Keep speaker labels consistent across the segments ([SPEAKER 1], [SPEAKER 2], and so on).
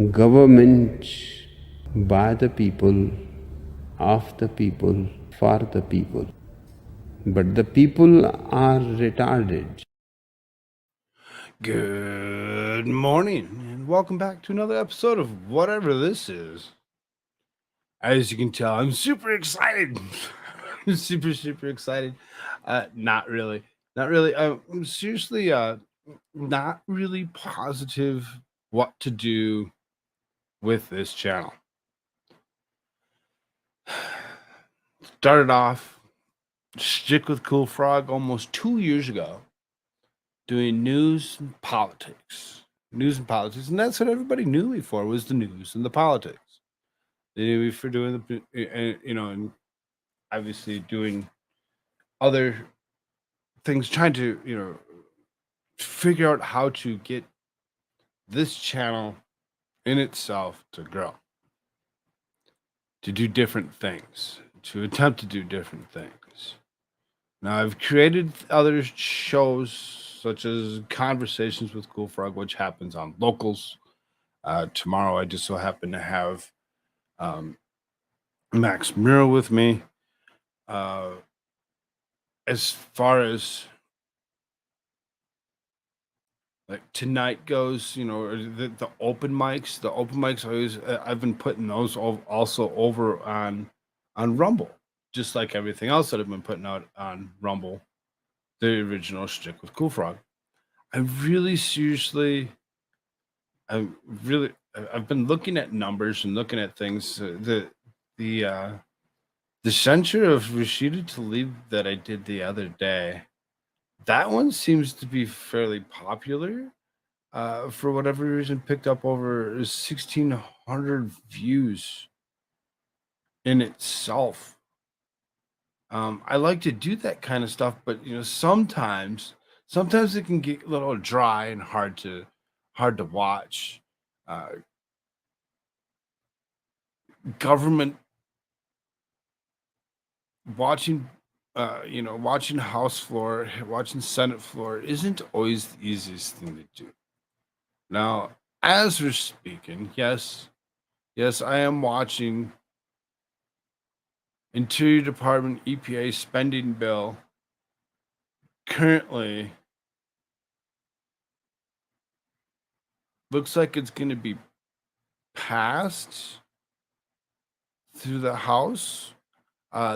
[SPEAKER 1] government by the people, of the people, for the people. But the people are retarded.
[SPEAKER 2] Good morning, and welcome back to another episode of whatever this is. As you can tell, I'm super excited. super excited. Not really. Not really. I'm seriously not really positive what to do with this channel. Started off Stick with Cool Frog almost 2 years ago, doing news and politics. News and politics, and that's what everybody knew me for, was the news and the politics. They knew me for doing and obviously doing other things, trying to, figure out how to get this channel in itself to grow, to do different things, to attempt to do different things. Now, I've created other shows such as Conversations with Cool Frog, which happens on Locals. Tomorrow, I just so happen to have um, Max Miro with me. Uh, as far as like tonight goes, the open mics, always, I've been putting those also over on Rumble, just like everything else that I've been putting out on Rumble, the original Stick with Cool Frog. I really seriously, I really, I've been looking at numbers and looking at things. The the censure of Rashida Tlaib that I did the other day, that one seems to be fairly popular. For whatever reason, picked up over 1,600 views in itself. I like to do that kind of stuff, but sometimes it can get a little dry and hard to watch. Uh, Government watching, watching House floor, watching Senate floor isn't always the easiest thing to do. Now, as we're speaking, yes, I am watching Interior Department EPA spending bill. Currently looks like it's going to be passed through the House.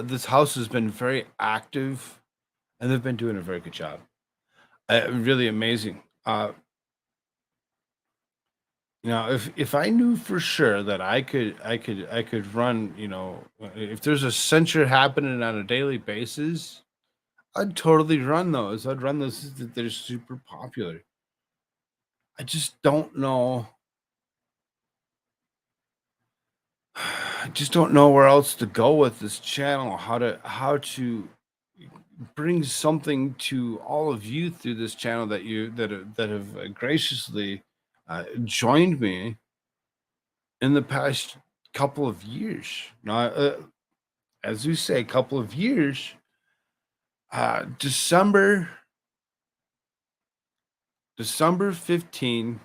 [SPEAKER 2] This House has been very active, and they've been doing a very good job. Really amazing. If I knew for sure that I could run, if there's a censure happening on a daily basis, I'd totally run those. I'd run those. They're super popular. I just don't know. I just don't know where else to go with this channel. How to bring something to all of you through this channel that have graciously joined me in the past couple of years. Now, as we say, couple of years. December 15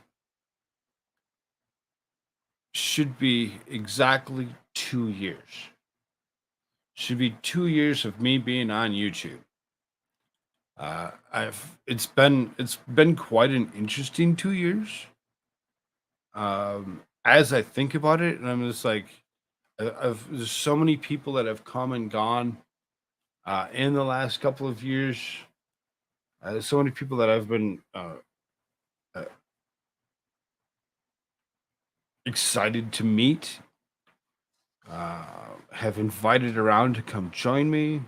[SPEAKER 2] should be exactly 2 years. Should be 2 years of me being on YouTube. I've it's been quite an interesting 2 years. As I think about it, and I'm just like, there's so many people that have come and gone in the last couple of years. There's so many people that I've been uh, excited to meet, have invited around to come join me,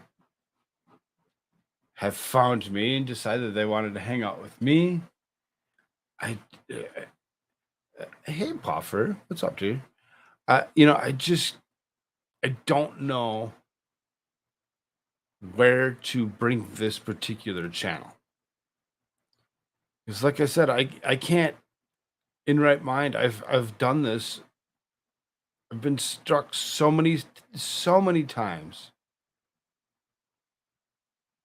[SPEAKER 2] have found me and decided they wanted to hang out with me. I, hey, Puffer, what's up, dude? I don't know where to bring this particular channel. Because, like I said, I can't in right mind. I've done this. I've been struck so many times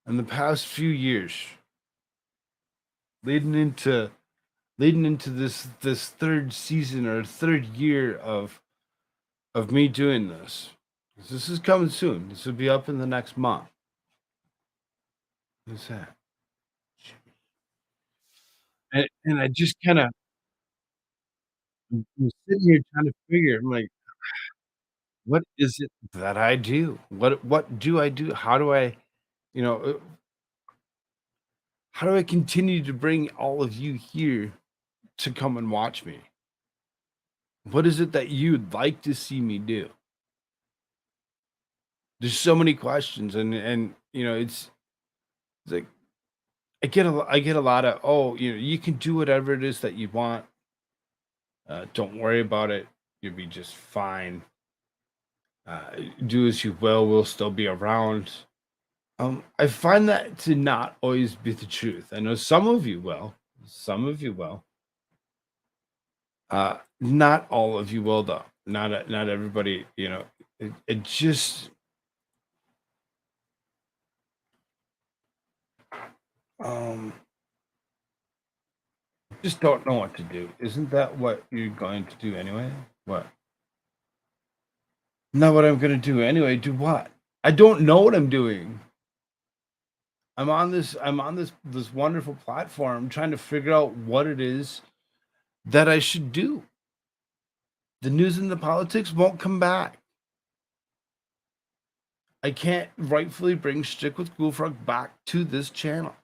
[SPEAKER 2] in the past few years, leading into leading into this third season or third year of me doing this. This is coming soon. This will be up in the next month. What's that? And I just kinda I'm sitting here trying to figure, I'm like, "What is it that I do? What do I do? How do I, you know, how do I continue to bring all of you here to come and watch me? What is it that you'd like to see me do?" There's so many questions and, it's like I get a lot of, "Oh, you can do whatever it is that you want. Don't worry about it. You'll be just fine. Do as you will. We'll still be around." I find that to not always be the truth. I know some of you will. Some of you will. Not all of you will, though. Not everybody. It just um just don't know what to do. Isn't that what you're going to do anyway? What? Not what I'm going to do anyway. Do what? I don't know what I'm doing. I'm on this wonderful platform trying to figure out what it is that I should do. The news and the politics won't come back. I can't rightfully bring Stick with Cool Frog back to this channel.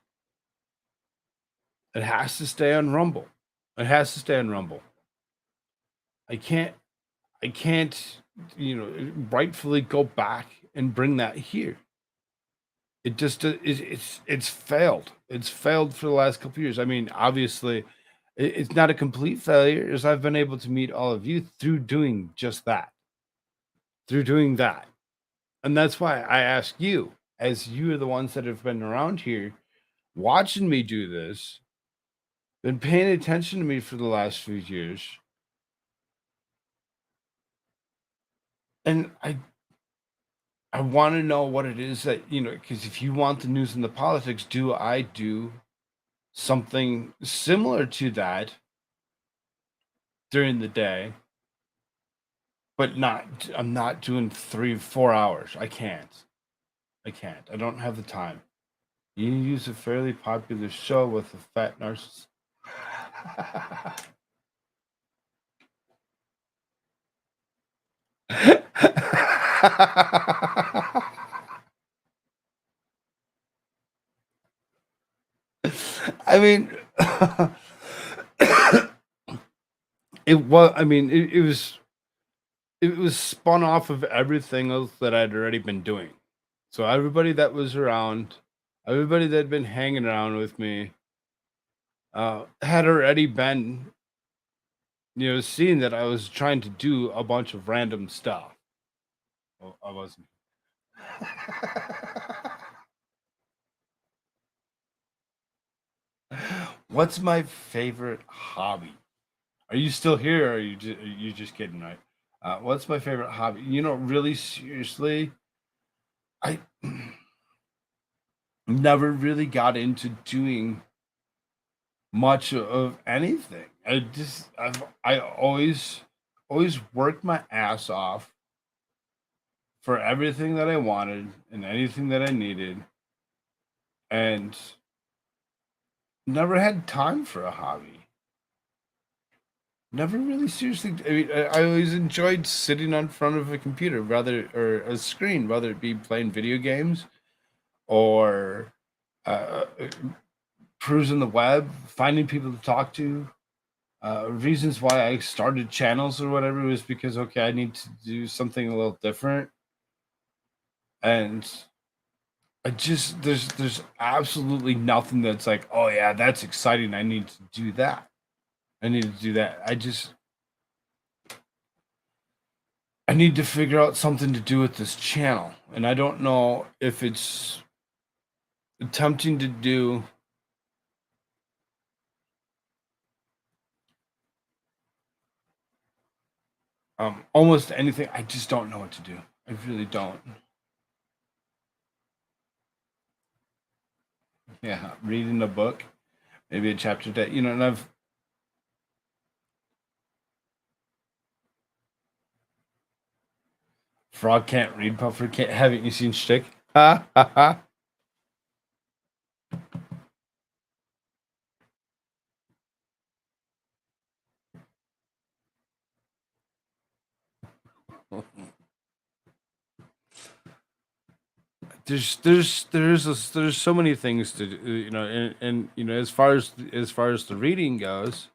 [SPEAKER 2] It has to stay on Rumble. It has to stay on Rumble. I can't I can't, rightfully go back and bring that here. It just it's failed. It's failed for the last couple years. I mean, obviously, it's not a complete failure, as I've been able to meet all of you through doing just that, through doing that. And that's why I ask you, as you are the ones that have been around here watching me do this, been paying attention to me for the last few years. And I want to know what it is that, because if you want the news and the politics, do I do something similar to that during the day, but I'm not doing 3 4 hours. I can't. I don't have the time. You use a fairly popular show with a fat narcissist. I mean, it was spun off of everything else that I'd already been doing. So everybody that was around, everybody that had been hanging around with me, had already been, seeing that I was trying to do a bunch of random stuff. Well, I wasn't. What's my favorite hobby? Are you still here, or are you just kidding, right? What's my favorite hobby? Really seriously, I never really got into doing much of anything. I always worked my ass off for everything that I wanted and anything that I needed, and never had time for a hobby. Never really seriously. I mean, I always enjoyed sitting on front of a computer, rather or a screen, whether it be playing video games or uh, cruising the web, finding people to talk to. Reasons why I started channels or whatever was because, okay, I need to do something a little different, and there's absolutely nothing that's like, oh yeah, that's exciting. I need to do that. I need to do that. I need to figure out something to do with this channel, and I don't know if it's attempting to do almost anything. I just don't know what to do. I really don't. Yeah, reading a book, maybe a chapter a day. And Frog can't read, Puffer can't. Haven't you seen Shtick? Ha ha ha. There's so many things to do, and as far as the reading goes,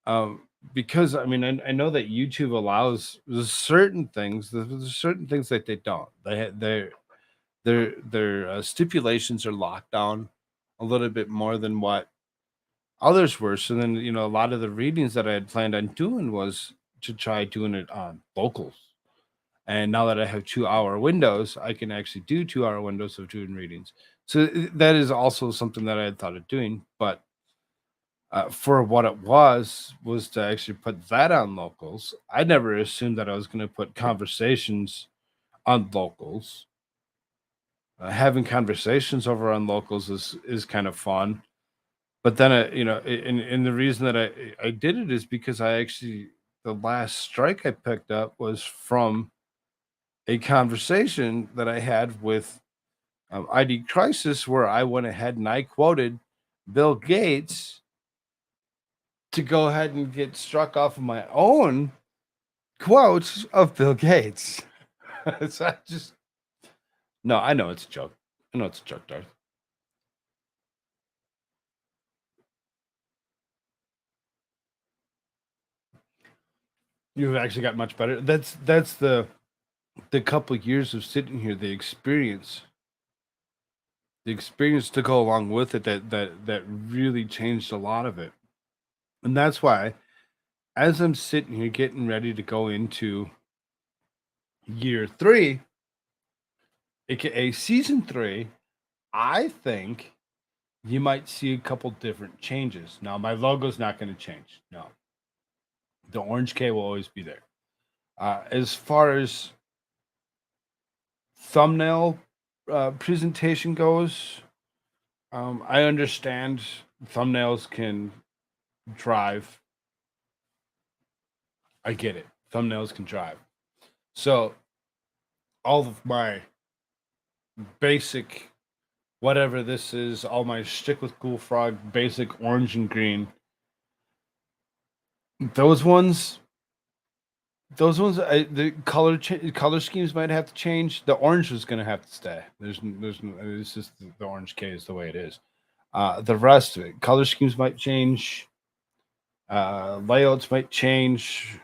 [SPEAKER 2] um, because I mean I know that YouTube allows there's certain things. There's certain things that they don't. Their stipulations are locked down a little bit more than what others were. So then a lot of the readings that I had planned on doing was to try doing it on locals. And now that I have 2-hour windows, I can actually do 2-hour windows of doing readings. So that is also something that I had thought of doing. But for what it was to actually put that on locals. I never assumed that I was going to put conversations on locals. Having conversations over on locals is kind of fun. But then, and the reason that I did it is because I actually the last strike I picked up was from a conversation that I had with ID Crisis, where I went ahead and I quoted Bill Gates to go ahead and get struck off of my own quotes of Bill Gates. So I just no, I know it's a joke. I know it's a joke, Darth. You've actually got much better. That's the couple of years of sitting here, the experience to go along with it that really changed a lot of it. And that's why as I'm sitting here getting ready to go into year 3, aka season 3, I think you might see a couple different changes. Now, my logo's not going to change. No, the orange K will always be there. As far as thumbnail presentation goes, I understand thumbnails can drive. I get it. Thumbnails can drive. So all of my basic, whatever this is, all my stick with cool frog, basic orange and green, those ones, the color schemes might have to change. The orange is going to have to stay. It's just the orange K is the way it is. The rest of it, color schemes might change. Layouts might change.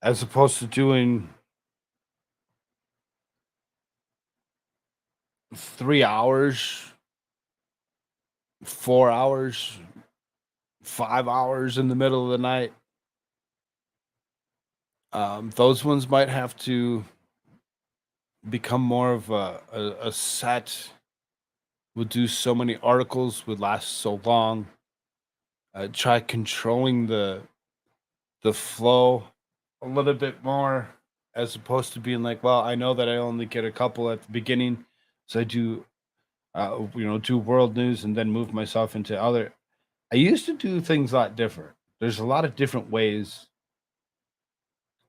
[SPEAKER 2] As opposed to doing 3 hours, 4 hours, 5 hours in the middle of the night, those ones might have to become more of a set. Would do so many articles, would last so long. Try controlling the flow a little bit more, as opposed to being like, well, I know that I only get a couple at the beginning, so I do do world news and then move myself into other. I used to do things a lot different. There's a lot of different ways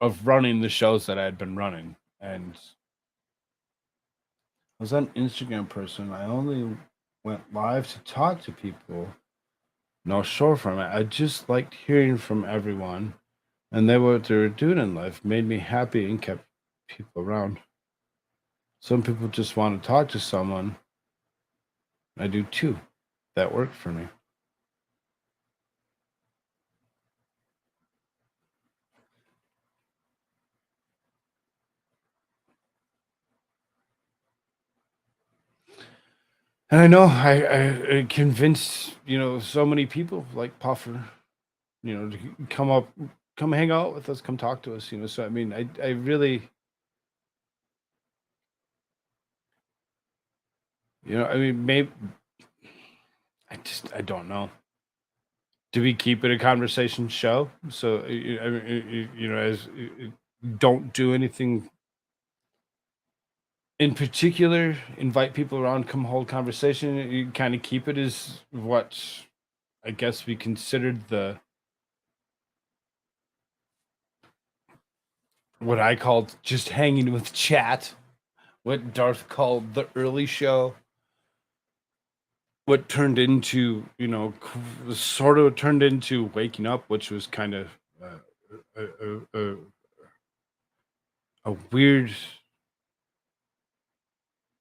[SPEAKER 2] of running the shows that I had been running, and I was an Instagram person. I only went live to talk to people. No short format. I just liked hearing from everyone, and what they were doing in life made me happy and kept people around. Some people just want to talk to someone. I do too. That worked for me. And I know I convinced, so many people like Puffer, to come hang out with us, come talk to us, So I mean, I really, I mean, maybe I don't know. Do we keep it a conversation show? So I mean, as don't do anything in particular. Invite people around, come hold conversation. You kind of keep it as what I guess we considered the what I called just hanging with chat, what Darth called the early show, what turned into, sort of turned into waking up, which was kind of a, a, a, a weird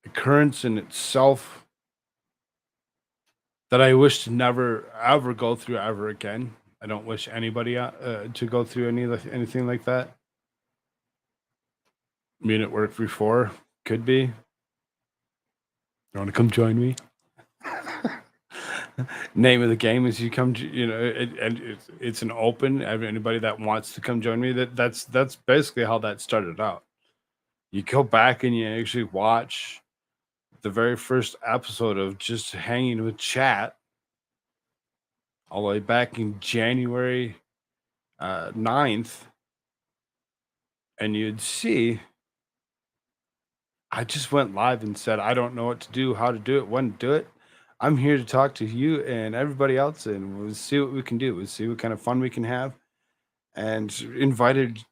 [SPEAKER 2] occurrence in itself that I wish to never ever go through ever again. I don't wish anybody to go through anything like that. I mean, it worked before. Could be. You want to come join me? Name of the game is you come. And it's an open. Anybody that wants to come join me. That's basically how that started out. You go back and you actually watch the very first episode of just hanging with chat all the way back in January 9th, and you'd see I just went live and said, I don't know what to do, how to do it, when to do it. I'm here to talk to you and everybody else, and we'll see what we can do. We'll see what kind of fun we can have. And invited,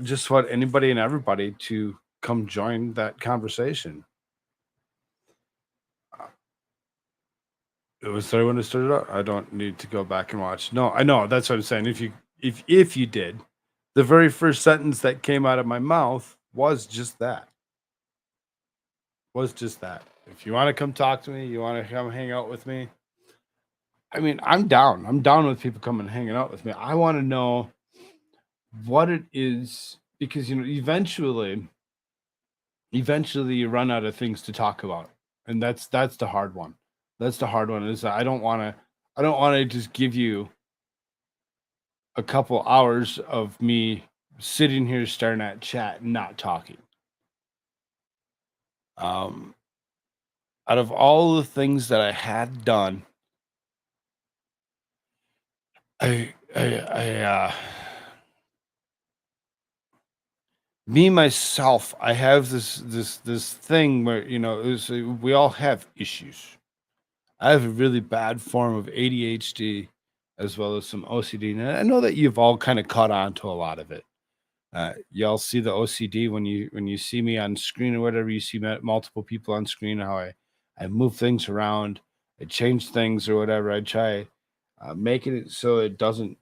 [SPEAKER 2] just what anybody and everybody to come join that conversation. It was there when it started out. I don't need to go back and watch. No, I know that's what I'm saying. If you did, the very first sentence that came out of my mouth was just that. Was just that. If you want to come talk to me, you want to come hang out with me. I mean, I'm down. I'm down with people coming and hanging out with me. I want to know what it is because eventually you run out of things to talk about. And that's the hard one. That's the hard one is I don't want to just give you a couple hours of me sitting here staring at chat and not talking. Out of all the things that I had done, me myself, I have this thing where we all have issues. I have a really bad form of ADHD as well as some OCD, and I know that you've all kind of caught on to a lot of it. Y'all see the OCD when you see me on screen or whatever. You see multiple people on screen. How I move things around, I change things or whatever. I try making it so it doesn't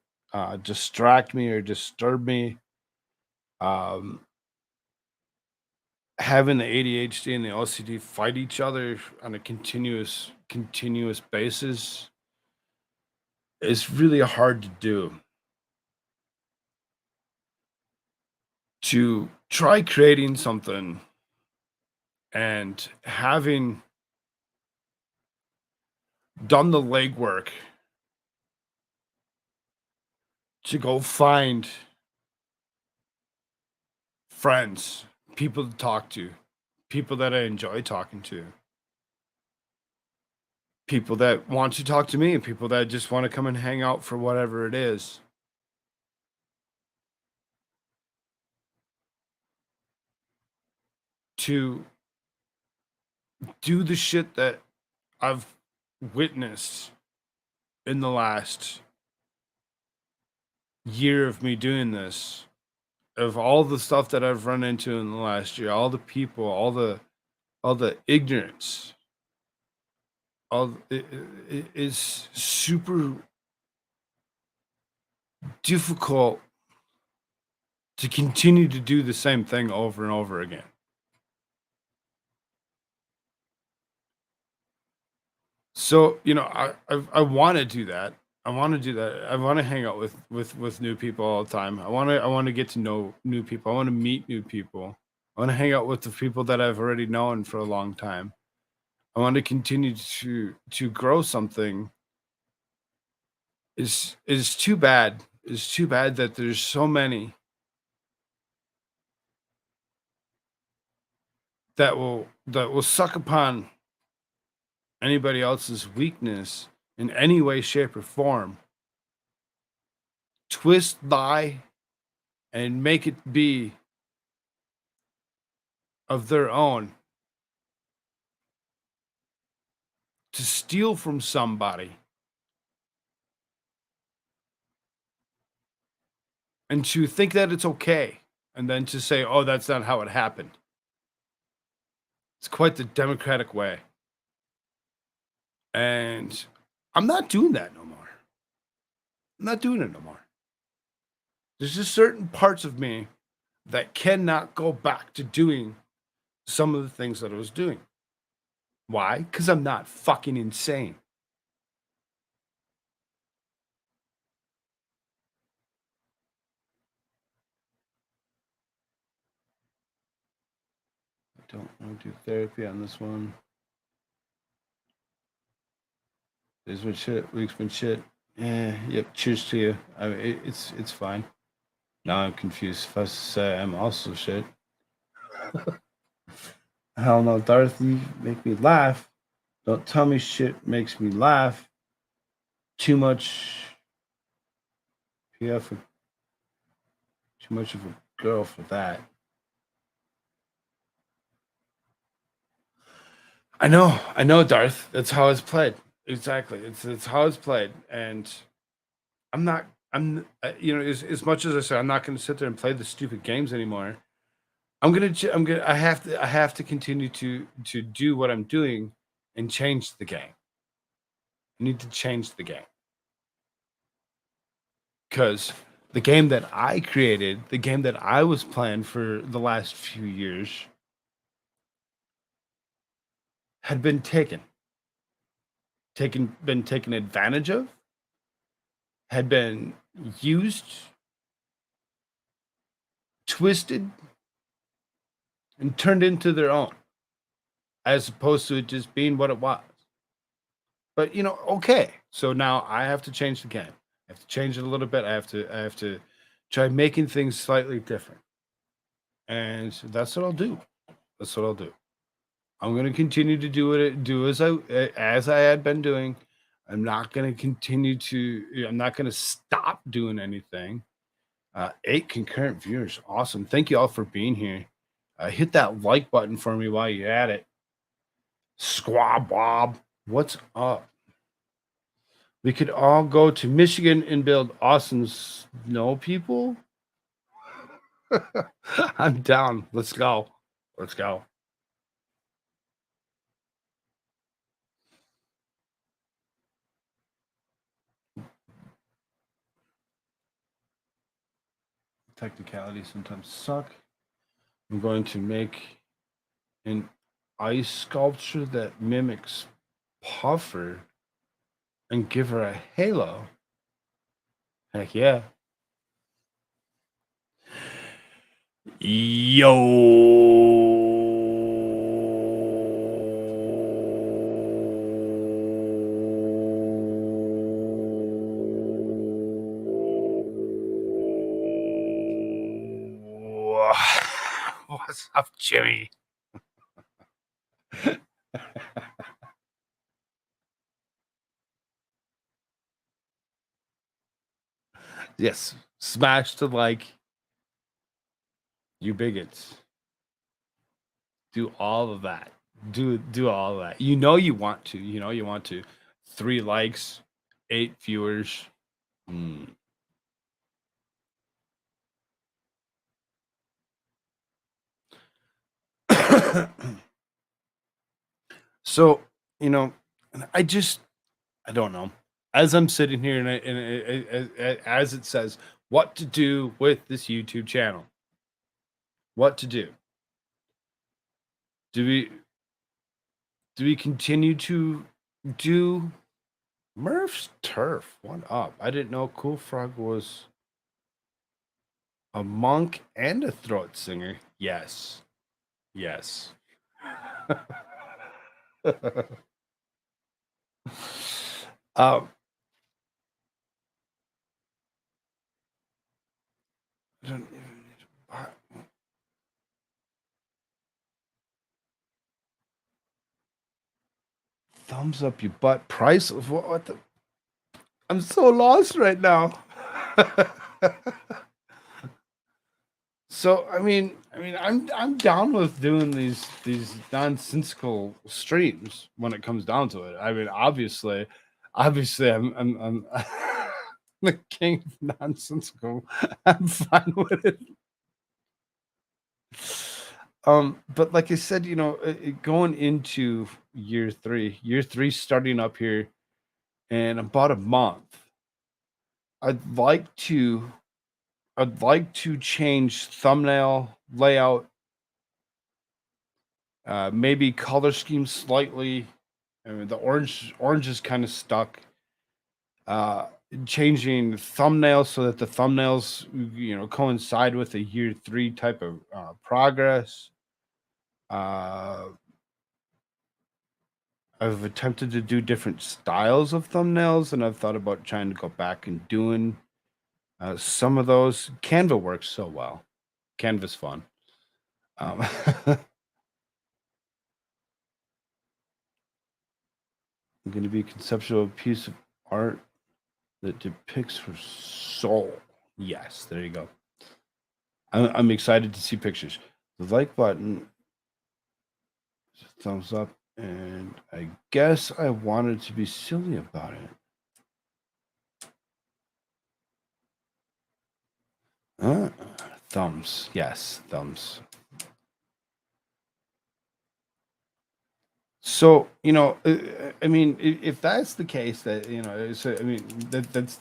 [SPEAKER 2] distract me or disturb me. Um, Having the ADHD and the OCD fight each other on a continuous basis is really hard to do. To try creating something and having done the legwork to go find friends, people to talk to, people that I enjoy talking to, people that want to talk to me, and people that just want to come and hang out for whatever it is. To do the shit that I've witnessed in the last year of me doing this, of all the stuff that I've run into in the last year, all the people, all the ignorance, it is super difficult to continue to do the same thing over and over again. So, I want to do that. I want to do that. I want to hang out with new people all the time. I want to get to know new people. I want to meet new people. I want to hang out with the people that I've already known for a long time. I want to continue to grow something. Is too bad. It's too bad that there's so many that will suck upon anybody else's weakness in any way, shape, or form, twist, lie, and make it be of their own to steal from somebody and to think that it's okay. and then to say, oh, that's not how it happened. It's quite the democratic way. And I'm not doing that no more. I'm not doing it no more. There's just certain parts of me that cannot go back to doing some of the things that I was doing. Why? Because I'm not fucking insane. I don't want to do therapy on this one. This been shit. Week's been shit. Yep. Cheers to you. I mean, it's fine. Now I'm confused. If I say I'm also shit. Hell no, Dorothy, make me laugh. Don't tell me shit makes me laugh. Too much. PF. Too much of a girl for that. I know, Darth. That's how it's played. Exactly. It's how it's played, and I'm as much as I say I'm not going to sit there and play the stupid games anymore. I have to continue to do what I'm doing and change the game. I need to change the game because the game that I created, the game that I was playing for the last few years, had been been taken advantage of, had been used, twisted, and turned into their own, as opposed to it just being what it was. But okay. So now I have to change the game. I have to change it a little bit. I have to try making things slightly different. And that's what I'll do. That's what I'll do. I'm going to continue to do as I had been doing. I'm not going to continue to. I'm not going to stop doing anything. 8 concurrent viewers, awesome! Thank you all for being here. Hit that like button for me while you're at it. Squab Bob, what's up? We could all go to Michigan and build awesome snow people. I'm down. Let's go. Let's go. Technicalities sometimes suck. I'm going to make an ice sculpture that mimics Puffer and give her a halo. Heck yeah. What's up, Jimmy? Yes, smash the like, you bigots. Do all of that. Do all of that. You want to. You want to. 3 likes, 8 viewers. So, I don't know. As I'm sitting here and as it says, what to do with this YouTube channel. What to do? Do we continue to do Murph's Turf? What up? I didn't know Cool Frog was a monk and a throat singer. Yes. Yes. I don't even need to buy. Thumbs up your butt. Price of what the? I'm so lost right now. So I'm down with doing these nonsensical streams when it comes down to it. I mean, obviously, I'm the king of nonsensical. I'm fine with it. But like I said, going into year three starting up here in about a month, I'd like to I'd like to change thumbnail layout, maybe color scheme slightly. I mean, the orange is kind of stuck. Uh, Changing thumbnails so that the thumbnails, coincide with a year three type of progress. Uh, I've attempted to do different styles of thumbnails, and I've thought about trying to go back and doing some of those. Canva works so well. Canva's fun. Um, going to be a conceptual piece of art that depicts her soul. Yes, there you go. I'm excited to see pictures. The like button, thumbs up, and I guess I wanted to be silly about it. Thumbs, yes, thumbs. So, I mean, if that's the case, that so I mean, that's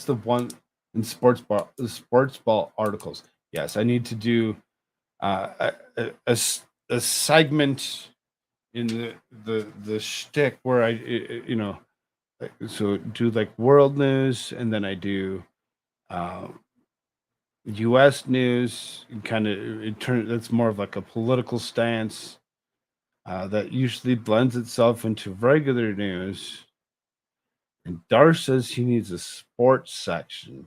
[SPEAKER 2] the one in sports ball articles. Yes, I need to do a segment in the shtick where so do like world news, and then I do uh, U.S. news. Kind of that's more of like a political stance that usually blends itself into regular news. And Dar says he needs a sports section.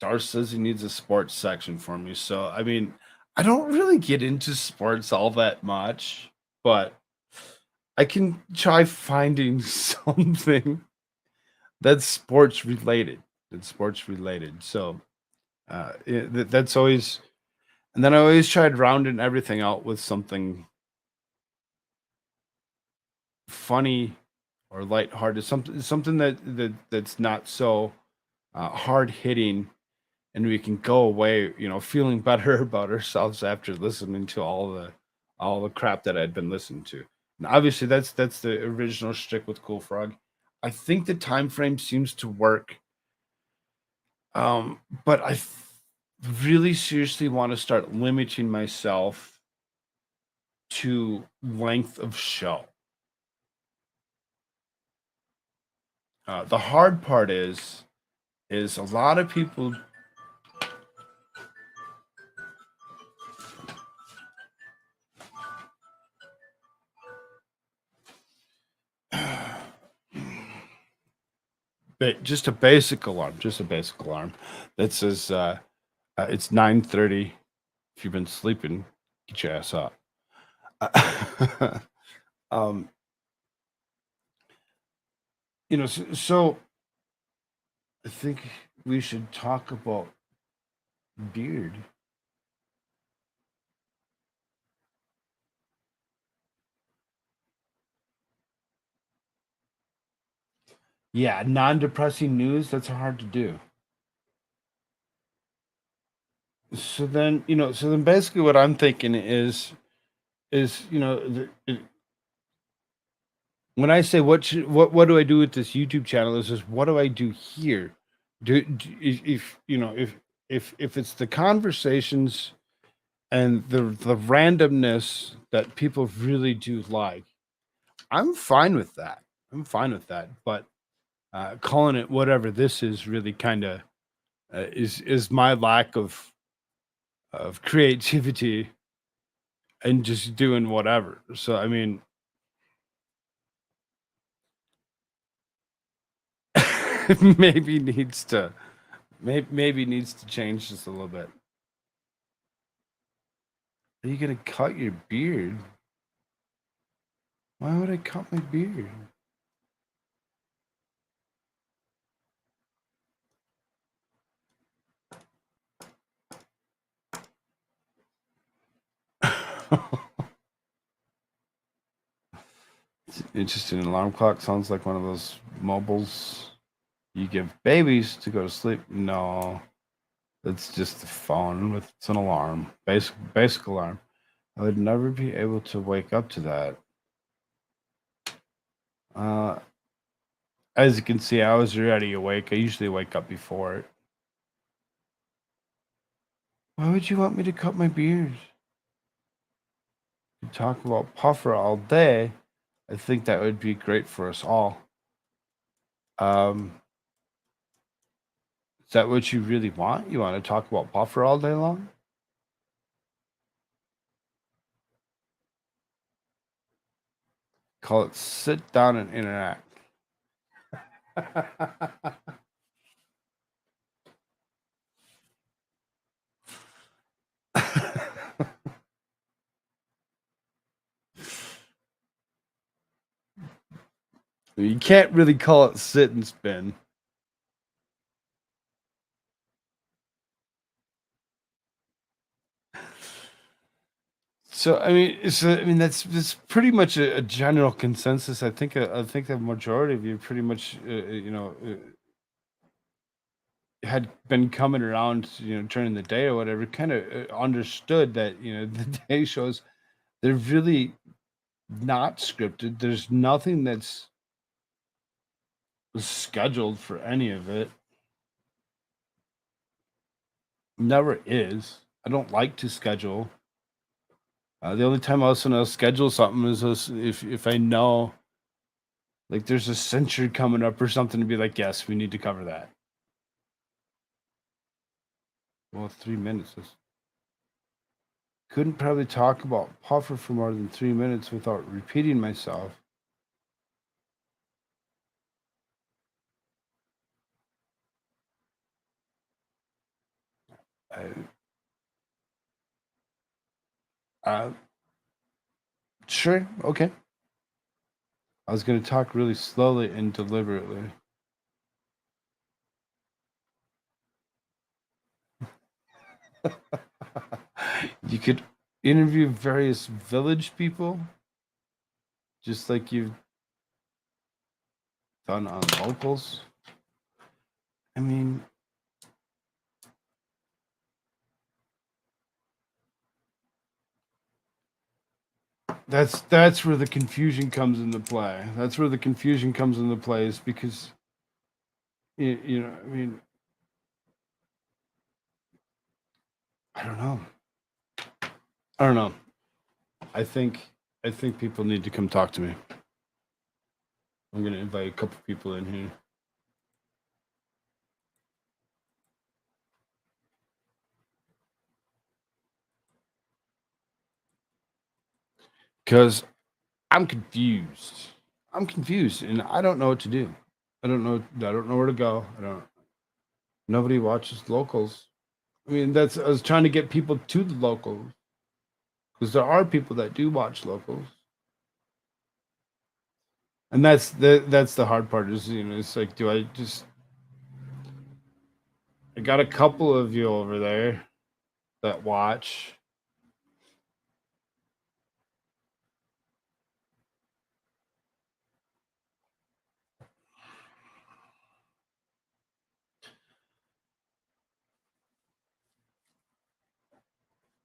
[SPEAKER 2] Dar says he needs a sports section for me. So, I mean, I don't really get into sports all that much, but I can try finding something that's sports related. That's sports related. So, that's always, and then I always tried rounding everything out with something funny or lighthearted, something that's not so hard hitting, and we can go away, feeling better about ourselves after listening to all the crap that I'd been listening to. And obviously, that's the original shtick with Cool Frog. I think the time frame seems to work, but really seriously want to start limiting myself to length of show. The hard part is a lot of people. Just a basic alarm, that says it's 9:30. If you've been sleeping, get your ass up. um, so I think we should talk about beard. Yeah, non-depressing news, that's hard to do. So then basically what I'm thinking is when I say what do I do with this YouTube channel, is just what do I do here? If if it's the conversations and the randomness that people really do like, I'm fine with that. I'm fine with that. But calling it whatever this is really kind of is my lack of creativity and just doing whatever. So I mean, maybe needs to maybe needs to change just a little bit. Are you gonna cut your beard? Why would I cut my beard? It's interesting. An alarm clock sounds like one of those mobiles you give babies to go to sleep. No. It's just the phone with it's an alarm, basic alarm. I would never be able to wake up to that. Uh, as you can see, I was already awake. I usually wake up before it. Why would you want me to cut my beard? You talk about puffer all day. I think that would be great for us all. Is that what you really want? You want to talk about puffer all day long? Call it sit down and interact. You can't really call it sit and spin. So I mean, that's pretty much a general consensus. I think the majority of you pretty much had been coming around during the day or whatever, kind of understood that the day shows they're really not scripted. There's nothing that's scheduled for any of it. Never is. I don't like to schedule. The only time I'll schedule something is if I know like there's a censure coming up or something to be like, yes, we need to cover that. Well, 3 minutes is couldn't probably talk about puffer for more than 3 minutes without repeating myself. I, uh, sure, okay. I was going to talk really slowly and deliberately. You could interview various village people, just like you've done on locals. I mean, that's where the confusion comes into play. That's where the confusion comes into play is because I mean, I don't know. I don't know. I think I think people need to come talk to me. I'm gonna invite a couple people in here. Because I'm confused. I'm confused and I don't know what to do. I don't know where to go. I don't Nobody watches locals. I mean, that's I was trying to get people to the locals because there are people that do watch locals, and that's the hard part. Is it's like, do I just? I got a couple of you over there that watch.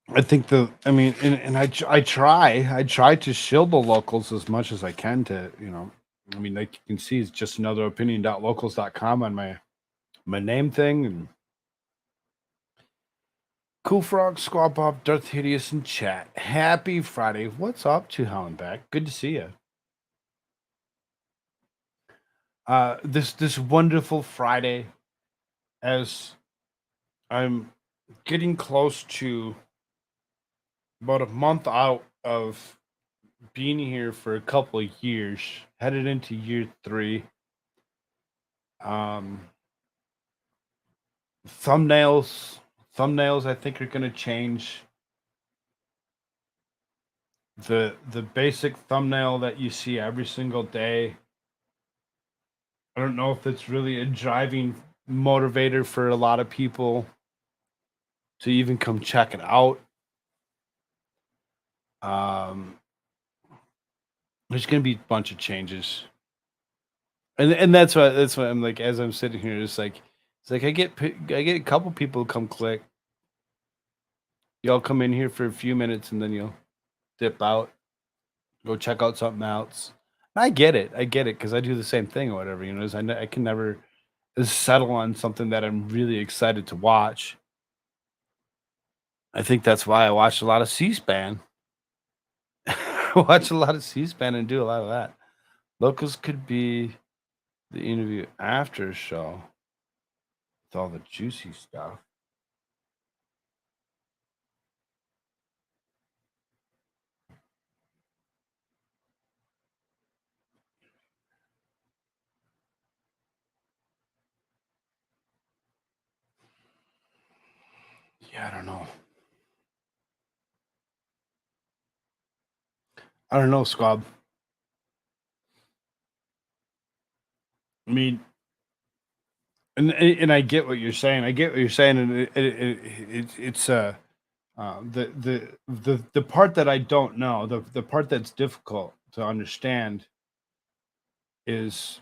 [SPEAKER 2] I think I mean, and I try to shield the locals as much as I can to, I mean, like you can see, it's just another opinion.locals.com on my name thing and Cool Frog, Squaw Bob, Darth Hideous in chat. Happy Friday. What's up to Back? Good to see you. This wonderful Friday as I'm getting close to about a month out of being here for a couple of years, headed into year 3. Um, thumbnails I think are going to change. The basic thumbnail that you see every single day, I don't know if it's really a driving motivator for a lot of people to even come check it out. There's going to be a bunch of changes, and that's why I'm like, as I'm sitting here, it's It's like I get a couple people come click. Y'all come in here for a few minutes and then you'll dip out, go check out something else. And I get it because I do the same thing or whatever. You know, is I can never settle on something that I'm really excited to watch. I think that's why I watch a lot of C-SPAN. Watch a lot of C-SPAN and do a lot of that. Locals could be the interview after show with all the juicy stuff. Yeah, I don't know. I don't know, Squab. I mean, and I get what you're saying. I get what you're saying, and it's the part that I don't know, the part that's difficult to understand is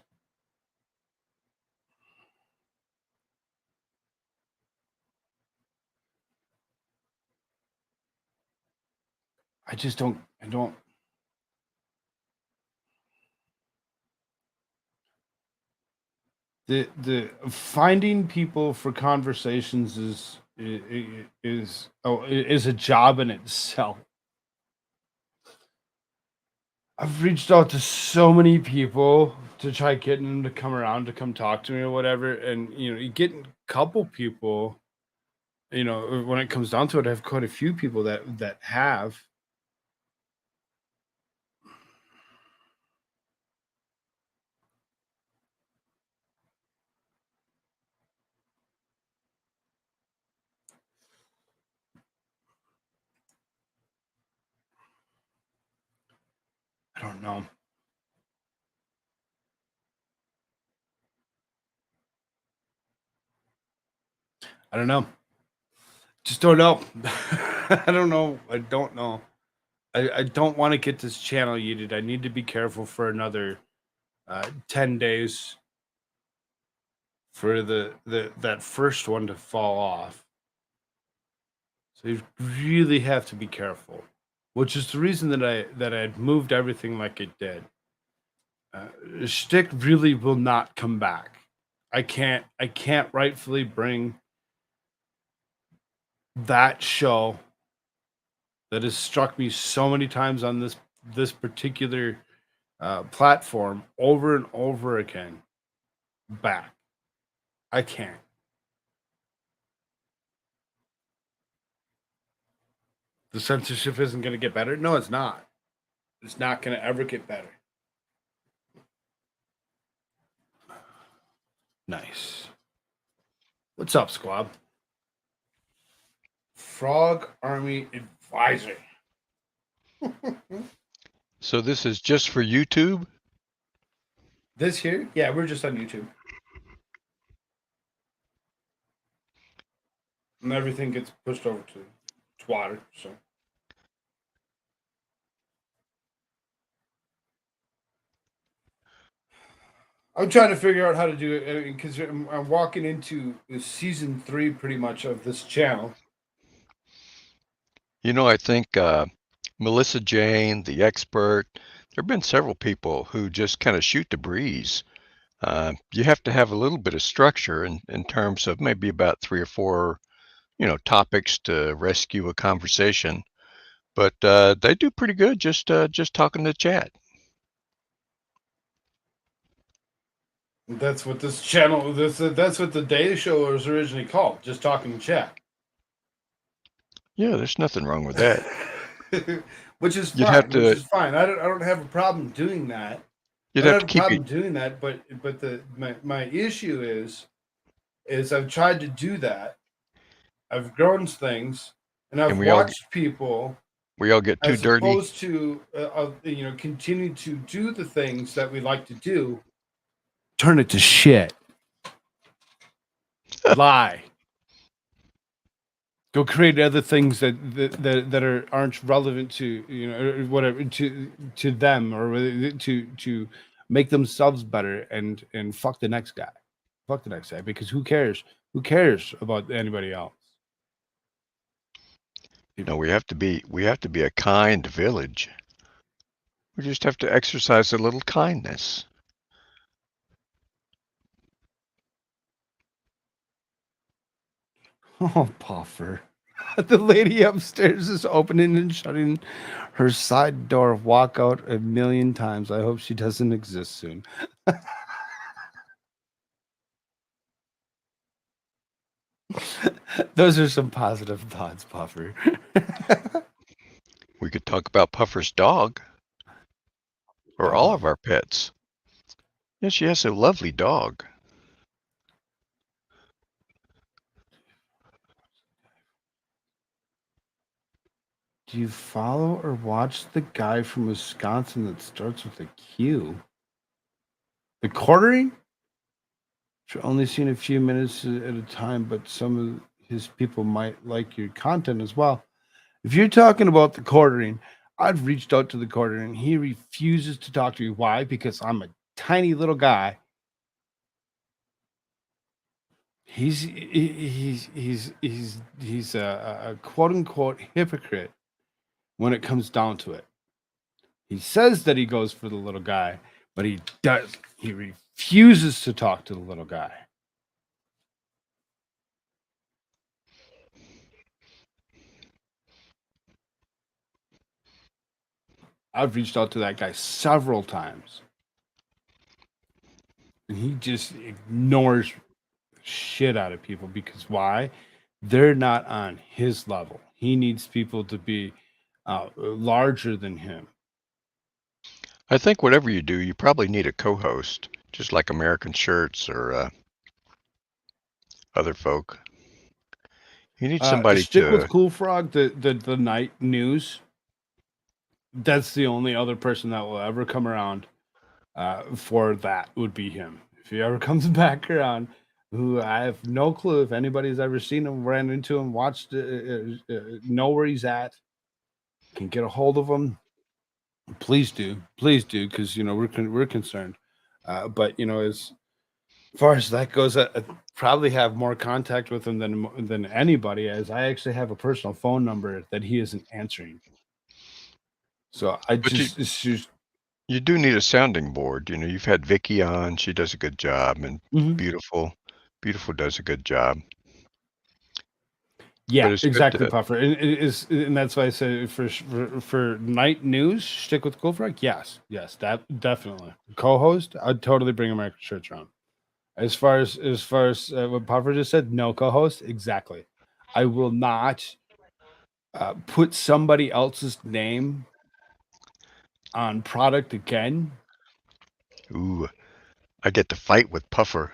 [SPEAKER 2] I don't the finding people for conversations is a job in itself. I've reached out to so many people to try getting them to come around to come talk to me or whatever, and you know, you get a couple people. You know, when it comes down to it, I have quite a few people that have. I don't know. I don't know. Just don't know. I don't know. I don't know. I don't want to get this channel yeeted. I need to be careful for another 10 days for that first one to fall off. So you really have to be careful, which is the reason that I had moved everything like it did. Shtick really will not come back. I can't rightfully bring that show that has struck me so many times on this particular platform over and over again back. I can't. The censorship isn't going to get better. No, it's not. It's not going to ever get better. Nice. What's up, squad? Frog Army Advisor.
[SPEAKER 3] So this is just for YouTube?
[SPEAKER 2] This here? Yeah, we're just on YouTube. And everything gets pushed over to Twitter, so. I'm trying to figure out how to do it because I'm walking into season 3 pretty much of this channel.
[SPEAKER 3] You know, I think Melissa Jane, the expert, there have been several people who just kind of shoot the breeze. You have to have a little bit of structure in terms of maybe about 3 or 4, you know, topics to rescue a conversation. But they do pretty good just talking to chat.
[SPEAKER 2] That's what this channel. That's what the Daily Show was originally called. Just talking to chat.
[SPEAKER 3] Yeah, there's nothing wrong with that.
[SPEAKER 2] Which is
[SPEAKER 3] You'd
[SPEAKER 2] fine.
[SPEAKER 3] have to.
[SPEAKER 2] Which is fine. I don't have a problem doing that.
[SPEAKER 3] You'd
[SPEAKER 2] I
[SPEAKER 3] have
[SPEAKER 2] don't
[SPEAKER 3] to
[SPEAKER 2] have a
[SPEAKER 3] keep it.
[SPEAKER 2] problem doing that. But my issue is I've tried to do that. I've grown things, and I've
[SPEAKER 3] And
[SPEAKER 2] watched people.
[SPEAKER 3] we all get too
[SPEAKER 2] As
[SPEAKER 3] dirty.
[SPEAKER 2] opposed to you know, continue to do the things that we like to do, turn it to shit. Lie. Go create other things that aren't relevant to, you know, whatever, to them, or to make themselves better and fuck the next guy. fuck did I say? Because who cares? Who cares about anybody else?
[SPEAKER 3] No, we have to be a kind village. We just have to exercise a little kindness.
[SPEAKER 2] Oh, Puffer. The lady upstairs is opening and shutting her side door. Walk out a million times. I hope she doesn't exist soon. Those are some positive thoughts, Puffer.
[SPEAKER 3] We could talk about Puffer's dog or all of our pets. Yeah, she has a lovely dog.
[SPEAKER 2] Do you follow or watch the guy from Wisconsin that starts with a Q? The quartering? You're only seeing a few minutes at a time, but some of his people might like your content as well. If you're talking about the quartering, I've reached out to the quartering. He refuses to talk to me. Why? Because I'm a tiny little guy. He's a quote unquote hypocrite when it comes down to it. He says that he goes for the little guy, but he does. He refuses to talk to the little guy. I've reached out to that guy several times. And he just ignores shit out of people because why? They're not on his level. He needs people to be larger than him.
[SPEAKER 3] I think whatever you do, you probably need a co-host, just like American Shirts or other folk. You need somebody
[SPEAKER 2] Stick with
[SPEAKER 3] to.
[SPEAKER 2] Cool Frog, the night news. That's the only other person that will ever come around for that would be him. If he ever comes back around, who I have no clue if anybody's ever seen him, ran into him, watched, know where he's at, can get a hold of him. Please do, because we're concerned. But as far as that goes, I probably have more contact with him than anybody, as I actually have a personal phone number that he isn't answering. So
[SPEAKER 3] But
[SPEAKER 2] it's just
[SPEAKER 3] you do need a sounding board. You've had Vicky on; she does a good job, and
[SPEAKER 2] Mhm.
[SPEAKER 3] beautiful does a good job.
[SPEAKER 2] Yeah,
[SPEAKER 3] But it's good
[SPEAKER 2] exactly,
[SPEAKER 3] to.
[SPEAKER 2] Puffer. And that's why I say for night news, stick with Cool Frog. Yes, that definitely. Co-host, I'd totally bring American Church around. As far as what Puffer just said, no co-host, exactly. I will not put somebody else's name on product again.
[SPEAKER 3] Ooh, I get to fight with Puffer.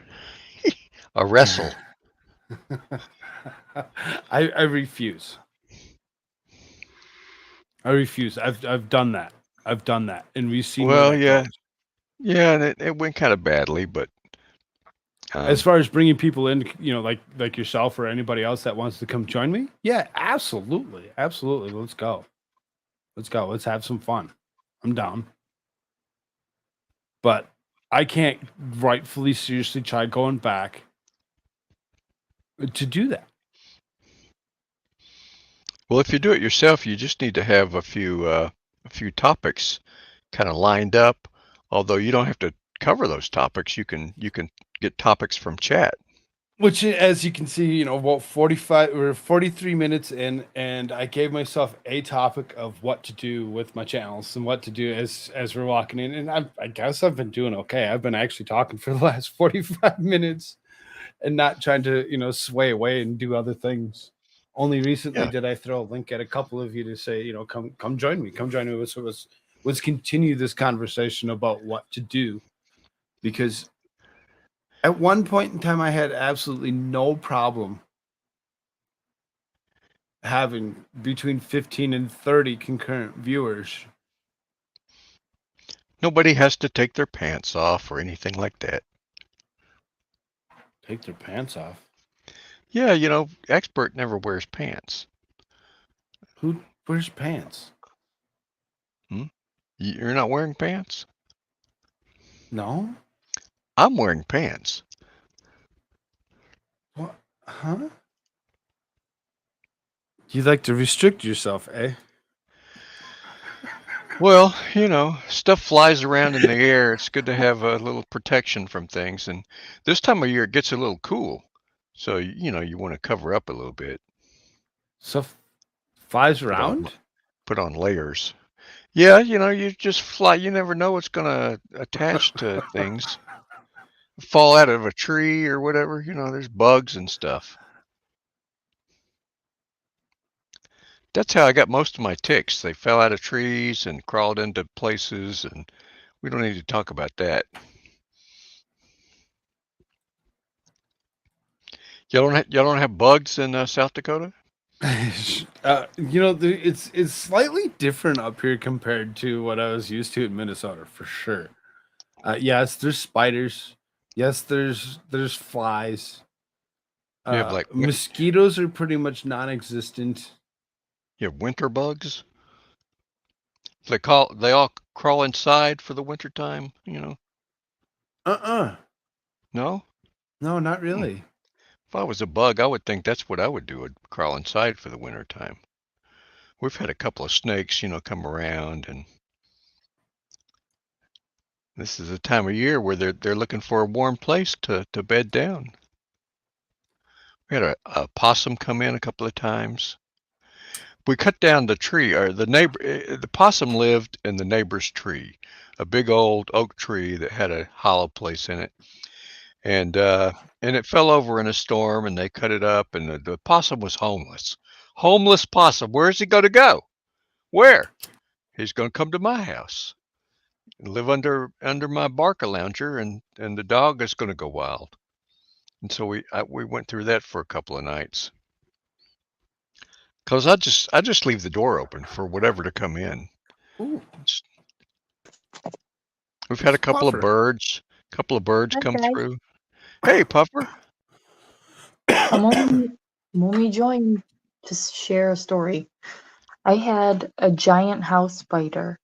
[SPEAKER 3] A wrestle.
[SPEAKER 2] I refuse. I refuse. I've done that. I've done that, and we've seen where
[SPEAKER 3] Well,
[SPEAKER 2] that
[SPEAKER 3] yeah,
[SPEAKER 2] goes.
[SPEAKER 3] yeah, and it went kind of badly, but
[SPEAKER 2] As
[SPEAKER 3] um,
[SPEAKER 2] far as bringing people in, like yourself or anybody else that wants to come join me, yeah, absolutely, absolutely. Let's go. Let's go. Let's have some fun. I'm down. But I can't rightfully seriously try going back to do that.
[SPEAKER 3] well, if you do it yourself, you just need to have a few topics kind of lined up. Although you don't have to cover those topics, you can get topics from chat.
[SPEAKER 2] Which, as you can see, about 45 or 43 minutes in, and I gave myself a topic of what to do with my channels and what to do as we're walking in. And I guess I've been doing okay. I've been actually talking for the last 45 minutes and not trying to, sway away and do other things. Only recently
[SPEAKER 3] Yeah.
[SPEAKER 2] did I throw a link at a couple of you to say, come join me. Come join me. Let's continue this conversation about what to do. Because at one point in time, I had absolutely no problem having between 15 and 30 concurrent viewers.
[SPEAKER 3] Nobody has to take their pants off or anything like that.
[SPEAKER 2] Take their pants off.
[SPEAKER 3] Yeah, expert never wears pants.
[SPEAKER 2] Who wears pants?
[SPEAKER 3] Hmm? You're not wearing pants?
[SPEAKER 2] No.
[SPEAKER 3] I'm wearing pants.
[SPEAKER 2] Huh? You like to restrict yourself, eh?
[SPEAKER 3] Well, stuff flies around in the air. It's good to have a little protection from things. And this time of year, it gets a little cool. So, you want to cover up a little bit,
[SPEAKER 2] Stuff flies
[SPEAKER 3] put on
[SPEAKER 2] around?
[SPEAKER 3] put on layers. Yeah, you just fly. You never know what's going to attach to things, fall out of a tree or whatever. There's bugs and stuff. That's how I got most of my ticks. They fell out of trees and crawled into places, and we don't need to talk about that. Y'all don't have bugs in South Dakota?
[SPEAKER 2] It's slightly different up here compared to what I was used to in Minnesota, for sure. Yes, there's spiders. Yes, there's flies.
[SPEAKER 3] You have like
[SPEAKER 2] Mosquitoes are pretty much non-existent.
[SPEAKER 3] you have winter bugs. They all crawl inside for the winter time.
[SPEAKER 2] Uh-uh.
[SPEAKER 3] No?
[SPEAKER 2] No, not
[SPEAKER 3] Hmm.
[SPEAKER 2] really.
[SPEAKER 3] If I was a bug, I would think that's what I would do. I'd crawl inside for the winter time. We've had a couple of snakes, come around, and this is a time of year where they're looking for a warm place to bed down. We had a possum come in a couple of times. We cut down the tree, or the possum lived in the neighbor's tree, a big old oak tree that had a hollow place in it. And it fell over in a storm, and they cut it up, and the possum was homeless. Homeless possum. Where's he going to go? Where? He's going to come to my house and live under my Barca lounger, and the dog is going to go wild. And so we went through that for a couple of nights. Cause I just leave the door open for whatever to come in.
[SPEAKER 2] Ooh,
[SPEAKER 3] We've had a
[SPEAKER 2] it's
[SPEAKER 3] couple of
[SPEAKER 2] Puffer.
[SPEAKER 3] birds
[SPEAKER 4] Hi
[SPEAKER 3] come
[SPEAKER 4] guys,
[SPEAKER 3] through. Hey, Puffer.
[SPEAKER 4] I'm only joined to share a story. I had a giant house spider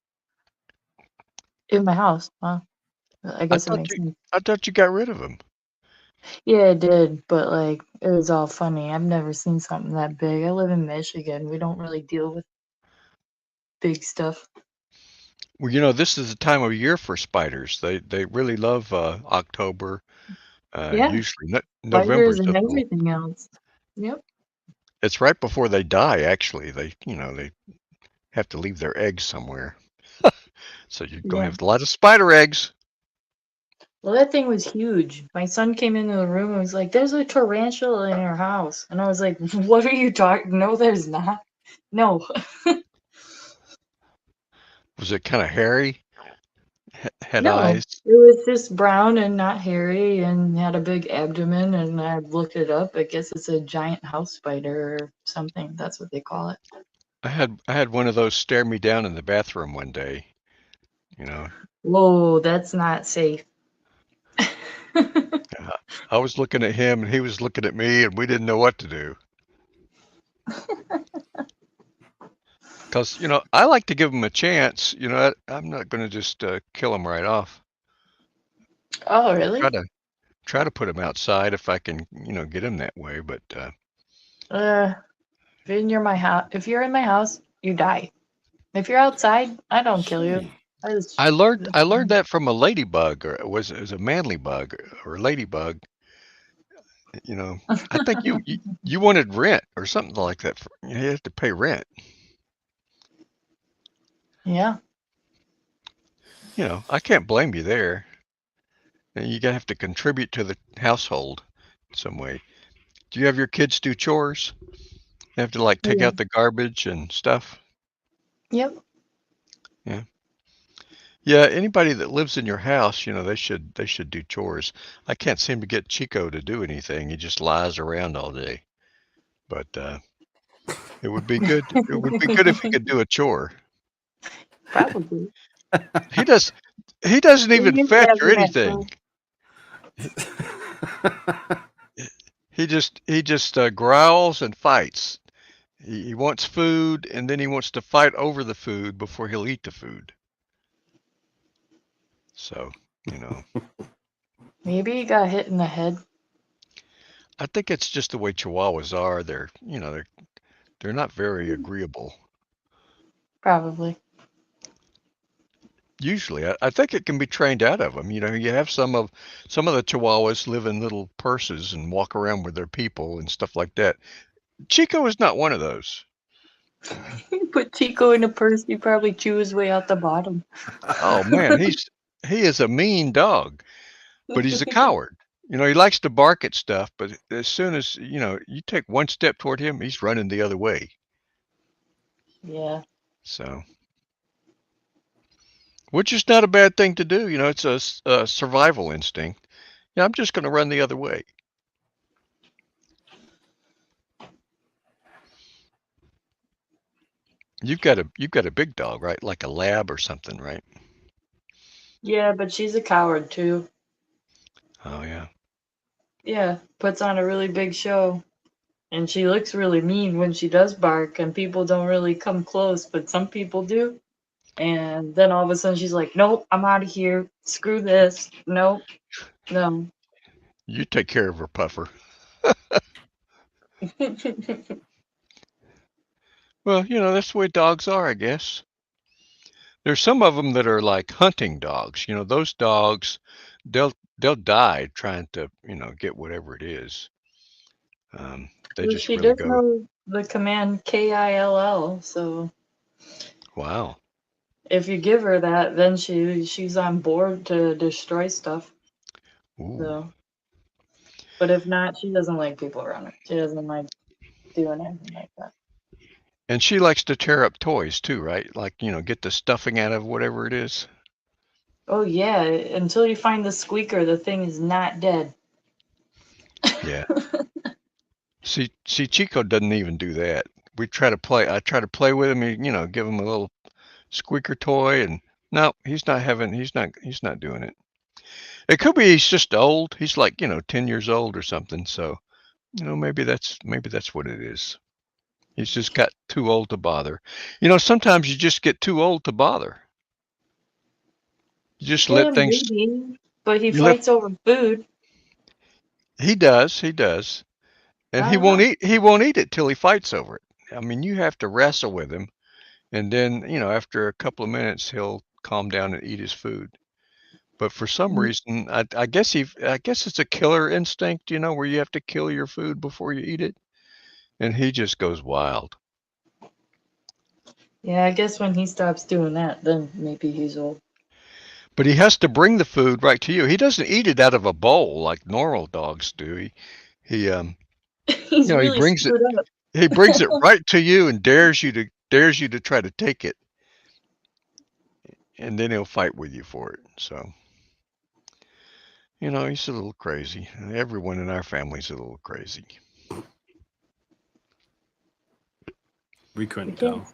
[SPEAKER 4] in my house. Huh? I
[SPEAKER 3] I
[SPEAKER 4] guess it
[SPEAKER 3] thought
[SPEAKER 4] makes
[SPEAKER 3] you
[SPEAKER 4] sense.
[SPEAKER 3] I thought you got rid of him.
[SPEAKER 4] Yeah, it did, but like it was all funny. I've never seen something that big. I live in Michigan. We don't really deal with big stuff.
[SPEAKER 3] Well, this is the time of year for spiders. They really love October.
[SPEAKER 4] Yeah,
[SPEAKER 3] Usually November
[SPEAKER 4] spiders
[SPEAKER 3] is
[SPEAKER 4] and
[SPEAKER 3] a little.
[SPEAKER 4] everything else. Yep.
[SPEAKER 3] It's right before they die. Actually, they have to leave their eggs somewhere. So you're going to
[SPEAKER 4] Yeah.
[SPEAKER 3] have a lot of spider eggs.
[SPEAKER 4] Well, that thing was huge. My son came into the room and was like, "There's a tarantula in our house," and I was like, "What are you talking? No, there's not. No."
[SPEAKER 3] Was it kind of hairy? Had
[SPEAKER 4] No,
[SPEAKER 3] eyes?
[SPEAKER 4] it was just brown and not hairy and had a big abdomen. And I looked it up. I guess it's a giant house spider or something. That's what they call it.
[SPEAKER 3] I had one of those stare me down in the bathroom one day. You know,
[SPEAKER 4] Whoa, that's not safe.
[SPEAKER 3] Uh, I was looking at him and he was looking at me, and we didn't know what to do. Because I like to give him a chance. I'm not going to just kill him right off.
[SPEAKER 4] Oh,
[SPEAKER 3] Try
[SPEAKER 4] really?
[SPEAKER 3] to try to put him outside if I can, get him that way. But
[SPEAKER 4] Uh, if you're in my house, you die. If you're outside, I don't kill you.
[SPEAKER 2] Gee.
[SPEAKER 3] I learned that from a ladybug, or it was a manly bug or a ladybug. You know, I think you wanted rent or something like that. You have to pay rent.
[SPEAKER 4] Yeah.
[SPEAKER 3] I can't blame you there. You gotta have to contribute to the household in some way. Do you have your kids do chores? They have to like take
[SPEAKER 4] Yeah.
[SPEAKER 3] out the garbage and stuff?
[SPEAKER 4] Yep.
[SPEAKER 3] Yeah. Yeah, anybody that lives in your house, they should do chores. I can't seem to get Chico to do anything. He just lies around all day. But it would be good. It would be good if he could do a chore.
[SPEAKER 4] Probably.
[SPEAKER 3] He does. He doesn't
[SPEAKER 4] He
[SPEAKER 3] even
[SPEAKER 4] used to
[SPEAKER 3] fetch
[SPEAKER 4] have
[SPEAKER 3] or
[SPEAKER 4] that
[SPEAKER 3] anything. He just growls and fights. He wants food, and then he wants to fight over the food before he'll eat the food. So,
[SPEAKER 4] Maybe he got hit in the head.
[SPEAKER 3] I think it's just the way Chihuahuas are. They're not very agreeable.
[SPEAKER 4] Probably.
[SPEAKER 3] Usually, I think it can be trained out of them. You have some of the Chihuahuas live in little purses and walk around with their people and stuff like that. Chico is not one of those.
[SPEAKER 4] Put Chico in a purse, he probably chew his way out the bottom.
[SPEAKER 3] Oh man, he is a mean dog, but he's a coward. He likes to bark at stuff, but as soon as you take one step toward him, he's running the other way.
[SPEAKER 4] Yeah.
[SPEAKER 3] So, which is not a bad thing to do. It's a survival instinct. Yeah, I'm just going to run the other way. You've got a big dog, right? Like a lab or something, right?
[SPEAKER 4] Yeah, but she's a coward too.
[SPEAKER 3] Oh yeah.
[SPEAKER 4] Yeah, puts on a really big show. And she looks really mean when she does bark, and people don't really come close, but some people do. And then all of a sudden she's like, nope, I'm out of here. Screw this. Nope. No.
[SPEAKER 3] You take care of her, Puffer. Well, that's the way dogs are, I guess. There's some of them that are like hunting dogs. Those dogs, they'll die trying to, get whatever it is. They
[SPEAKER 4] Well,
[SPEAKER 3] just
[SPEAKER 4] she
[SPEAKER 3] really
[SPEAKER 4] does
[SPEAKER 3] go,
[SPEAKER 4] know the command KILL, so
[SPEAKER 3] wow.
[SPEAKER 4] if you give her that, then she's on board to destroy stuff.
[SPEAKER 3] Ooh.
[SPEAKER 4] So, but if not, she doesn't like people around her. She doesn't like doing anything like that.
[SPEAKER 3] And she likes to tear up toys too, right? Like, get the stuffing out of whatever it is.
[SPEAKER 4] Oh yeah, until you find the squeaker, the thing is not dead.
[SPEAKER 3] Yeah. See, Chico doesn't even do that. I try to play with him, give him a little squeaker toy, and no, he's not doing it. It could be he's just old. He's like, 10 years old or something. So, maybe that's what it is. He's just got too old to bother. Sometimes you just get too old to bother. You just
[SPEAKER 4] Yeah,
[SPEAKER 3] let things,
[SPEAKER 4] maybe. But he
[SPEAKER 3] you let,
[SPEAKER 4] fights over food.
[SPEAKER 3] he does. And
[SPEAKER 4] I don't know.
[SPEAKER 3] he won't eat it till he fights over it. I mean, you have to wrestle with him. And then, after a couple of minutes, he'll calm down and eat his food. But for some reason, I guess it's a killer instinct, where you have to kill your food before you eat it. And he just goes wild.
[SPEAKER 4] Yeah, I guess when he stops doing that, then maybe he's old.
[SPEAKER 3] But he has to bring the food right to you. He doesn't eat it out of a bowl like normal dogs do. He
[SPEAKER 4] He's
[SPEAKER 3] he
[SPEAKER 4] really
[SPEAKER 3] brings it
[SPEAKER 4] screwed up.
[SPEAKER 3] right to you and dares you to try to take it. And then he'll fight with you for it. So, he's a little crazy. Everyone in our family's a little crazy.
[SPEAKER 2] We couldn't tell.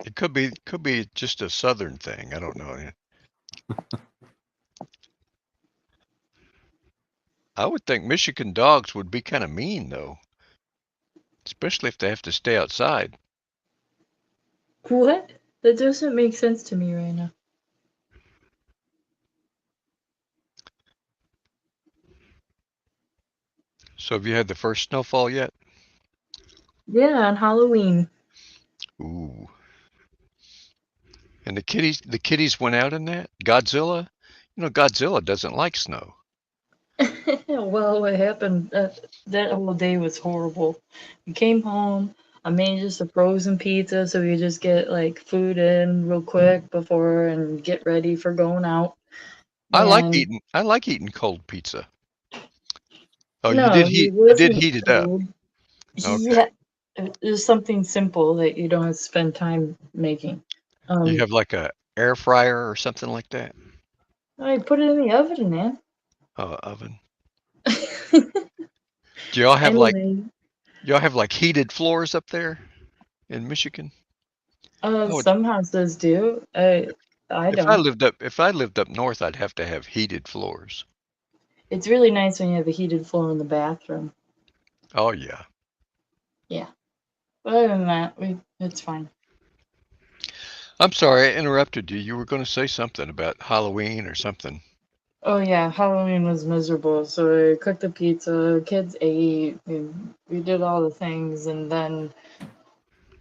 [SPEAKER 3] It could be just a southern thing. I don't know. I would think Michigan dogs would be kind of mean though, especially if they have to stay outside.
[SPEAKER 4] What? That doesn't make sense to me right now.
[SPEAKER 3] So have you had the first snowfall yet?
[SPEAKER 4] Yeah, on Halloween.
[SPEAKER 3] Ooh. And the kitties went out in that? Godzilla? Godzilla doesn't like snow.
[SPEAKER 4] Well, what happened? That whole day was horrible. We came home. I made just a frozen pizza so we could just get like food in real quick before and get ready for going out.
[SPEAKER 3] I like
[SPEAKER 4] And
[SPEAKER 3] eating cold pizza. Oh,
[SPEAKER 4] no, he
[SPEAKER 3] you did
[SPEAKER 4] wasn't
[SPEAKER 3] heat it up.
[SPEAKER 4] cold.
[SPEAKER 3] Okay.
[SPEAKER 4] Yeah, there's something simple that you don't have to spend time making.
[SPEAKER 3] You have like a air fryer or something like that?
[SPEAKER 4] I put it in the oven, man.
[SPEAKER 3] Oh, oven. Do y'all have
[SPEAKER 4] Anyway,
[SPEAKER 3] like heated floors up there in Michigan? Oh,
[SPEAKER 4] some houses do. I
[SPEAKER 3] if I
[SPEAKER 4] don't.
[SPEAKER 3] lived up north, I'd have to have heated floors.
[SPEAKER 4] It's really nice when you have a heated floor in the bathroom.
[SPEAKER 3] Oh yeah.
[SPEAKER 4] Yeah. But other than that, it's fine.
[SPEAKER 3] I'm sorry I interrupted you. You were going to say something about Halloween or something.
[SPEAKER 4] Oh yeah, Halloween was miserable. So I cooked the pizza, kids ate, we did all the things, and then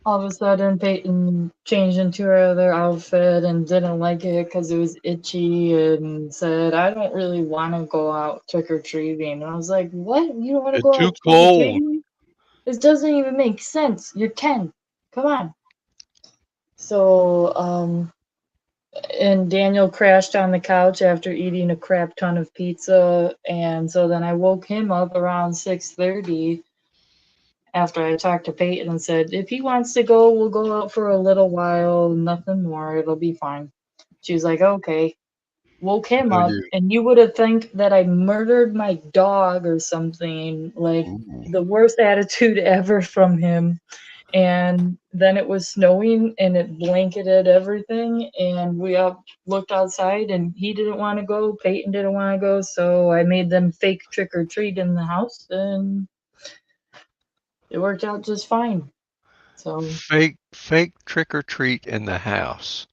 [SPEAKER 4] all of a sudden Peyton changed into her other outfit and didn't like it because it was itchy and said, I don't really want to go out trick or treating. And I was like, what? You don't want to
[SPEAKER 3] It's
[SPEAKER 4] go
[SPEAKER 3] too
[SPEAKER 4] out trick or
[SPEAKER 3] cold.
[SPEAKER 4] treating? This doesn't even make sense. You're 10. Come on. So, and Daniel crashed on the couch after eating a crap ton of pizza, and so then I woke him up around 6:30 after I talked to Peyton and said, if he wants to go, we'll go out for a little while, nothing more, it'll be fine. She was like, okay. Woke him
[SPEAKER 3] No,
[SPEAKER 4] up,
[SPEAKER 3] you.
[SPEAKER 4] and you would have think that I murdered my dog or something, like
[SPEAKER 3] Ooh.
[SPEAKER 4] the worst attitude ever from him. And then it was snowing and it blanketed everything, and we all looked outside and he didn't want to go, Peyton didn't want to go, so I made them fake trick or treat in the house, and it worked out just fine. So
[SPEAKER 3] Fake trick or treat in the house.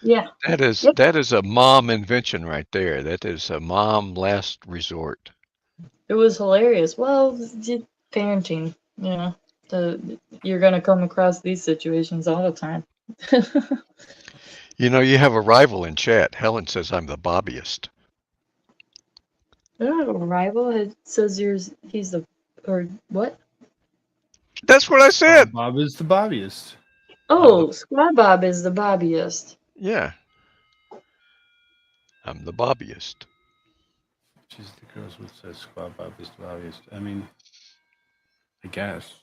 [SPEAKER 4] yeah. Yep.
[SPEAKER 3] That is a mom invention right there. That is a mom last resort.
[SPEAKER 4] It was hilarious. Well, parenting, you're gonna come across these situations all the time.
[SPEAKER 3] You know, you have a rival in chat. Helen says I'm the bobbyist.
[SPEAKER 4] I don't have a rival. It says he's the, or what?
[SPEAKER 3] That's what I said.
[SPEAKER 2] Bob is the bobbyist.
[SPEAKER 3] I'm the
[SPEAKER 4] Oh, Squad Bob is the bobbyist.
[SPEAKER 3] yeah. I'm the bobbyist.
[SPEAKER 2] She's the girls with says squad Bob is the bobbyist. I mean, I guess.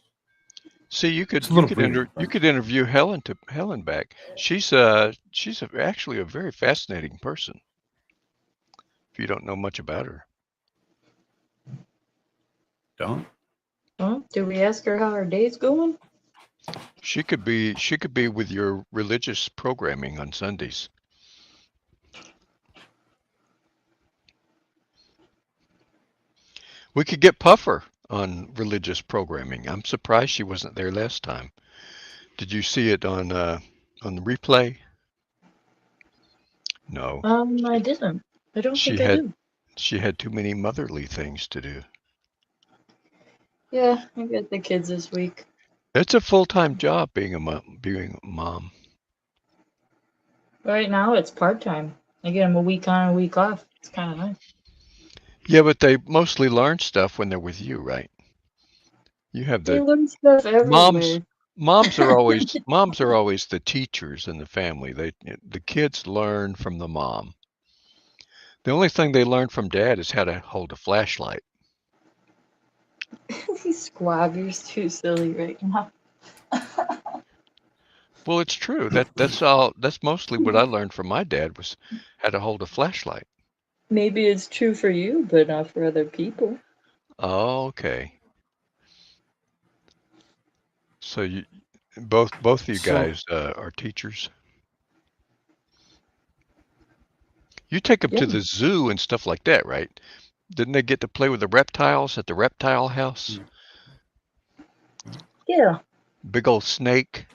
[SPEAKER 3] See, you
[SPEAKER 2] It's
[SPEAKER 3] could
[SPEAKER 2] a little weird,
[SPEAKER 3] you
[SPEAKER 2] but-
[SPEAKER 3] could interview Helen back. She's actually a very fascinating person. If you don't know much about her.
[SPEAKER 2] Don't.
[SPEAKER 4] Oh, did we ask her how her day's going?
[SPEAKER 3] She could be with your religious programming on Sundays. We could get Puffer on religious programming. I'm surprised she wasn't there last time. Did you see it on the replay? No.
[SPEAKER 4] I didn't. I don't
[SPEAKER 3] She
[SPEAKER 4] think I
[SPEAKER 3] had
[SPEAKER 4] did.
[SPEAKER 3] she had too many motherly things to do.
[SPEAKER 4] Yeah, I got the kids this week.
[SPEAKER 3] It's a full-time job being a mom.
[SPEAKER 4] Right now, it's part-time. I get them a week on, a week off. It's kind of nice.
[SPEAKER 3] Yeah, but they mostly learn stuff when they're with you, right? You have
[SPEAKER 4] They
[SPEAKER 3] the
[SPEAKER 4] learn stuff
[SPEAKER 3] moms.
[SPEAKER 4] everywhere.
[SPEAKER 3] Moms are always the teachers in the family. The kids learn from the mom. The only thing they learn from dad is how to hold a flashlight.
[SPEAKER 4] Squab, you're too silly right now.
[SPEAKER 3] Well, it's true. That's mostly what I learned from my dad was how to hold a flashlight.
[SPEAKER 4] Maybe it's true for you, but not for other people.
[SPEAKER 3] Oh, okay. So you both of you
[SPEAKER 2] So-
[SPEAKER 3] guys are teachers. You take them to
[SPEAKER 4] Yeah.
[SPEAKER 3] the zoo and stuff like that, right? Didn't they get to play with the reptiles at the reptile house?
[SPEAKER 4] Yeah,
[SPEAKER 3] Big old snake.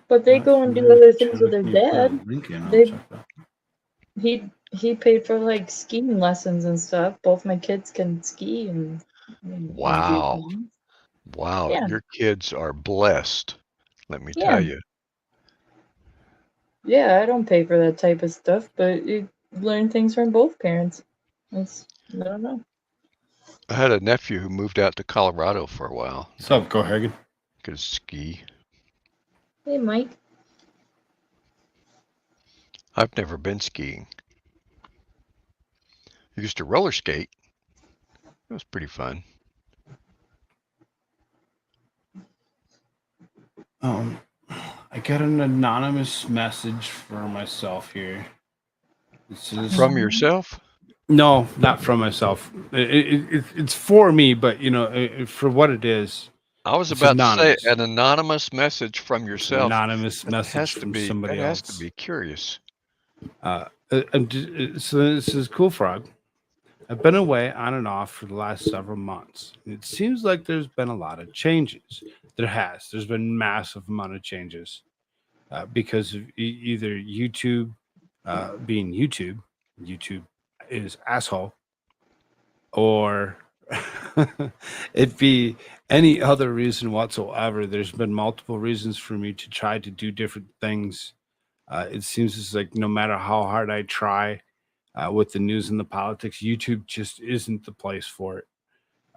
[SPEAKER 4] but they
[SPEAKER 2] Not
[SPEAKER 4] go and do
[SPEAKER 2] familiar.
[SPEAKER 4] other things with
[SPEAKER 2] If
[SPEAKER 4] their
[SPEAKER 2] you put a
[SPEAKER 4] dad.
[SPEAKER 2] link in, I'll
[SPEAKER 4] They
[SPEAKER 2] check that.
[SPEAKER 4] he paid for like skiing lessons and stuff. Both my kids can ski and do
[SPEAKER 3] Wow.
[SPEAKER 4] things.
[SPEAKER 3] Wow,
[SPEAKER 4] Yeah,
[SPEAKER 3] your kids are blessed. Let me
[SPEAKER 4] yeah,
[SPEAKER 3] tell you.
[SPEAKER 4] yeah. I don't pay for that type of stuff, but you learn things from both parents. I don't know.
[SPEAKER 3] I had a nephew who moved out to Colorado for a while.
[SPEAKER 2] What's up, Go Hagen?
[SPEAKER 3] Could ski.
[SPEAKER 4] Hey, Mike.
[SPEAKER 3] I've never been skiing. I used to roller skate. It was pretty fun.
[SPEAKER 2] I got an anonymous message for myself here. This is
[SPEAKER 3] From yourself?
[SPEAKER 2] no, not from myself. It's for me, but for what it is,
[SPEAKER 3] I was
[SPEAKER 2] It's
[SPEAKER 3] about to say
[SPEAKER 2] anonymous.
[SPEAKER 3] an anonymous message from
[SPEAKER 2] it's an
[SPEAKER 3] yourself.
[SPEAKER 2] anonymous
[SPEAKER 3] That
[SPEAKER 2] message
[SPEAKER 3] has to
[SPEAKER 2] from
[SPEAKER 3] be
[SPEAKER 2] somebody
[SPEAKER 3] that has
[SPEAKER 2] else.
[SPEAKER 3] to be curious.
[SPEAKER 2] So this is Cool Frog. I've been away on and off for the last several months. It seems like there's been a lot of changes. There's been massive amount of changes because of either YouTube being YouTube is asshole, or it be any other reason whatsoever. There's been multiple reasons for me to try to do different things. It seems as like no matter how hard I try with the news and the politics, YouTube just isn't the place for it.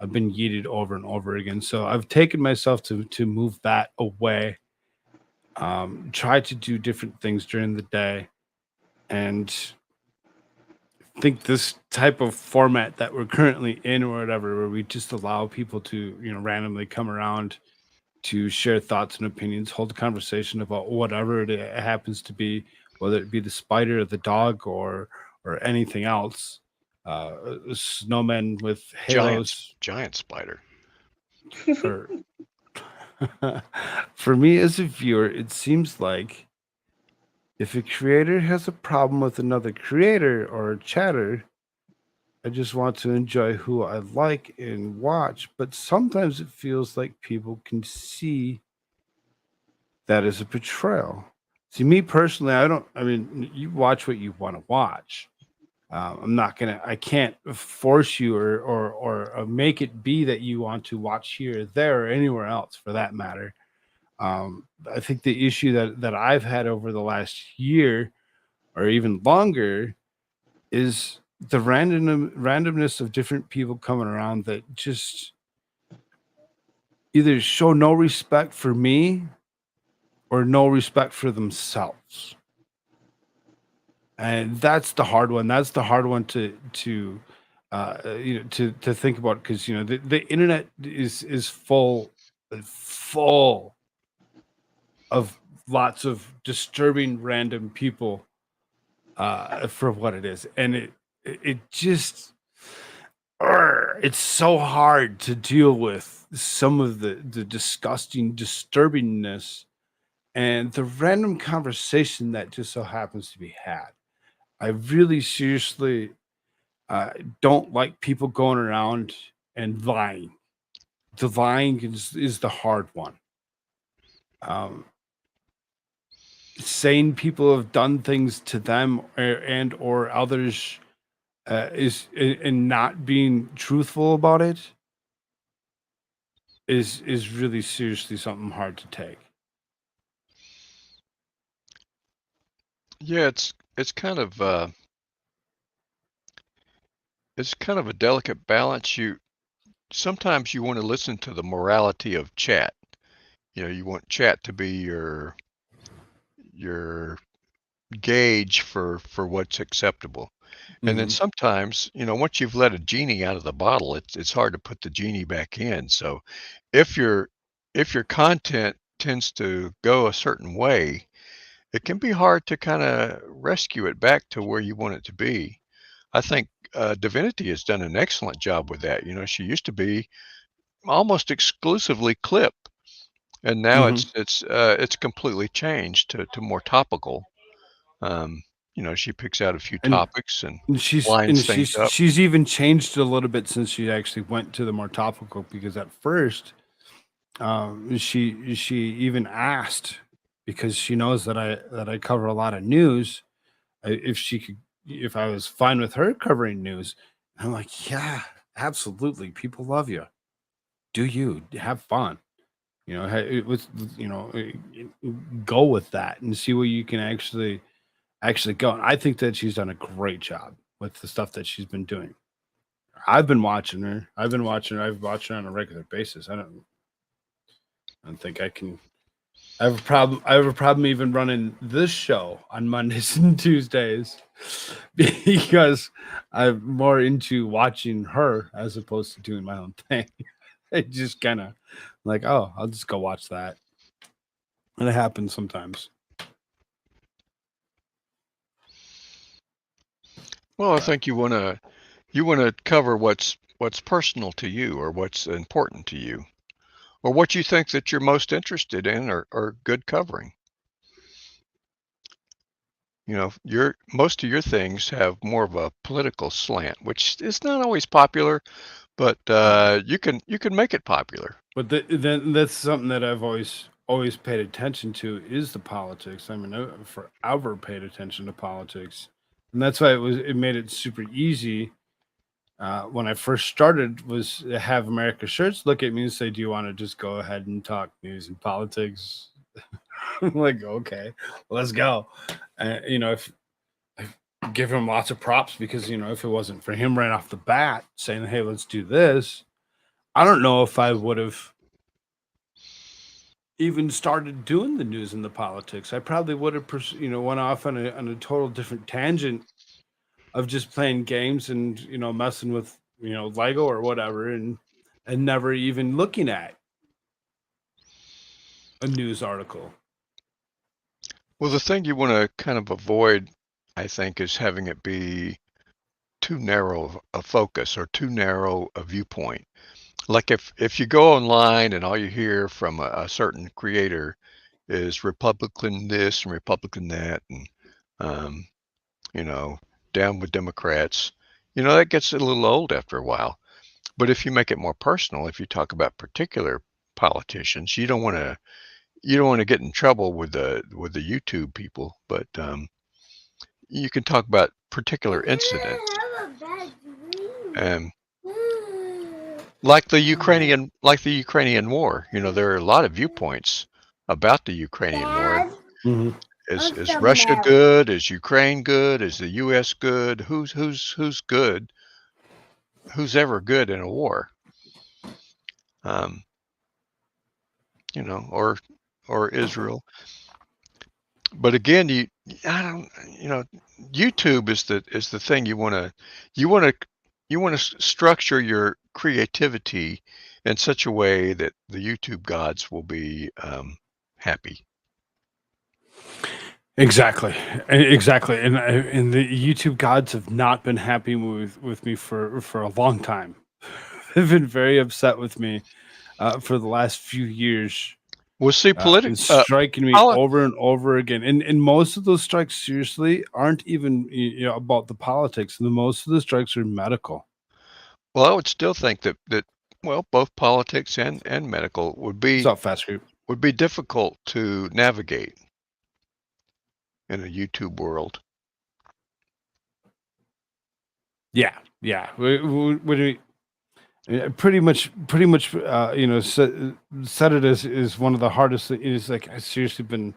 [SPEAKER 2] I've been yeeted over and over again. So I've taken myself to move that away, try to do different things during the day, and think this type of format that we're currently in or whatever, where we just allow people to, randomly come around to share thoughts and opinions, hold a conversation about whatever it happens to be, whether it be the spider or the dog or anything else. Snowmen with halos
[SPEAKER 3] Giant spider.
[SPEAKER 2] or for me as a viewer, it seems like if a creator has a problem with another creator or a chatter, I just want to enjoy who I like and watch. But sometimes it feels like people can see that as a betrayal. See, me personally, I mean, you watch what you want to watch. I can't force you or make it be that you want to watch here or there or anywhere else for that matter. I think the issue that I've had over the last year or even longer is the randomness of different people coming around that just either show no respect for me or no respect for themselves. And that's the hard one. That's the hard one to think about, because the internet is full of lots of disturbing random people for what it is, and it just it's so hard to deal with some of the disgusting disturbingness and the random conversation that just so happens to be had. I really seriously don't like people going around and lying. The lying is the hard one. Um, Saying people have done things to them and or others is and not being truthful about it is really seriously something hard to take.
[SPEAKER 3] Yeah, it's kind of a delicate balance. Sometimes you want to listen to the morality of chat. You want chat to be your gauge for what's acceptable. And then
[SPEAKER 2] Mhm.
[SPEAKER 3] sometimes, once you've let a genie out of the bottle, it's hard to put the genie back in. So if your content tends to go a certain way, it can be hard to kind of rescue it back to where you want it to be. I think Divinity has done an excellent job with that. She used to be almost exclusively clip, and now
[SPEAKER 2] Mhm.
[SPEAKER 3] it's completely changed to more topical. Um, she picks out a few
[SPEAKER 2] And
[SPEAKER 3] topics and
[SPEAKER 2] and she's
[SPEAKER 3] lines
[SPEAKER 2] and
[SPEAKER 3] things
[SPEAKER 2] she's
[SPEAKER 3] up.
[SPEAKER 2] she's even changed a little bit since she actually went to the more topical, because at first she even asked, because she knows that I cover a lot of news, if she could, if I was fine with her covering news. And I'm like, yeah, absolutely, people love you, do you have fun, it was, go with that and see where you can actually go. And I think that she's done a great job with the stuff that she's been doing. I've been watching her. I've watched her on a regular basis. I don't think I can. I have a problem. I have a problem even running this show on Mondays and Tuesdays because I'm more into watching her as opposed to doing my own thing. It just kind of like, oh, I'll just go watch that, and it happens sometimes.
[SPEAKER 3] Well, I
[SPEAKER 2] But
[SPEAKER 3] think you wanna cover what's personal to you or what's important to you or what you think that you're most interested in or good covering. Your most of your things have more of a political slant, which is not always popular, but
[SPEAKER 2] no,
[SPEAKER 3] you can make it popular.
[SPEAKER 2] but then that's something that I've always paid attention to, is the politics. I mean, I've forever paid attention to politics. And that's why it made it super easy. When I first started, was to have America Shirts look at me and say, "Do you want to just go ahead and talk news and politics?" I'm like, okay, let's go. If I give him lots of props, because if it wasn't for him right off the bat saying, "Hey, let's do this," I don't know if I would have even started doing the news and the politics. I probably would have, went off on a total different tangent of just playing games and messing with Lego or whatever, and never even looking at a news article.
[SPEAKER 3] Well, the thing you want to kind of avoid, I think, is having it be too narrow a focus or too narrow a viewpoint. Like if you go online and all you hear from a certain creator is Republican this and Republican that, and um, down with Democrats, that gets a little old after a while. But if you make it more personal, if you talk about particular politicians, you don't want to get in trouble with the YouTube people, but you can talk about particular incidents. Like the Ukrainian war, there are a lot of viewpoints about the Ukrainian war.
[SPEAKER 2] Mm-hmm.
[SPEAKER 3] Is Russia good? Is Ukraine good? Is the U.S. good? Who's good? Who's ever good in a war? Or Israel. But again, YouTube is the thing you want to structure your creativity in such a way that the YouTube gods will be happy.
[SPEAKER 2] Exactly, and the YouTube gods have not been happy with me for a long time. They've been very upset with me for the last few years.
[SPEAKER 3] Well, see,
[SPEAKER 2] And striking me over and over again, and most of those strikes seriously aren't even about the politics. Most of the strikes are medical.
[SPEAKER 3] Well, I would still think that both politics and medical would be
[SPEAKER 2] fast group
[SPEAKER 3] would be difficult to navigate in a YouTube world.
[SPEAKER 2] Yeah. Pretty much. Said it is one of the hardest. It's like I seriously been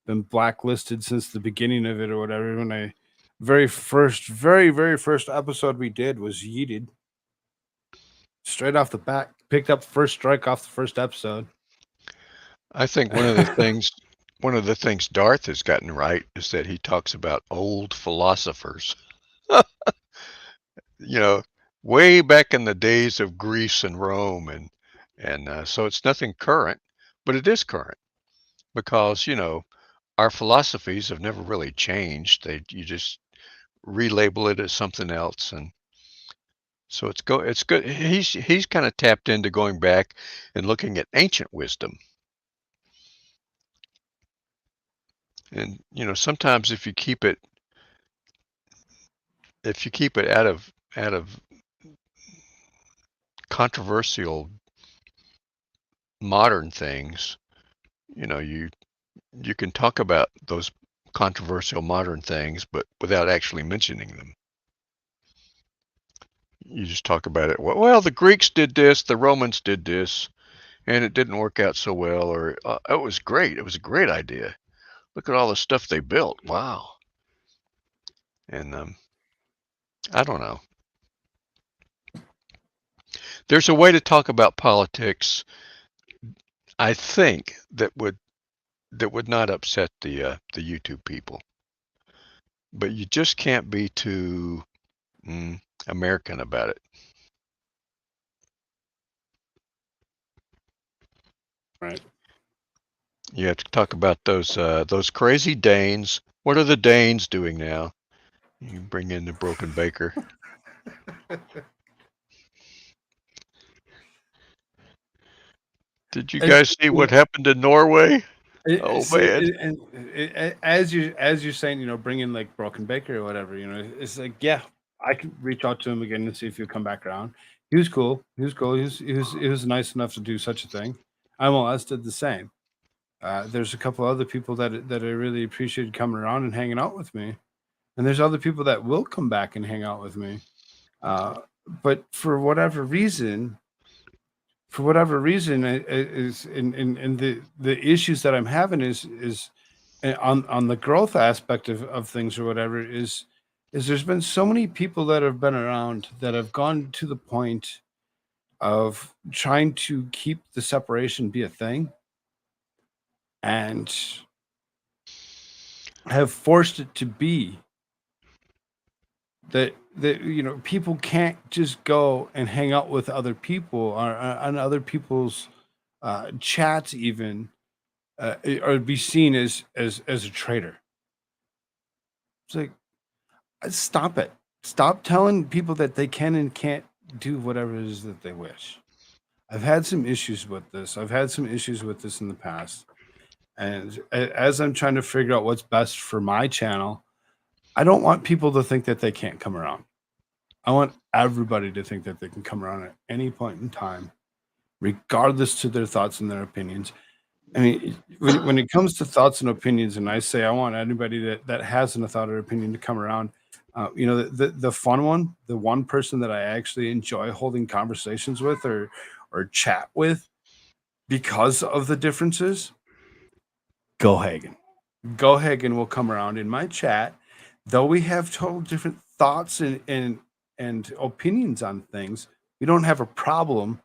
[SPEAKER 2] blacklisted since the beginning of it or whatever. When I very first episode we did was yeeted straight off the bat. Picked up first strike off the first episode.
[SPEAKER 3] I think one of the things Darth has gotten right is that he talks about old philosophers. Way back in the days of Greece and Rome, and so it's nothing current, but it is current because our philosophies have never really changed. You just relabel it as something else, and so it's good. He's kind of tapped into going back and looking at ancient wisdom. And sometimes if you keep it out of controversial modern things, you can talk about those controversial modern things, but without actually mentioning them. You just talk about it. Well, the Greeks did this, the Romans did this, and it didn't work out so well, or it was great. It was a great idea. Look at all the stuff they built. Wow. And I don't know. There's a way to talk about politics, I think, that would not upset the YouTube people. But you just can't be too American about it.
[SPEAKER 2] Right.
[SPEAKER 3] You have to talk about those crazy Danes. What are the Danes doing now? You bring in the broken baker. Did you guys see what happened in Norway? Man!
[SPEAKER 2] As you're saying, bring in like Broken Baker or whatever. It's like, yeah, I can reach out to him again and see if he'll come back around. He was cool. He was nice enough to do such a thing. MLS did the same. There's a couple other people that I really appreciated coming around and hanging out with me. and there's other people that will come back and hang out with me. But for whatever reason, is in the issues that I'm having is on the growth aspect of things or whatever is there's been so many people that have been around that have gone to the point of trying to keep the separation be a thing and have forced it to be that people can't just go and hang out with other people or on other people's chats even or be seen as a traitor. It's like stop it. Stop telling people that they can and can't do whatever it is that they wish. I've had some issues with this. I've had some issues with this in the past. And as I'm trying to figure out what's best for my channel, I don't want people to think that they can't come around. I want everybody to think that they can come around at any point in time, regardless to their thoughts and their opinions. I mean, when it comes to thoughts and opinions, and I say I want anybody that has a thought or opinion to come around, the fun one, the one person that I actually enjoy holding conversations with or chat with because of the differences, Go Hagen. Go Hagen will come around in my chat, though we have total different thoughts and opinions on things. We don't have a problem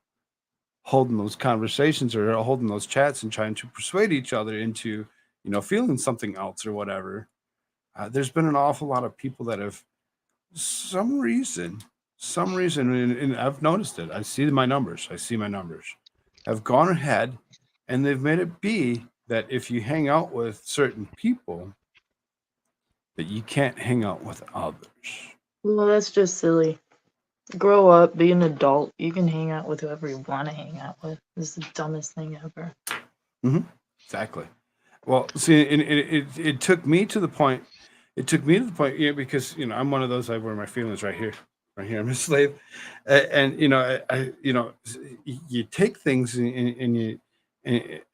[SPEAKER 2] holding those conversations or holding those chats and trying to persuade each other into feeling something else or whatever. There's been an awful lot of people that have some reason, and I've noticed it. I see my numbers, have gone ahead and they've made it be that if you hang out with certain people, that you can't hang out with others.
[SPEAKER 4] Well, that's just silly. Grow up, be an adult. You can hang out with whoever you want to hang out with. This is the dumbest thing ever.
[SPEAKER 2] Exactly. Well, see, it took me to the point. Because I'm one of those. I wear my feelings right here. I'm a slave, and you take things and you,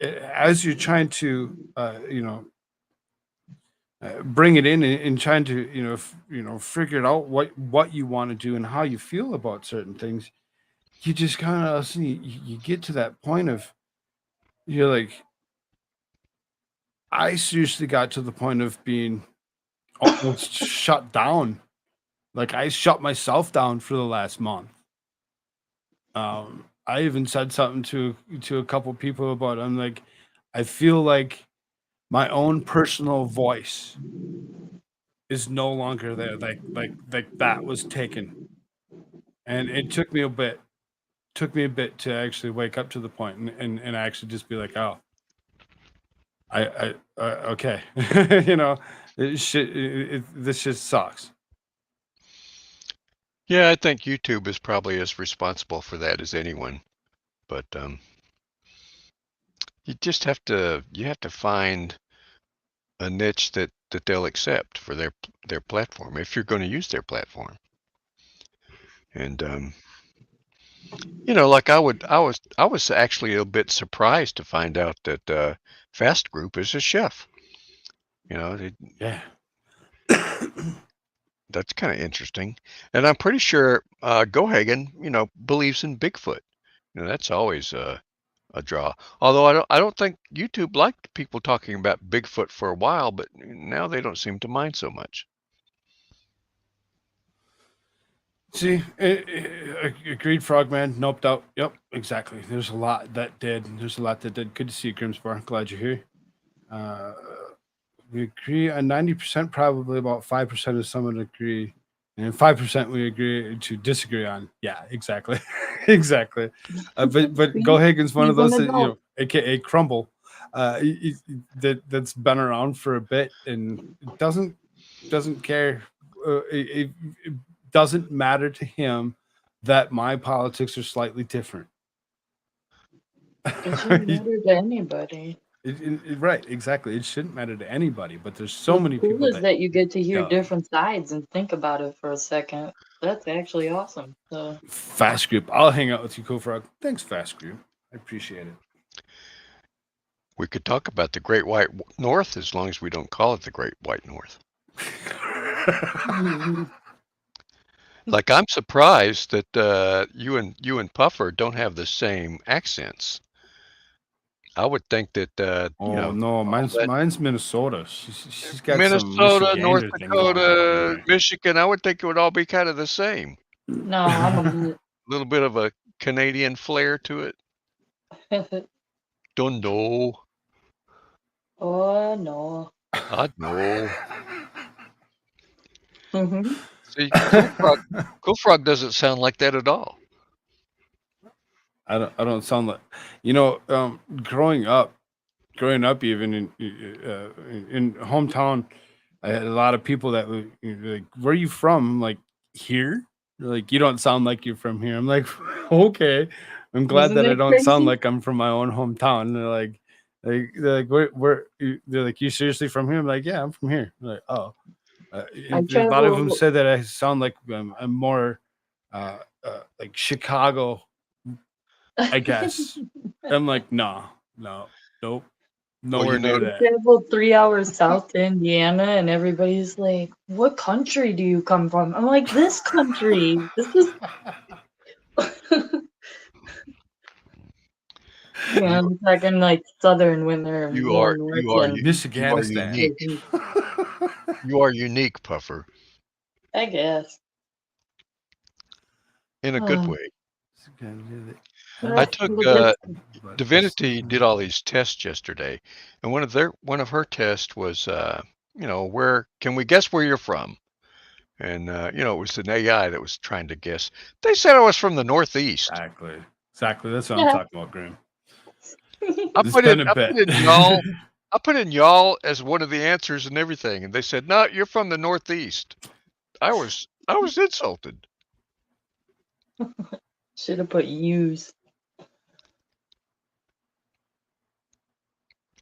[SPEAKER 2] as you're trying to, bring it in and trying to figure it out what you want to do and how you feel about certain things. You just kind of you get to that point of you're like, I seriously got to the point of being almost shut down. Like I shut myself down for the last month. I even said something to a couple people about it. I'm like, I feel like my own personal voice is no longer there. Like that was taken, and it took me a bit to actually wake up to the point and actually just be like, oh, I okay, this shit sucks.
[SPEAKER 3] Yeah, I think YouTube is probably as responsible for that as anyone. But you just have to find a niche that they'll accept for their platform if you're going to use their platform. And like I was actually a bit surprised to find out that Fast Group is a chef.
[SPEAKER 2] Yeah.
[SPEAKER 3] That's kind of interesting. And I'm pretty sure Go Hagen, believes in Bigfoot. That's always a draw. Although I don't think YouTube liked people talking about Bigfoot for a while, but now they don't seem to mind so much.
[SPEAKER 2] See, agreed, Frogman. Noped out. Yep, exactly. There's a lot that did. Good to see you, Grimspar. Glad you're here. We agree on 90%, probably about 5% of someone agree, and 5% we agree to disagree on. Yeah, exactly, exactly. But Go Hagen's one of those that, aka Crumble, that's been around for a bit and doesn't care. It doesn't matter to him that my politics are slightly different.
[SPEAKER 4] It shouldn't matter to anybody.
[SPEAKER 2] Right, exactly. It shouldn't matter to anybody, but there's so many people.
[SPEAKER 4] Cool is that you get to hear different sides and think about it for a second. That's actually awesome. So.
[SPEAKER 2] Fast Group, I'll hang out with you, Cool Frog. Thanks, Fast Group. I appreciate it.
[SPEAKER 3] We could talk about the Great White North as long as we don't call it the Great White North. Like, I'm surprised that you and Puffer don't have the same accents. I would think that
[SPEAKER 2] Oh no,
[SPEAKER 3] all that
[SPEAKER 2] mine's Minnesota. She's got some
[SPEAKER 3] Minnesota, North
[SPEAKER 2] Michigander thing going on
[SPEAKER 3] Dakota,
[SPEAKER 2] there.
[SPEAKER 3] Michigan, I would think it would all be kind of the same.
[SPEAKER 4] No, I'm
[SPEAKER 3] A little bit of a Canadian flair to it.
[SPEAKER 4] a.
[SPEAKER 3] Don't know.
[SPEAKER 4] Oh no.
[SPEAKER 3] I know.
[SPEAKER 4] Mhm.
[SPEAKER 3] See, Cool Frog doesn't sound like that at all.
[SPEAKER 2] I don't sound like, growing up even in hometown, I had a lot of people that were like, "Where are you from?" I'm like, "Here." They're like, "You don't sound like you're from here." I'm like, "Okay." I'm glad
[SPEAKER 4] Isn't
[SPEAKER 2] that I
[SPEAKER 4] that
[SPEAKER 2] don't sound
[SPEAKER 4] crazy?
[SPEAKER 2] like I'm from my own hometown. And they're like, they're like, "You seriously from here?" I'm like, "Yeah, I'm from here." They're like, "Oh."
[SPEAKER 4] I
[SPEAKER 2] A lot of them
[SPEAKER 4] travel.
[SPEAKER 2] said that I sound like I'm more like Chicago, I guess. I'm like, no, nope,
[SPEAKER 3] Well,
[SPEAKER 2] nowhere near
[SPEAKER 4] I
[SPEAKER 2] that.
[SPEAKER 4] traveled 3 hours south to Indiana, and everybody's like, "What country do you come from?" I'm like, "This country. This is." Yeah,
[SPEAKER 3] you
[SPEAKER 4] I'm talking like southern when they're
[SPEAKER 3] you
[SPEAKER 4] more
[SPEAKER 3] are
[SPEAKER 4] north
[SPEAKER 3] you are
[SPEAKER 4] than
[SPEAKER 3] you you are
[SPEAKER 2] Michiganistan.
[SPEAKER 3] unique.
[SPEAKER 4] northeast,
[SPEAKER 3] You are unique, Puffer,
[SPEAKER 4] I guess.
[SPEAKER 3] in a good way. I took
[SPEAKER 4] But that's
[SPEAKER 3] Divinity did all these tests yesterday, and one of her tests was where can we guess where you're from? And it was an AI that was trying to guess. They said I was from the Northeast.
[SPEAKER 2] Exactly. That's what I'm
[SPEAKER 4] yeah.
[SPEAKER 2] talking about, Graham.
[SPEAKER 3] I
[SPEAKER 2] It's
[SPEAKER 3] put in
[SPEAKER 2] been a
[SPEAKER 3] I
[SPEAKER 2] bit.
[SPEAKER 3] put in y'all I put in y'all as one of the answers and everything, and they said, "No, you're from the Northeast." I was insulted.
[SPEAKER 4] Should have put U's.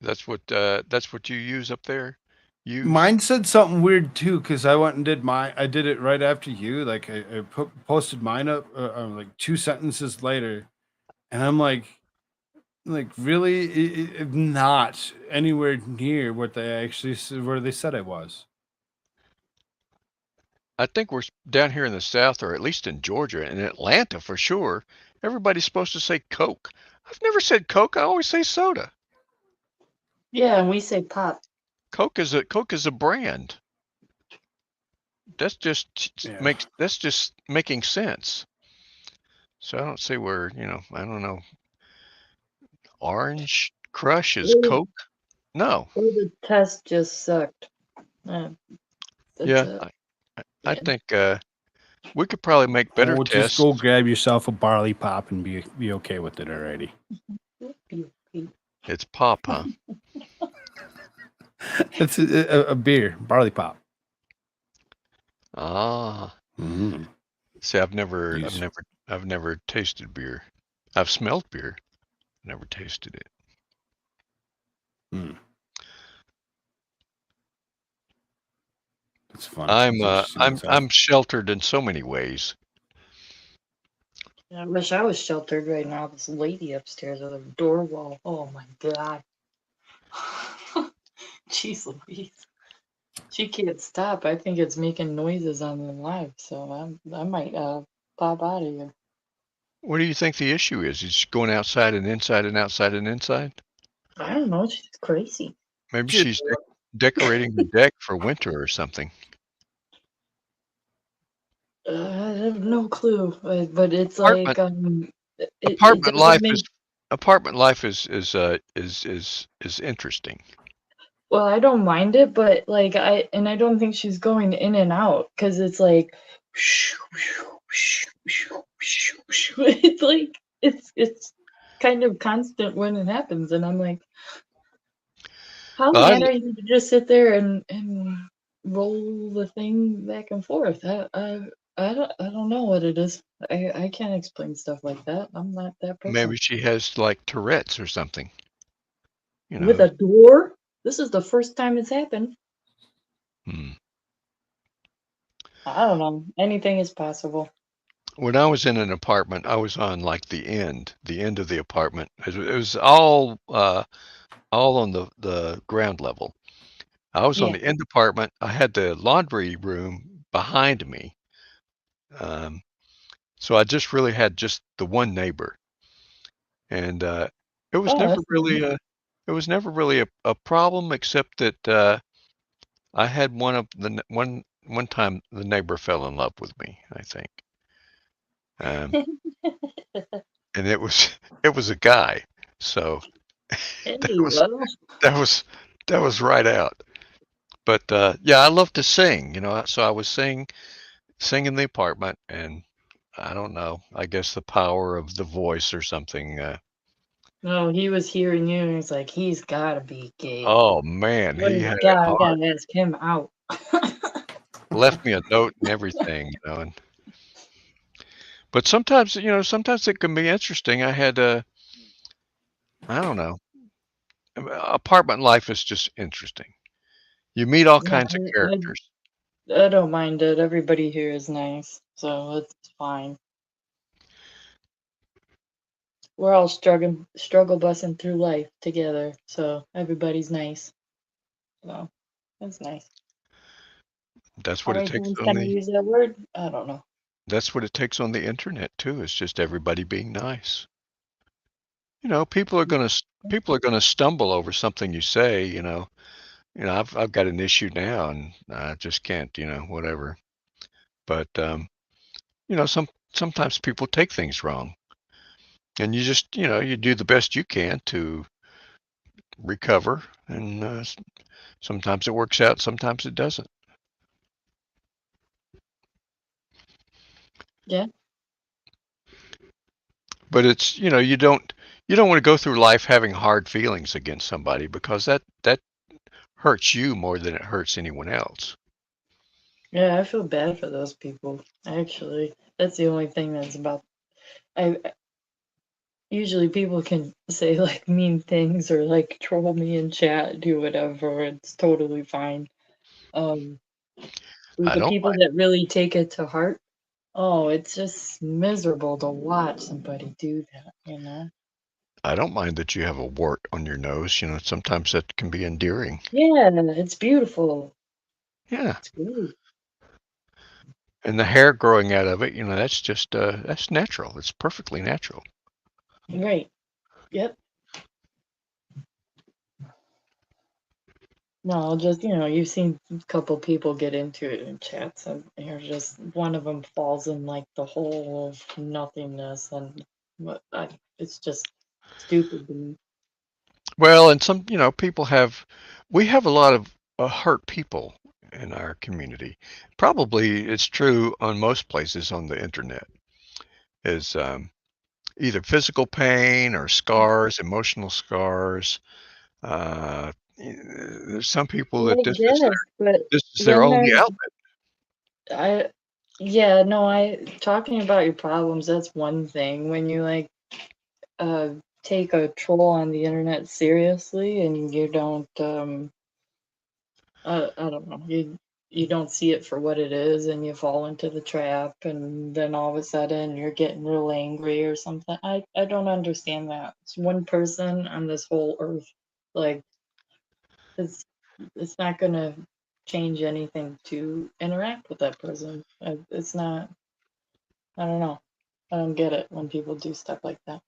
[SPEAKER 3] That's what you use up there? Use?
[SPEAKER 2] Mine said something weird too, because I went and did I did it right after you. Like I posted mine up like 2 sentences later, and I'm like really not anywhere near what they actually where they said I was.
[SPEAKER 3] I think we're down here in the South, or at least in Georgia, in Atlanta for sure. Everybody's supposed to say Coke. I've never said Coke. I always say soda.
[SPEAKER 4] Yeah, and we say pop.
[SPEAKER 3] Coke is a brand.
[SPEAKER 2] Yeah.
[SPEAKER 3] That's just making sense. So I don't see where, I don't know. Orange Crush is
[SPEAKER 4] Or
[SPEAKER 3] Coke? No.
[SPEAKER 4] the test just sucked. That's
[SPEAKER 3] Yeah,
[SPEAKER 4] it.
[SPEAKER 3] I
[SPEAKER 4] Yeah.
[SPEAKER 3] think we could probably make better
[SPEAKER 2] Oh, just go
[SPEAKER 3] tests.
[SPEAKER 2] grab yourself a barley pop and be okay with it already.
[SPEAKER 3] It's pop, huh?
[SPEAKER 2] It's a beer, barley pop.
[SPEAKER 3] Ah.
[SPEAKER 2] Mm-hmm.
[SPEAKER 3] See, I've never I've
[SPEAKER 2] Use.
[SPEAKER 3] never I've never tasted beer. I've smelled beer, never tasted it.
[SPEAKER 2] It's fun.
[SPEAKER 3] I'm
[SPEAKER 2] It's
[SPEAKER 3] uh
[SPEAKER 2] interesting.
[SPEAKER 3] I'm
[SPEAKER 2] It's
[SPEAKER 3] I'm sheltered in so many ways.
[SPEAKER 4] I wish I was sheltered right now. This lady upstairs with a door wall. Oh my god. Jeez Louise. She can't stop. I think it's making noises on the live, so I might pop out of here.
[SPEAKER 3] What do you think the issue is? Is she going outside and inside and outside and inside?
[SPEAKER 4] I don't know. She's crazy.
[SPEAKER 3] Maybe
[SPEAKER 2] just
[SPEAKER 3] she's decorating the deck for winter or something.
[SPEAKER 4] I have no clue, but it's
[SPEAKER 3] Apartment
[SPEAKER 4] like it
[SPEAKER 3] apartment
[SPEAKER 4] doesn't
[SPEAKER 3] life
[SPEAKER 4] make.
[SPEAKER 3] is apartment life is interesting.
[SPEAKER 4] Well, I don't mind it, but like I don't think she's going in and out because it's like, it's like it's kind of constant when it happens, and I'm like, how
[SPEAKER 3] I
[SPEAKER 4] mad are you to just sit there and roll the thing back and forth? I don't know what it is. I can't explain stuff like that. I'm not that person.
[SPEAKER 3] Maybe she has like Tourette's or something.
[SPEAKER 4] With a door? This is the first time it's happened.
[SPEAKER 3] Hmm.
[SPEAKER 4] I don't know. Anything is possible.
[SPEAKER 3] When I was in an apartment, I was on like the end of the apartment. It was all on the ground level, I was on
[SPEAKER 4] Yeah.
[SPEAKER 3] the end apartment. I had the laundry room behind me. Um, so I just really had just the one neighbor. And it was
[SPEAKER 4] Oh,
[SPEAKER 3] never
[SPEAKER 4] that's nice.
[SPEAKER 3] really a problem except that I had one time the neighbor fell in love with me, I think. Um, and it was it was a guy. So
[SPEAKER 4] Hey,
[SPEAKER 3] that was
[SPEAKER 4] well,
[SPEAKER 3] that was that was right out. But yeah, I love to sing, so I was singing in the apartment, and I don't know, I guess the power of the voice or something.
[SPEAKER 4] no, he was hearing you and he's like, he's gotta be gay.
[SPEAKER 3] Oh man,
[SPEAKER 4] What
[SPEAKER 3] he
[SPEAKER 4] is
[SPEAKER 3] had it
[SPEAKER 4] God? I
[SPEAKER 3] hard.
[SPEAKER 4] gotta ask him out.
[SPEAKER 3] Left me a note and everything. But sometimes it can be interesting. I don't know, apartment life is just interesting. You meet all
[SPEAKER 4] Yeah,
[SPEAKER 3] kinds of characters.
[SPEAKER 4] I don't mind it. Everybody here is nice, so it's fine. We're all struggle busting through life together, so everybody's nice. So that's nice.
[SPEAKER 3] That's
[SPEAKER 4] How
[SPEAKER 3] what it
[SPEAKER 4] many
[SPEAKER 3] takes
[SPEAKER 4] times
[SPEAKER 3] on
[SPEAKER 4] can I
[SPEAKER 3] the
[SPEAKER 4] use that word? I don't know.
[SPEAKER 3] that's what it takes on the internet too. It's just everybody being nice. People are gonna stumble over something you say. I've got an issue now, and I just can't. Whatever. But sometimes people take things wrong, and you just you do the best you can to recover, and sometimes it works out, sometimes it doesn't.
[SPEAKER 4] Yeah.
[SPEAKER 3] But it's you don't want to go through life having hard feelings against somebody because that hurts you more than it hurts anyone else.
[SPEAKER 4] Yeah, I feel bad for those people. Actually, that's the only thing that's about. I usually people can say like mean things or like troll me in chat, do whatever. It's totally fine. Um, but
[SPEAKER 3] I
[SPEAKER 4] the
[SPEAKER 3] don't
[SPEAKER 4] people
[SPEAKER 3] mind.
[SPEAKER 4] that really take it to heart, oh, it's just miserable to watch somebody do that.
[SPEAKER 3] I don't mind that you have a wart on your nose. Sometimes that can be endearing.
[SPEAKER 4] Yeah, it's beautiful.
[SPEAKER 3] Yeah.
[SPEAKER 4] It's great.
[SPEAKER 3] And the hair growing out of it, that's just that's natural. It's perfectly natural.
[SPEAKER 4] Right. Yep. No, just you've seen a couple people get into it in chats, and you're just one of them falls in like the hole of nothingness, and it's just stupid to me.
[SPEAKER 3] Well, and people we have a lot of hurt people in our community. Probably it's true on most places on the internet is either physical pain or scars, emotional scars. There's some people
[SPEAKER 4] Well,
[SPEAKER 3] that
[SPEAKER 4] I guess, but
[SPEAKER 3] this is their
[SPEAKER 4] when
[SPEAKER 3] only
[SPEAKER 4] there's
[SPEAKER 3] outlet.
[SPEAKER 4] I yeah, no, I talking about your problems, that's one thing. When you like uh take a troll on the internet seriously and you don't I don't know. You don't see it for what it is, and you fall into the trap, and then all of a sudden you're getting real angry or something. I don't understand that. It's one person on this whole earth. Like it's it's not gonna change anything to interact with that person. It's not. I don't know. I don't get it when people do stuff like that.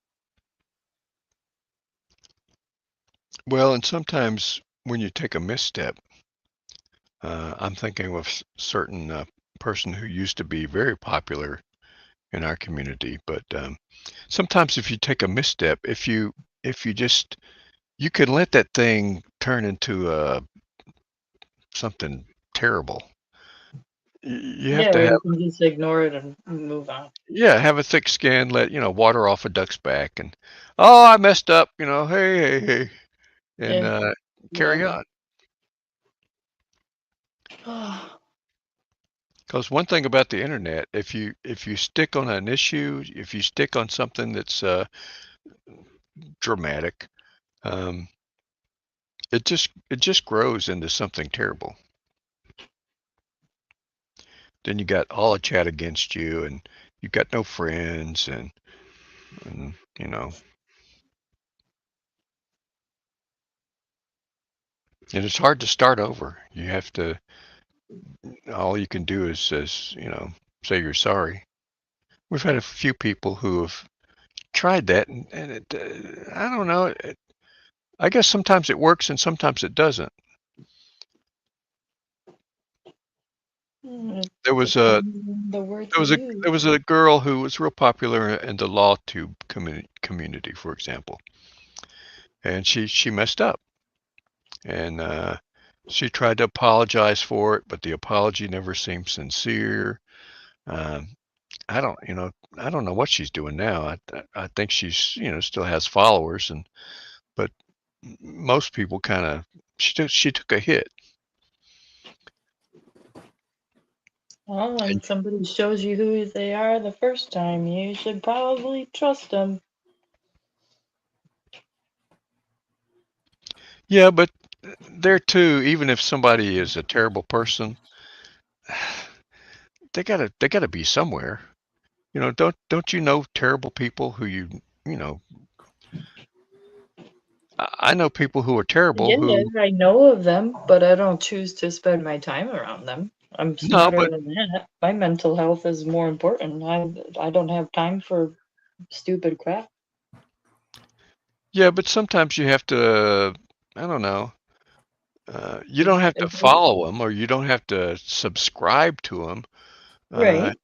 [SPEAKER 3] Well, and sometimes when you take a misstep, I'm thinking of certain person who used to be very popular in our community, but sometimes if you take a misstep, if you just you can let that thing turn into something terrible. You have
[SPEAKER 4] Yeah,
[SPEAKER 3] to
[SPEAKER 4] or
[SPEAKER 3] have
[SPEAKER 4] you can just ignore it and move on.
[SPEAKER 3] yeah, have a thick skin, let water off a duck's back, and oh, I messed up, hey, hey, hey, and
[SPEAKER 4] Yeah. Yeah.
[SPEAKER 3] carry on. Because one thing about the internet, if you stick on an issue, if you stick on something that's dramatic, um, it just grows into something terrible. Then you got all a chat against you, and you got no friends, and. And it's hard to start over. You have to. All you can do is say you're sorry. We've had a few people who have tried that, and I don't know. I guess sometimes it works and sometimes it doesn't. There was a
[SPEAKER 4] Depends on the words
[SPEAKER 3] there was
[SPEAKER 4] you
[SPEAKER 3] a
[SPEAKER 4] use.
[SPEAKER 3] there was a girl who was real popular in the law tube community, for example, and she messed up, and she tried to apologize for it, but the apology never seemed sincere. Um, I don't, I don't know what she's doing now. I think she's, still has followers, but most people kind of she took a hit.
[SPEAKER 4] Well, when somebody shows you who they are the first time, you should probably trust them.
[SPEAKER 3] Yeah, but there too, even if somebody is a terrible person, they gotta be somewhere. Don't you know terrible people who you know? I know people who are terrible
[SPEAKER 4] Yeah,
[SPEAKER 3] who
[SPEAKER 4] I know of them, but I don't choose to spend my time around them. I'm
[SPEAKER 3] no,
[SPEAKER 4] smarter
[SPEAKER 3] but
[SPEAKER 4] than that. My mental health is more important. I don't have time for stupid crap.
[SPEAKER 3] yeah, but sometimes you have to. I don't know. You don't have to
[SPEAKER 4] If
[SPEAKER 3] follow them, or you don't have to subscribe to them. Uh,
[SPEAKER 4] Right.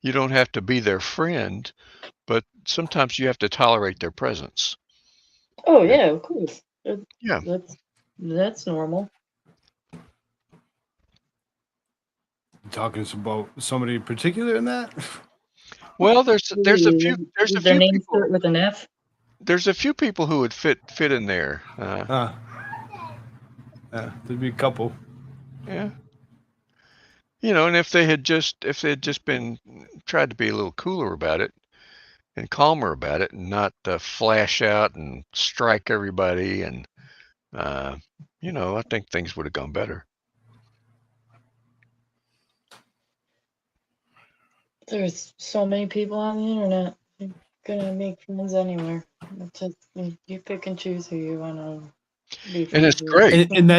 [SPEAKER 3] you don't have to be their friend, but sometimes you have to tolerate their presence.
[SPEAKER 4] Oh
[SPEAKER 3] And
[SPEAKER 4] yeah, of course.
[SPEAKER 3] yeah,
[SPEAKER 4] That's normal.
[SPEAKER 2] Talking about somebody in particular in that?
[SPEAKER 3] well, there's a few there's a
[SPEAKER 4] Does their
[SPEAKER 3] few
[SPEAKER 4] name
[SPEAKER 3] people
[SPEAKER 4] start with an F?
[SPEAKER 3] there's a few people who would fit in there.
[SPEAKER 2] Yeah, there'd be a couple.
[SPEAKER 3] Yeah, and if they had just been tried to be a little cooler about it and calmer about it, and not flash out and strike everybody, and uh, I think things would have gone better.
[SPEAKER 4] There's so many people on the internet. You're gonna make friends anywhere. It's just you pick and choose who you wanna be
[SPEAKER 3] And
[SPEAKER 4] friends
[SPEAKER 3] it's
[SPEAKER 4] with.
[SPEAKER 3] great.
[SPEAKER 2] And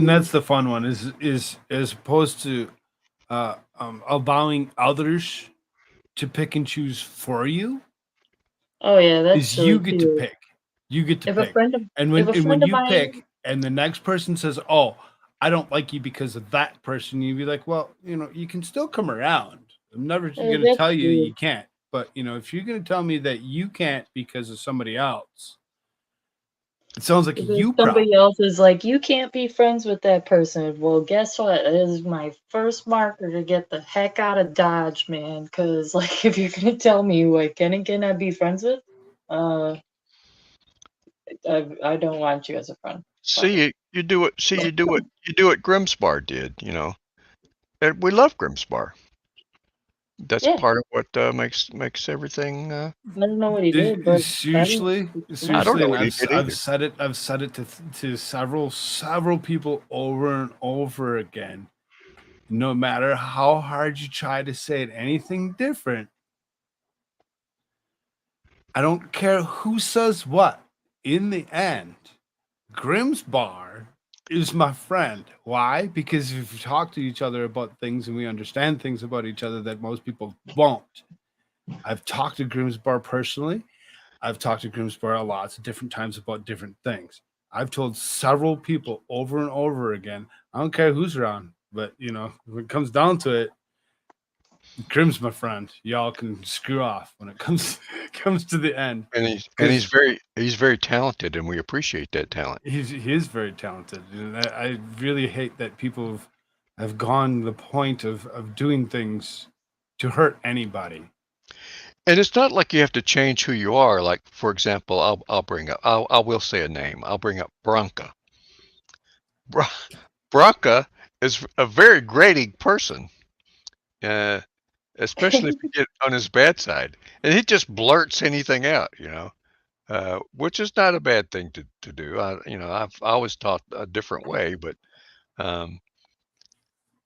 [SPEAKER 2] that's the fun one is as opposed to allowing others to pick and choose for you,
[SPEAKER 4] Oh yeah, that's
[SPEAKER 2] is you
[SPEAKER 4] silly
[SPEAKER 2] get to
[SPEAKER 4] too.
[SPEAKER 2] pick. You get to
[SPEAKER 4] If a
[SPEAKER 2] pick.
[SPEAKER 4] friend of
[SPEAKER 2] And
[SPEAKER 4] if a
[SPEAKER 2] when
[SPEAKER 4] friend of
[SPEAKER 2] you
[SPEAKER 4] mine,
[SPEAKER 2] pick and the next person says, "Oh, I don't like you because of that person," you'd be like, "Well, you can still come around. I'm never going to
[SPEAKER 4] that's
[SPEAKER 2] tell you
[SPEAKER 4] weird.
[SPEAKER 2] you can't. But, if you're going to tell me that you can't because of somebody else, it sounds like a
[SPEAKER 4] If
[SPEAKER 2] you
[SPEAKER 4] somebody
[SPEAKER 2] problem."
[SPEAKER 4] else is like, you can't be friends with that person, well, guess what? It is my first marker to get the heck out of Dodge, man. Because like, if you're gonna tell me who I can and cannot be friends with, uh, I don't want you as a friend. Sorry.
[SPEAKER 3] You do it. See, you do what Grimsbar did. And we love Grimsbar. That's
[SPEAKER 4] Yeah,
[SPEAKER 3] part of what makes everything.
[SPEAKER 4] I don't know what he did, but that is
[SPEAKER 2] Seriously,
[SPEAKER 3] I don't
[SPEAKER 2] seriously,
[SPEAKER 3] know
[SPEAKER 2] and
[SPEAKER 3] what he did either.
[SPEAKER 2] I've said it to several people over and over again. No matter how hard you try to say it anything different, I don't care who says what. In the end, Grimsbar is my friend. Why? Because if we talk to each other about things and we understand things about each other that most people won't. I've talked to Grimsbar personally. I've talked to Grimsbar a lots of different times about different things. I've told several people over and over again, I don't care who's around, but when it comes down to it, Grim's my friend. Y'all can screw off when it comes comes to the end.
[SPEAKER 3] And he's
[SPEAKER 2] Because
[SPEAKER 3] very talented, and we appreciate that talent.
[SPEAKER 2] he is very talented. And I really hate that people have gone the point of doing things to hurt anybody.
[SPEAKER 3] And it's not like you have to change who you are. Like, for example, I will say a name. I'll bring up Branca. Branca is a very grating person, uh, especially if you get on his bad side, and he just blurts anything out. Which is not a bad thing to do. I've always taught a different way, um,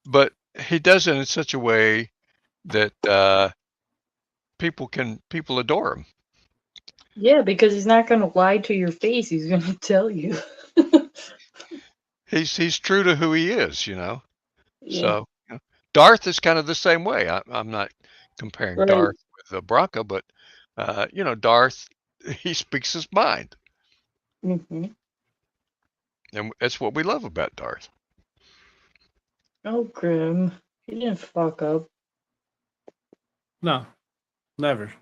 [SPEAKER 3] but he does it in such a way that people adore him.
[SPEAKER 4] Yeah, because he's not gonna lie to your face. He's gonna tell you.
[SPEAKER 3] he's true to who he is, you know.
[SPEAKER 4] Yeah.
[SPEAKER 3] So Darth is kind of the same way. I'm not comparing
[SPEAKER 4] Right.
[SPEAKER 3] Darth with Bronca, but you know, Darth, he speaks his mind,
[SPEAKER 4] Mm-hmm.
[SPEAKER 3] and that's what we love about Darth.
[SPEAKER 4] Oh, Grim. He didn't fuck up.
[SPEAKER 2] No, never.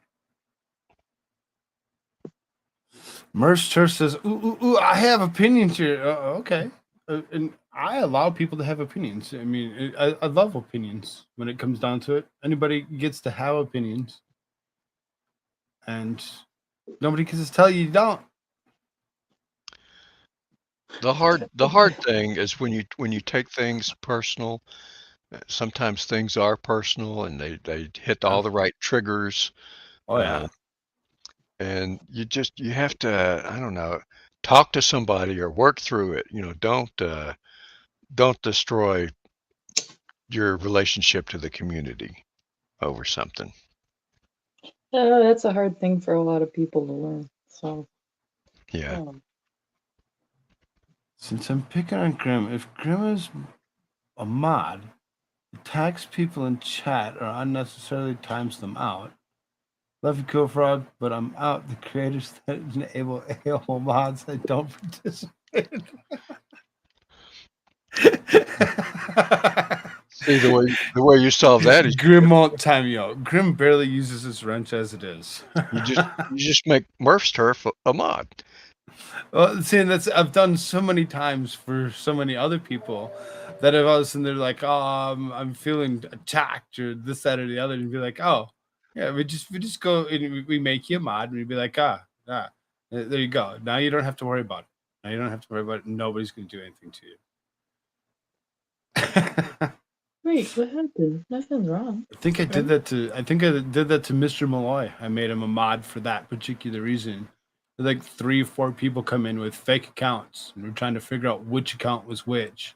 [SPEAKER 2] Merce Church says, ooh, I have opinions here. Okay. And I allow people to have opinions. I mean, I love opinions when it comes down to it. Anybody gets to have opinions. And nobody can just tell you don't.
[SPEAKER 3] The hard thing is when you take things personal. Sometimes things are personal, and they hit all the right triggers.
[SPEAKER 2] Oh, yeah.
[SPEAKER 3] And you have to, I don't know, talk to somebody or work through it. You know, don't destroy your relationship to the community over something.
[SPEAKER 4] That's a hard thing for a lot of people to learn. So,
[SPEAKER 3] Yeah.
[SPEAKER 2] Since I'm picking on Grim, if Grim is a mod, attacks people in chat or unnecessarily times them out. Love you, Cool Frog, but I'm out. The creators that enable AOL mods that don't participate.
[SPEAKER 3] See, the way you solve that is
[SPEAKER 2] Grim won't time you out. Grim barely uses his wrench as it is.
[SPEAKER 3] you just make Murph's Turf a mod.
[SPEAKER 2] Well, see, that's I've done so many times for so many other people that if all of a sudden they're like, "Oh, I'm feeling attacked," or this, that, or the other, and be like, "Oh, yeah, we just go and we make you a mod," and we'd be like, there you go. Now you don't have to worry about it. Now you don't have to worry about it. Nobody's going to do anything to you.
[SPEAKER 4] wait, what happened? Nothing's wrong.
[SPEAKER 2] I think I did that to Mr. Malloy. I made him a mod for that particular reason. Like 3 or 4 people come in with fake accounts, and we're trying to figure out which account was which.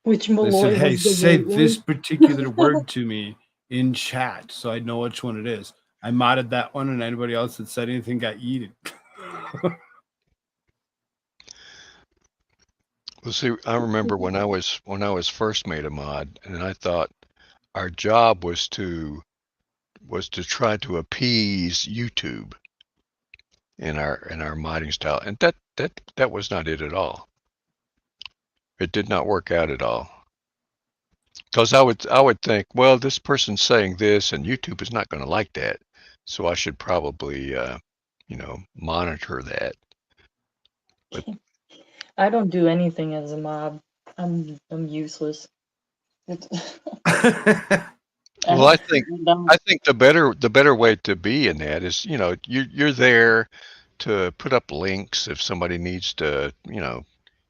[SPEAKER 4] Which
[SPEAKER 2] They
[SPEAKER 4] Malloy
[SPEAKER 2] said, "Hey,
[SPEAKER 4] was the
[SPEAKER 2] say
[SPEAKER 4] right
[SPEAKER 2] this
[SPEAKER 4] one?
[SPEAKER 2] particular word to me in chat, so I know which one it is." I modded that one, and anybody else that said anything got yeeted.
[SPEAKER 3] Well, see, I remember when I was first made a mod, and I thought our job was to try to appease YouTube in our modding style, and that was not it at all. It did not work out at all. Because I would think, well, this person's saying this, and YouTube is not going to like that, so I should probably monitor that. But
[SPEAKER 4] I don't do anything as a mob. I'm useless.
[SPEAKER 3] well, I think the better way to be in that is, you know, you're there to put up links if somebody needs to, you know,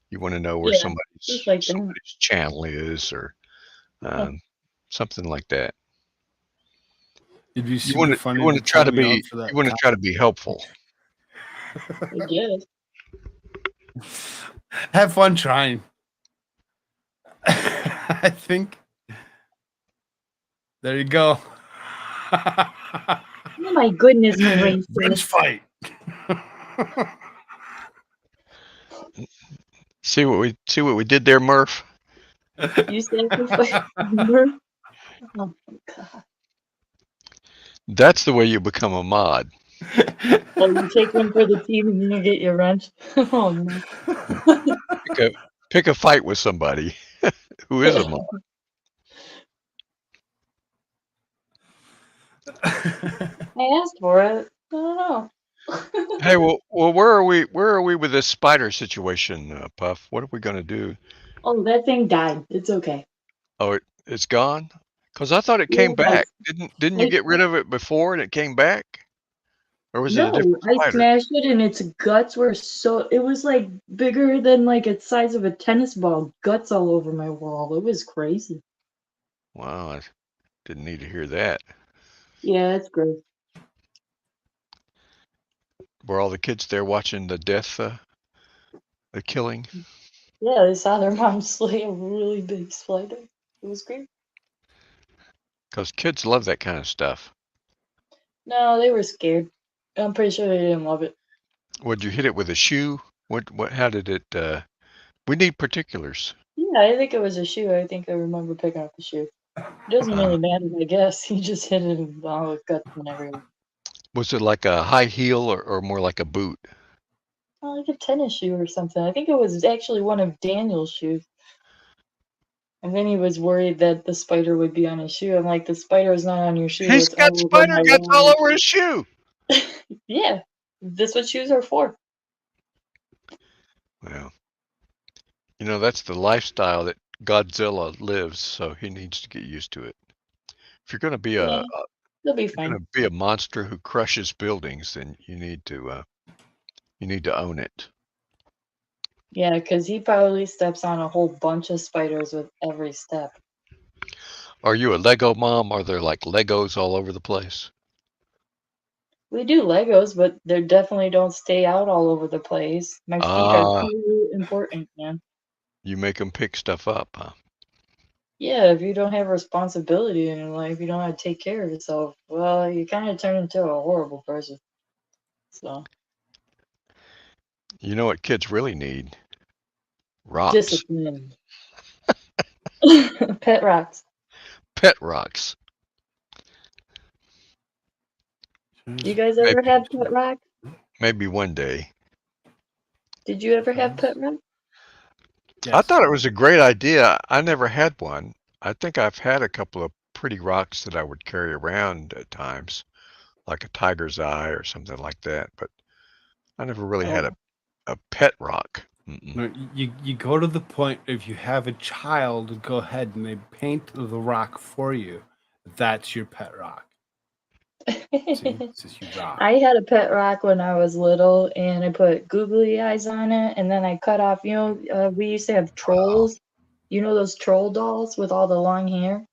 [SPEAKER 3] you want to know where
[SPEAKER 4] just like that.
[SPEAKER 3] somebody's channel is, or something like that.
[SPEAKER 2] It'd be
[SPEAKER 3] You
[SPEAKER 2] super
[SPEAKER 3] want
[SPEAKER 2] funny
[SPEAKER 3] to try to
[SPEAKER 2] time you
[SPEAKER 3] be
[SPEAKER 2] out for that
[SPEAKER 3] you want to try to be helpful.
[SPEAKER 4] I guess.
[SPEAKER 2] Have fun trying. I think. There you go.
[SPEAKER 4] Oh my goodness gracious.
[SPEAKER 2] Bridge fight.
[SPEAKER 3] See what we did there, Murph?
[SPEAKER 4] You sacrificed Murph? Oh my god.
[SPEAKER 3] That's the way you become a mod.
[SPEAKER 4] Oh, you take one for the team and then you get your wrench? Oh no.
[SPEAKER 3] Pick a fight with somebody who is a mod.
[SPEAKER 4] I asked for it. I don't know.
[SPEAKER 3] Hey, well, where are we with this spider situation, Puff? What are we going to do?
[SPEAKER 4] Oh, that thing died. It's okay.
[SPEAKER 3] Oh, it's gone? Because I thought it came back. Didn't you get rid of it before and it came back? Or was it a different
[SPEAKER 4] I
[SPEAKER 3] spider?
[SPEAKER 4] smashed it and its guts were it was like bigger than like its size of a tennis ball. Guts all over my wall. It was crazy.
[SPEAKER 3] Wow, I didn't need to hear that.
[SPEAKER 4] Yeah, it's gross.
[SPEAKER 3] Were all the kids there watching the death, the killing?
[SPEAKER 4] Yeah, they saw their mom slay a really big spider. It was great.
[SPEAKER 3] Because kids love that kind of stuff.
[SPEAKER 4] No, they were scared. I'm pretty sure they didn't love it.
[SPEAKER 3] Would you hit it with a shoe? How did it We need particulars.
[SPEAKER 4] Yeah, I think it was a shoe. I think I remember picking up a shoe. It doesn't really matter, I guess. He just hit it and all it guts and everything.
[SPEAKER 3] Was it like a high heel or more like a boot?
[SPEAKER 4] Oh, like a tennis shoe or something. I think it was actually one of Daniel's shoes. And then he was worried that the spider would be on his shoe. I'm like, the spider is not on your shoe.
[SPEAKER 3] He's
[SPEAKER 4] It's
[SPEAKER 3] got
[SPEAKER 4] all over
[SPEAKER 3] spider
[SPEAKER 4] my
[SPEAKER 3] guts all
[SPEAKER 4] wall.
[SPEAKER 3] over his shoe.
[SPEAKER 4] Yeah, that's what shoes are for.
[SPEAKER 3] Well, you know, that's the lifestyle that Godzilla lives, so he needs to get used to it. If you're going to be
[SPEAKER 4] Yeah, they'll be fine.
[SPEAKER 3] going to be a monster who crushes buildings, then you need to own it.
[SPEAKER 4] Yeah, because he probably steps on a whole bunch of spiders with every step.
[SPEAKER 3] Are you a Lego mom? Are there like Legos all over the place?
[SPEAKER 4] We do Legos, but they definitely don't stay out all over the place. My feet are too important, man.
[SPEAKER 3] You make them pick stuff up, huh?
[SPEAKER 4] Yeah, if you don't have responsibility in your life, you don't have to take care of yourself. Well, you kind of turn into a horrible person. So
[SPEAKER 3] You know what kids really need? Rocks.
[SPEAKER 4] discipline. Pet rocks.
[SPEAKER 3] Pet rocks.
[SPEAKER 4] You guys ever have pet rocks?
[SPEAKER 3] Maybe one day.
[SPEAKER 4] Did you ever have pet rocks?
[SPEAKER 2] Yes.
[SPEAKER 3] I thought it was a great idea. I never had one. I think I've had a couple of pretty rocks that I would carry around at times, like a tiger's eye or something like that, but I never really had a pet rock. Mm-mm.
[SPEAKER 2] No, you go to the point if you have a child, go ahead and they paint the rock for you. That's your pet rock. See? It's just you rock.
[SPEAKER 4] I had a pet rock when I was little, and I put googly eyes on it, and then I cut off. We used to have trolls. You know those troll dolls with all the long hair?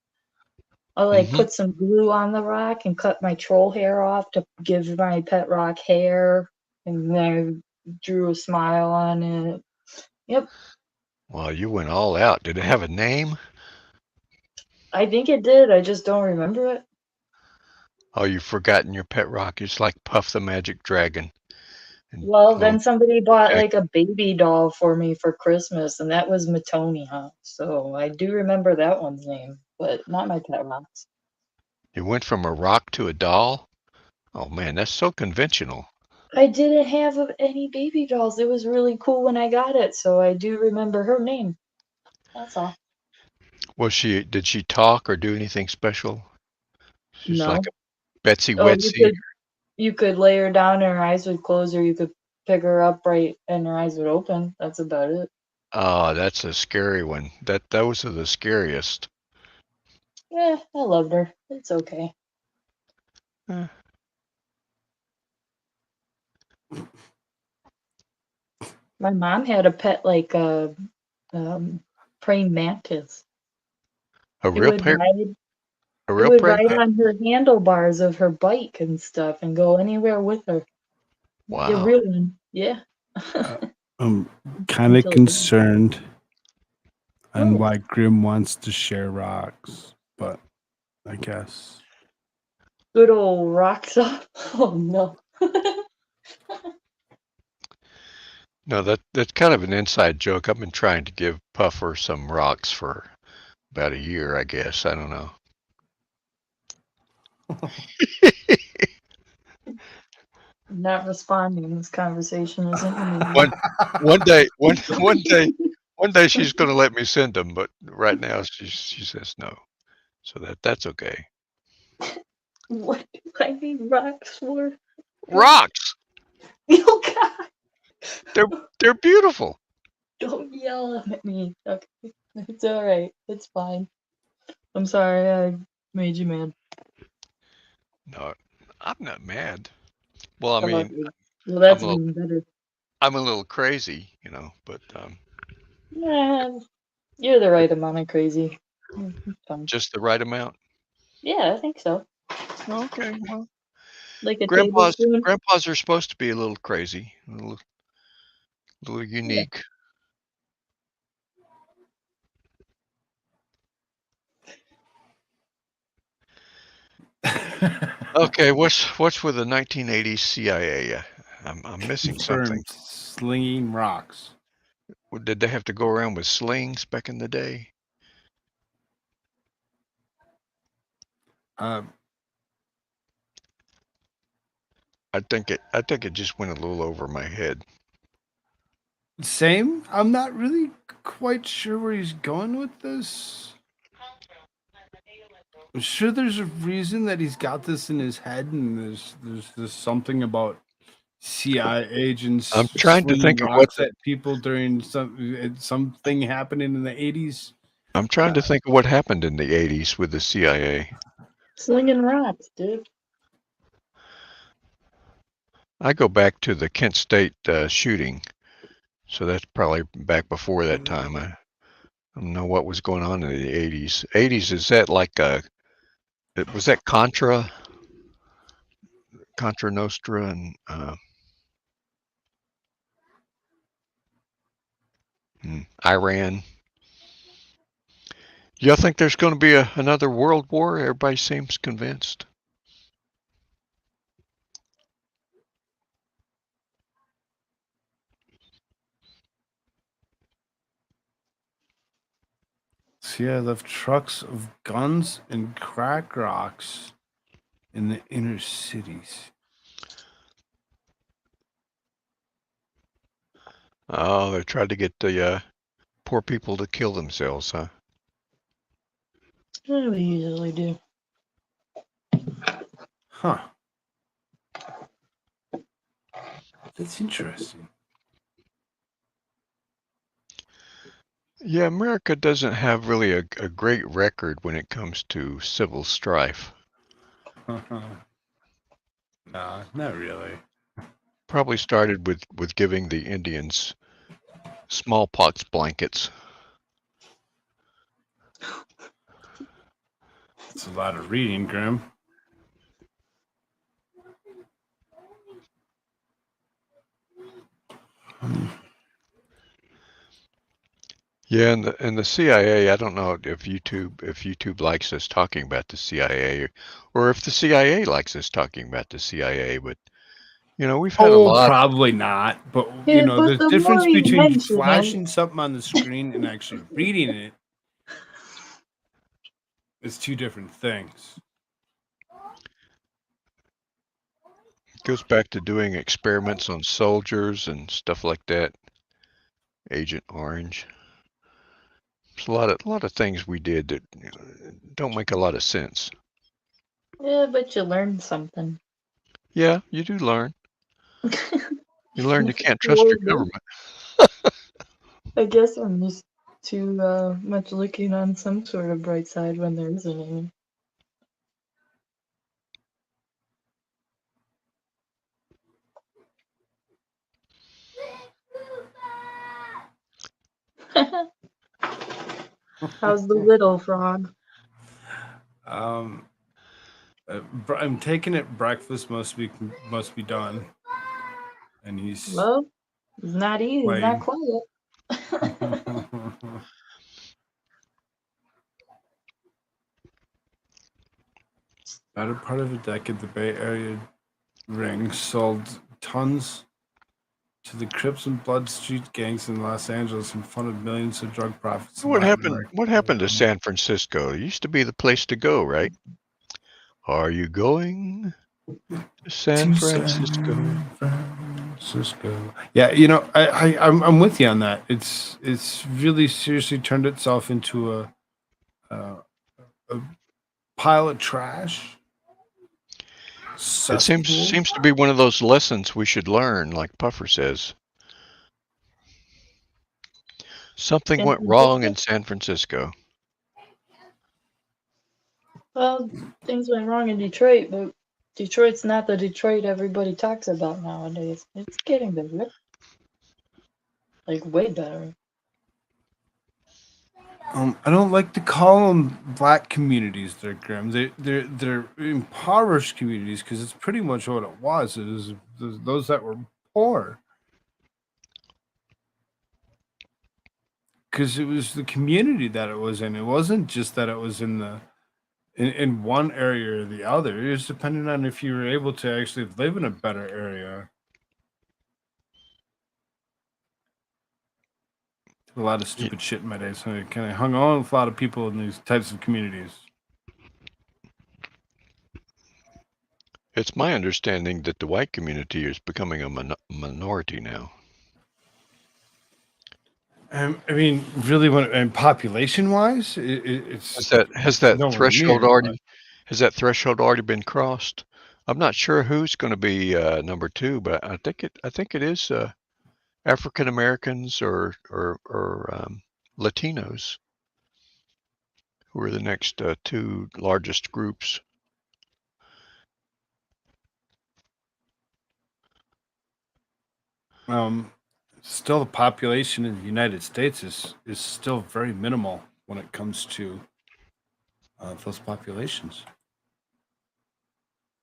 [SPEAKER 4] I put some glue on the rock and cut my troll hair off to give my pet rock hair, and then I drew a smile on it. Yep.
[SPEAKER 3] Well, you went all out. Did it have a name?
[SPEAKER 4] I think it did. I just don't remember it.
[SPEAKER 3] Oh, you've forgotten your pet rock. It's like Puff the Magic Dragon.
[SPEAKER 4] Well, then somebody bought like a baby doll for me for Christmas, and that was Matonia. So I do remember that one's name, but not my pet rocks.
[SPEAKER 3] You went from a rock to a doll? Oh man, that's so conventional.
[SPEAKER 4] I didn't have any baby dolls. It was really cool when I got it, so I do remember her name. That's all.
[SPEAKER 3] Did she talk or do anything special? She's
[SPEAKER 4] No.
[SPEAKER 3] like a Betsy
[SPEAKER 4] Oh,
[SPEAKER 3] Wetsy.
[SPEAKER 4] you could lay her down and her eyes would close, or you could pick her up right and her eyes would open. That's about it.
[SPEAKER 3] Oh, that's a scary one. Those are the scariest.
[SPEAKER 4] Yeah, I loved her. It's okay. My mom had a pet like a praying mantis.
[SPEAKER 3] A real praying
[SPEAKER 4] ride on her handlebars of her bike and stuff and go anywhere with her.
[SPEAKER 3] Wow.
[SPEAKER 4] The real one, yeah.
[SPEAKER 2] I'm kind of concerned on why Grim wants to share rocks, but I guess.
[SPEAKER 4] Good old rocks up. Oh no.
[SPEAKER 3] No, that's kind of an inside joke. I've been trying to give Puffer some rocks for about a year, I guess. I don't know.
[SPEAKER 4] Not responding in this conversation isn't
[SPEAKER 3] one day she's going to let me send them, but right now she says no. So that's okay.
[SPEAKER 4] What do I need rocks for?
[SPEAKER 3] Rocks.
[SPEAKER 4] Oh God.
[SPEAKER 3] They're beautiful.
[SPEAKER 4] Don't yell at me. Okay. It's all right. It's fine. I'm sorry I made you mad.
[SPEAKER 3] No, I'm not mad. Well, I mean,
[SPEAKER 4] well, that's even better.
[SPEAKER 3] I'm a little crazy, but
[SPEAKER 4] yeah, you're the right amount of crazy.
[SPEAKER 3] Just the right amount?
[SPEAKER 4] Yeah, I think so.
[SPEAKER 3] Okay, well,
[SPEAKER 4] like a
[SPEAKER 3] grandpas
[SPEAKER 4] tablespoon.
[SPEAKER 3] are supposed to be a little crazy, a little unique. Okay, what's with the 1980s CIA? I'm missing something.
[SPEAKER 2] Slinging rocks.
[SPEAKER 3] Did they have to go around with slings back in the day?
[SPEAKER 2] Uh,
[SPEAKER 3] I think it just went a little over my head.
[SPEAKER 2] Same. I'm not really quite sure where he's going with this. I'm sure there's a reason that he's got this in his head, and there's something about CIA agents
[SPEAKER 3] I'm trying to
[SPEAKER 2] swinging
[SPEAKER 3] think of what
[SPEAKER 2] rocks at people during something happening in the 80s.
[SPEAKER 3] I'm trying to think of what happened in the 80s with the CIA.
[SPEAKER 4] Slinging rocks, dude.
[SPEAKER 3] I go back to the Kent State shooting, so that's probably back before that time. I don't know what was going on in the 80s. 80s, is that like was that Contra Nostra and Iran? Y'all think there's going to be another world war? Everybody seems convinced.
[SPEAKER 2] CIA left trucks of guns and crack rocks in the inner cities.
[SPEAKER 3] Oh, they tried to get the poor people to kill themselves, huh?
[SPEAKER 4] Yeah, we usually do.
[SPEAKER 2] Huh. That's interesting.
[SPEAKER 3] Yeah, America doesn't have really a great record when it comes to civil strife.
[SPEAKER 2] Nah, not really.
[SPEAKER 3] Probably started with giving the Indians smallpox blankets.
[SPEAKER 2] It's a lot of reading, Grim.
[SPEAKER 3] Yeah, and the CIA, I don't know if YouTube likes us talking about the CIA or if the CIA likes us talking about the CIA, but we've had a lot.
[SPEAKER 2] Probably not. But
[SPEAKER 4] Yeah, but
[SPEAKER 2] there's
[SPEAKER 4] the
[SPEAKER 2] difference
[SPEAKER 4] more you
[SPEAKER 2] between
[SPEAKER 4] mention
[SPEAKER 2] flashing something on the screen and actually reading it. It's two different things.
[SPEAKER 3] It goes back to doing experiments on soldiers and stuff like that. Agent Orange. There's a lot of things we did that don't make a lot of sense.
[SPEAKER 4] Yeah, but you learned something.
[SPEAKER 3] Yeah, you do learn. You learn you can't trust
[SPEAKER 4] Well,
[SPEAKER 3] your government.
[SPEAKER 4] I guess I'm just too much looking on some sort of bright side when there isn't any. How's the little frog?
[SPEAKER 2] I'm taking it. Breakfast must be done, and he's
[SPEAKER 4] Well, he's not eating, he's not quiet.
[SPEAKER 2] Better part of a decade, the Bay Area ring sold tons to the Crips and Blood Street gangs in Los Angeles and funded millions of drug profits.
[SPEAKER 3] What happened to San Francisco? It used to be the place to go, right? Are you going to San Francisco?
[SPEAKER 2] Yeah, I'm with you on that. It's really seriously turned itself into a pile of trash.
[SPEAKER 3] It seems to be one of those lessons we should learn, like Puffer says. Something went wrong in San Francisco.
[SPEAKER 4] Well, things went wrong in Detroit, but Detroit's not the Detroit everybody talks about nowadays. It's getting better. Like, way better.
[SPEAKER 2] I don't like to call them black communities. They're Grim. They're impoverished communities because it's pretty much what it was. It was those that were poor. Because it was the community that it was in. It wasn't just that it was in one area or the other. It was depending on if you were able to actually live in a better area. a lot of stupid shit in my day, so I kind of hung on with a lot of people in these types of communities.
[SPEAKER 3] It's my understanding that the white community is becoming a minority now.
[SPEAKER 2] I mean, really, and population-wise, it's
[SPEAKER 3] Has that
[SPEAKER 2] nowhere
[SPEAKER 3] threshold
[SPEAKER 2] near.
[SPEAKER 3] already been crossed? I'm not sure who's going to be number 2, but I think it is African Americans or Latinos who are the next 2 largest groups.
[SPEAKER 2] Still, the population in the United States is still very minimal when it comes to those populations.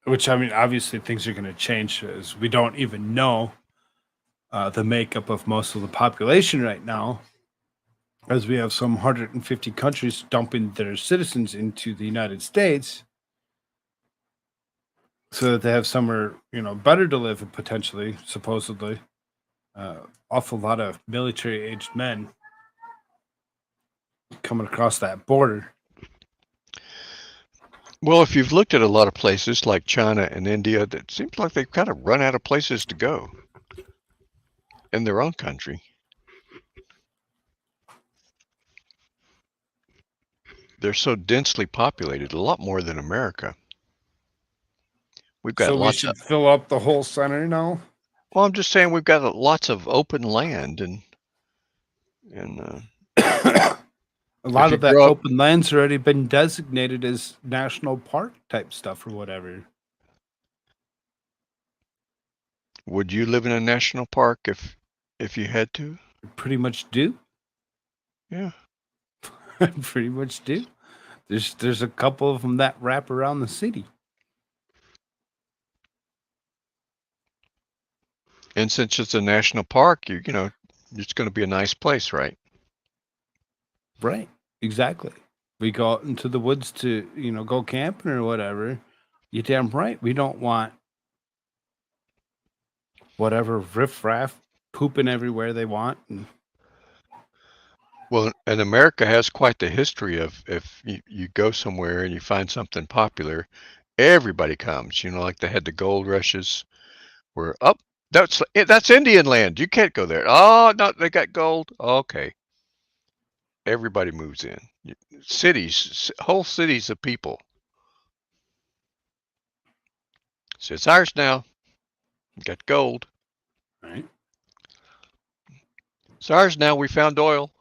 [SPEAKER 2] Which, I mean, obviously things are going to change as we don't even know the makeup of most of the population right now, as we have some 150 countries dumping their citizens into the United States so that they have somewhere, better to live, potentially, supposedly. Awful lot of military-aged men coming across that border.
[SPEAKER 3] Well, if you've looked at a lot of places like China and India, it seems like they've kind of run out of places to go in their own country. They're so densely populated, a lot more than America. We've got
[SPEAKER 2] So we
[SPEAKER 3] lots
[SPEAKER 2] should
[SPEAKER 3] of.
[SPEAKER 2] fill up the whole center now?
[SPEAKER 3] Well, I'm just saying we've got lots of open land, and
[SPEAKER 2] A lot
[SPEAKER 3] you
[SPEAKER 2] of that
[SPEAKER 3] grow up,
[SPEAKER 2] open land's already been designated as national park type stuff or whatever.
[SPEAKER 3] would you live in a national park if you had to?
[SPEAKER 2] I pretty much do.
[SPEAKER 3] Yeah.
[SPEAKER 2] I pretty much do. There's a couple of them that wrap around the city.
[SPEAKER 3] And since it's a national park, you know, it's going to be a nice place, right?
[SPEAKER 2] Right. Exactly. We go out into the woods to, go camping or whatever. You're damn right. We don't want whatever riffraff pooping everywhere they want. And
[SPEAKER 3] Well, and America has quite the history of if you go somewhere and you find something popular, everybody comes. You know, like they had the gold rushes where, oh, that's Indian land. You can't go there. Oh, no, they got gold. Okay. Everybody moves in. Cities, whole cities of people. So it's ours now. We got gold.
[SPEAKER 2] right.
[SPEAKER 3] It's ours now. We found oil.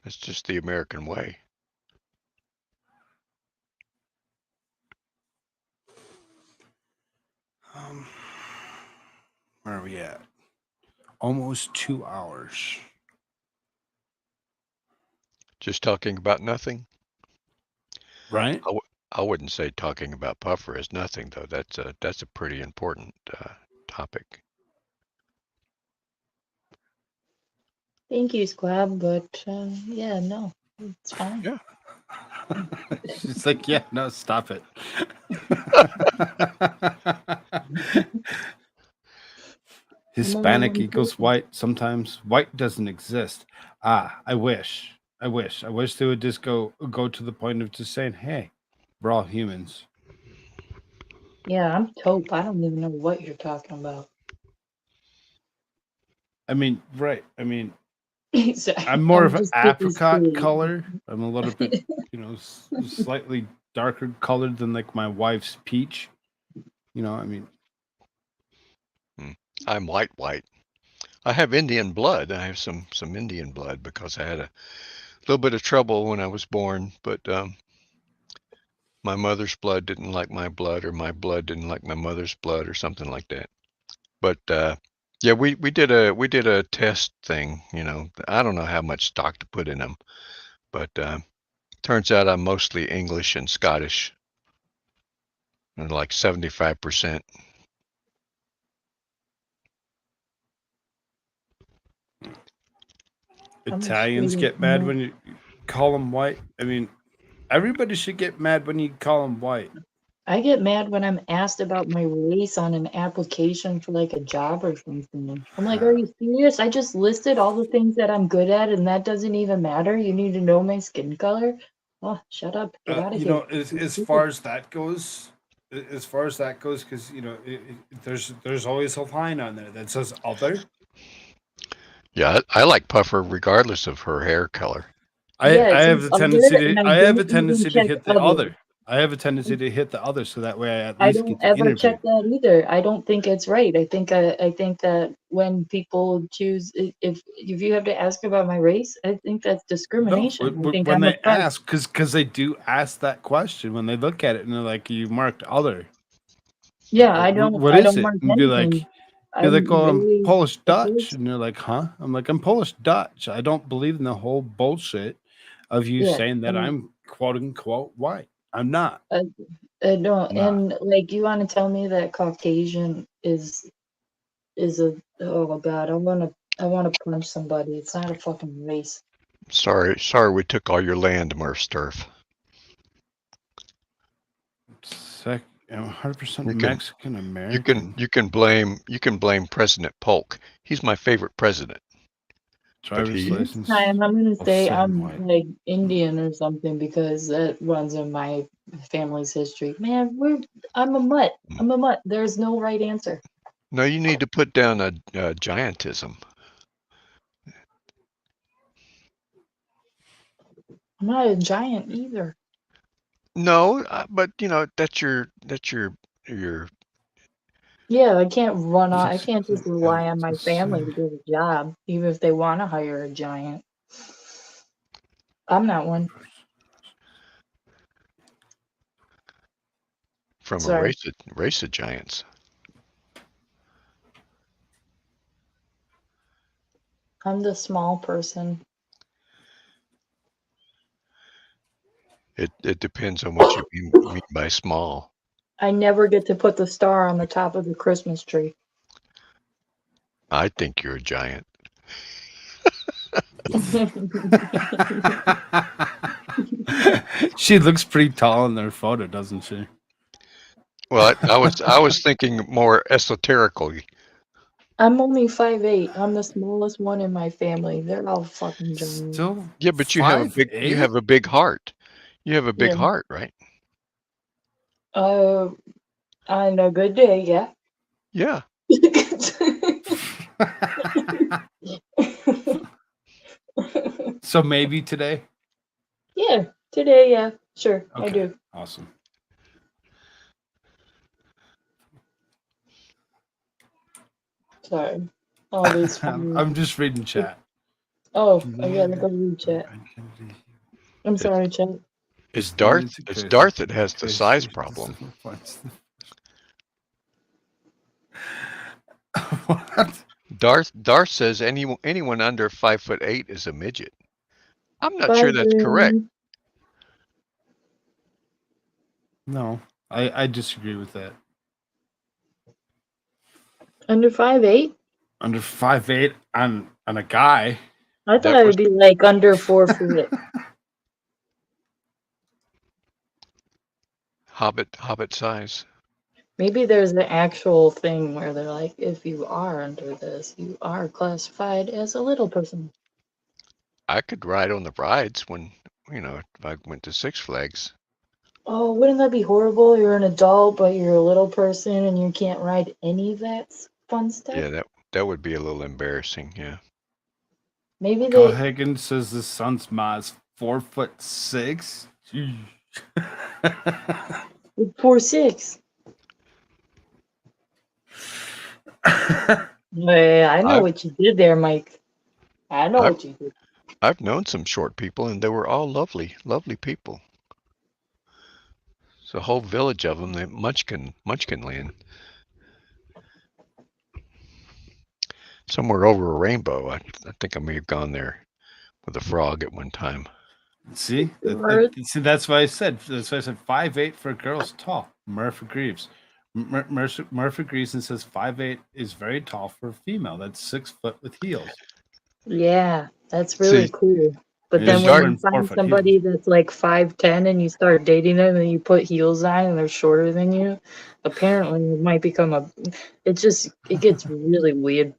[SPEAKER 3] That's just the American way.
[SPEAKER 2] Where are we at? Almost 2 hours.
[SPEAKER 3] Just talking about nothing.
[SPEAKER 2] Right?
[SPEAKER 3] I wouldn't say talking about Puffer is nothing, though. That's a pretty important topic.
[SPEAKER 4] Thank you, Squab, but yeah, no, it's fine.
[SPEAKER 3] Yeah.
[SPEAKER 2] She's like, yeah, no, stop it. Hispanic equals white. Sometimes white doesn't exist. I wish they would just go to the point of just saying, hey, we're all humans.
[SPEAKER 4] Yeah, I'm taupe. I don't even know what you're talking about.
[SPEAKER 2] I mean, right. I mean,
[SPEAKER 4] Exactly.
[SPEAKER 2] I'm more of an
[SPEAKER 4] just getting
[SPEAKER 2] apricot
[SPEAKER 4] silly.
[SPEAKER 2] color. I'm a little bit, slightly darker colored than like my wife's peach. I mean,
[SPEAKER 3] I'm white. I have Indian blood. I have some Indian blood because I had a little bit of trouble when I was born, but my mother's blood didn't like my blood, or my blood didn't like my mother's blood, or something like that. But yeah, we did a test thing. I don't know how much stock to put in them, but turns out I'm mostly English and Scottish, and like 75%.
[SPEAKER 2] Italians get mad when you call them white. I mean, everybody should get mad when you call them white.
[SPEAKER 4] I get mad when I'm asked about my race on an application for like a job or something. I'm like, are you serious? I just listed all the things that I'm good at, and that doesn't even matter. You need to know my skin color. Oh, shut up. Get out of
[SPEAKER 2] You
[SPEAKER 4] here.
[SPEAKER 2] know, as far as that goes, because there's always a line on there that says other.
[SPEAKER 3] Yeah, I like Puffer regardless of her hair color.
[SPEAKER 4] Yeah, it
[SPEAKER 2] I
[SPEAKER 4] says
[SPEAKER 2] have a
[SPEAKER 4] other,
[SPEAKER 2] tendency to
[SPEAKER 4] and I
[SPEAKER 2] I have
[SPEAKER 4] don't
[SPEAKER 2] a
[SPEAKER 4] even
[SPEAKER 2] tendency to
[SPEAKER 4] check
[SPEAKER 2] hit the
[SPEAKER 4] other.
[SPEAKER 2] other. I have a tendency to hit the other, so that way I at
[SPEAKER 4] I
[SPEAKER 2] least
[SPEAKER 4] don't
[SPEAKER 2] get the
[SPEAKER 4] ever
[SPEAKER 2] interview.
[SPEAKER 4] check that either. I don't think it's right. I think that when people choose, if you have to ask about my race, I think that's
[SPEAKER 2] No,
[SPEAKER 4] discrimination. I think
[SPEAKER 2] when
[SPEAKER 4] I'm
[SPEAKER 2] they
[SPEAKER 4] oppressed.
[SPEAKER 2] ask, because they do ask that question when they look at it and they're like, "You marked other.
[SPEAKER 4] Yeah,
[SPEAKER 2] What
[SPEAKER 4] I
[SPEAKER 2] is
[SPEAKER 4] don't
[SPEAKER 2] it?"
[SPEAKER 4] mark
[SPEAKER 2] And
[SPEAKER 4] anything.
[SPEAKER 2] be like,
[SPEAKER 4] I'm
[SPEAKER 2] "Oh, I'm
[SPEAKER 4] very
[SPEAKER 2] Polish Dutch,"
[SPEAKER 4] opposed.
[SPEAKER 2] and they're like, "Huh?" I'm like, "I'm Polish Dutch. I don't believe in the whole bullshit of you
[SPEAKER 4] Yeah,
[SPEAKER 2] saying that I'm quote unquote white. I'm not.
[SPEAKER 4] I, I don't.
[SPEAKER 2] I'm not."
[SPEAKER 4] And like, you want to tell me that Caucasian is a, oh God, I want to punch somebody. It's not a fucking race.
[SPEAKER 3] Sorry, we took all your land, Murph Sturf.
[SPEAKER 2] I'm 100%
[SPEAKER 3] You can
[SPEAKER 2] Mexican American.
[SPEAKER 3] you can blame President Polk. He's my favorite president.
[SPEAKER 2] Driver's
[SPEAKER 3] he-
[SPEAKER 4] Next
[SPEAKER 2] license.
[SPEAKER 4] time I'm gonna
[SPEAKER 2] I'll
[SPEAKER 4] say
[SPEAKER 2] say I'm
[SPEAKER 4] I'm
[SPEAKER 2] white.
[SPEAKER 4] like Indian or something because that runs in my family's history. Man, I'm a mutt. I'm a mutt. There's no right answer.
[SPEAKER 3] No, you need to put down a giantism.
[SPEAKER 4] I'm not a giant either.
[SPEAKER 3] No, but that's your
[SPEAKER 4] Yeah, I can't run on. I
[SPEAKER 2] Six,
[SPEAKER 4] can't just rely on my family to get a job, even if they want to hire a giant. I'm not one.
[SPEAKER 3] from a
[SPEAKER 4] Sorry.
[SPEAKER 3] race of giants.
[SPEAKER 4] I'm the small person.
[SPEAKER 3] It depends on what you mean by small.
[SPEAKER 4] I never get to put the star on the top of the Christmas tree.
[SPEAKER 3] I think you're a giant.
[SPEAKER 2] She looks pretty tall in their photo, doesn't she?
[SPEAKER 3] Well, I was thinking more esoterically.
[SPEAKER 4] I'm only 5'8". I'm the smallest one in my family. They're all fucking giants.
[SPEAKER 2] Still,
[SPEAKER 3] Yeah, but you
[SPEAKER 2] 5'8"?
[SPEAKER 3] have a big heart. You have a big
[SPEAKER 4] Yeah.
[SPEAKER 3] heart, right?
[SPEAKER 4] On a good day, yeah.
[SPEAKER 3] Yeah.
[SPEAKER 2] So maybe today.
[SPEAKER 4] Yeah, today, yeah, sure, I
[SPEAKER 2] Okay,
[SPEAKER 4] do.
[SPEAKER 2] awesome.
[SPEAKER 4] Sorry. All these funny.
[SPEAKER 2] I'm just reading chat.
[SPEAKER 4] Oh, I gotta go read chat. I'm sorry, chat.
[SPEAKER 3] It's Darth that has the size problem.
[SPEAKER 2] What?
[SPEAKER 3] Darth says anyone under 5'8" is a midget. I'm not
[SPEAKER 4] Bye,
[SPEAKER 3] sure that's correct.
[SPEAKER 4] Granny.
[SPEAKER 2] No, I disagree with that.
[SPEAKER 4] Under 5'8"?
[SPEAKER 2] Under 5'8" on a guy.
[SPEAKER 4] I thought it would be like under 4 foot.
[SPEAKER 3] Hobbit size.
[SPEAKER 4] Maybe there's an actual thing where they're like, if you are under this, you are classified as a little person.
[SPEAKER 3] I could ride on the rides when if I went to Six Flags.
[SPEAKER 4] Oh, wouldn't that be horrible? You're an adult, but you're a little person and you can't ride any of that fun stuff?
[SPEAKER 3] Yeah, that would be a little embarrassing. Yeah.
[SPEAKER 4] Maybe
[SPEAKER 2] Carl
[SPEAKER 4] they.
[SPEAKER 2] Higgins says the son's ma is 4'6".
[SPEAKER 4] 4'6". Yeah, I know what you did there, Mike. I know what you did.
[SPEAKER 3] I've known some short people, and they were all lovely, lovely people. It's a whole village of them. Munchkinland. Somewhere over a rainbow. I think I may have gone there with a frog at one time.
[SPEAKER 2] See, that's why I said. That's why I said 5'8" for a girl's tall. Murph agrees. Murph agrees and says 5'8" is very tall for a female. That's 6 foot with heels.
[SPEAKER 4] Yeah, that's really cool. But
[SPEAKER 2] Yeah,
[SPEAKER 4] then
[SPEAKER 2] just
[SPEAKER 4] when
[SPEAKER 2] wearing
[SPEAKER 4] you find
[SPEAKER 2] 4-foot
[SPEAKER 4] somebody
[SPEAKER 2] heels.
[SPEAKER 4] that's like 5'10" and you start dating them and you put heels on and they're shorter than you, apparently it might become it gets really weird.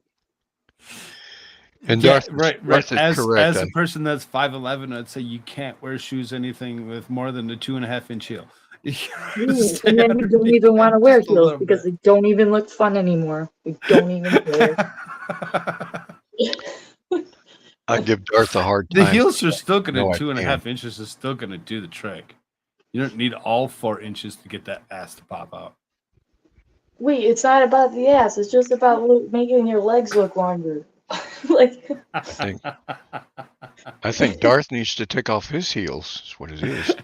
[SPEAKER 3] And
[SPEAKER 2] Yeah, right.
[SPEAKER 3] Darth is
[SPEAKER 2] As
[SPEAKER 3] correct.
[SPEAKER 2] a person that's 5'11", I'd say you can't wear shoes anything with more than a 2.5-inch heel. You gotta stay
[SPEAKER 4] And then you don't
[SPEAKER 2] underneath
[SPEAKER 4] even want to
[SPEAKER 2] it
[SPEAKER 4] wear
[SPEAKER 2] just a
[SPEAKER 4] heels
[SPEAKER 2] little
[SPEAKER 4] because
[SPEAKER 2] bit.
[SPEAKER 4] they don't even look fun anymore. We don't even care.
[SPEAKER 3] I give Darth a hard
[SPEAKER 2] The
[SPEAKER 3] time.
[SPEAKER 2] heels are still gonna
[SPEAKER 3] No, I
[SPEAKER 2] 2.5 inches is still gonna do the trick. You don't need all 4 inches to get that ass to pop out.
[SPEAKER 4] Wait, it's not about the ass. It's just about making your legs look longer. Like,
[SPEAKER 3] I think Darth needs to take off his heels. Is what it is.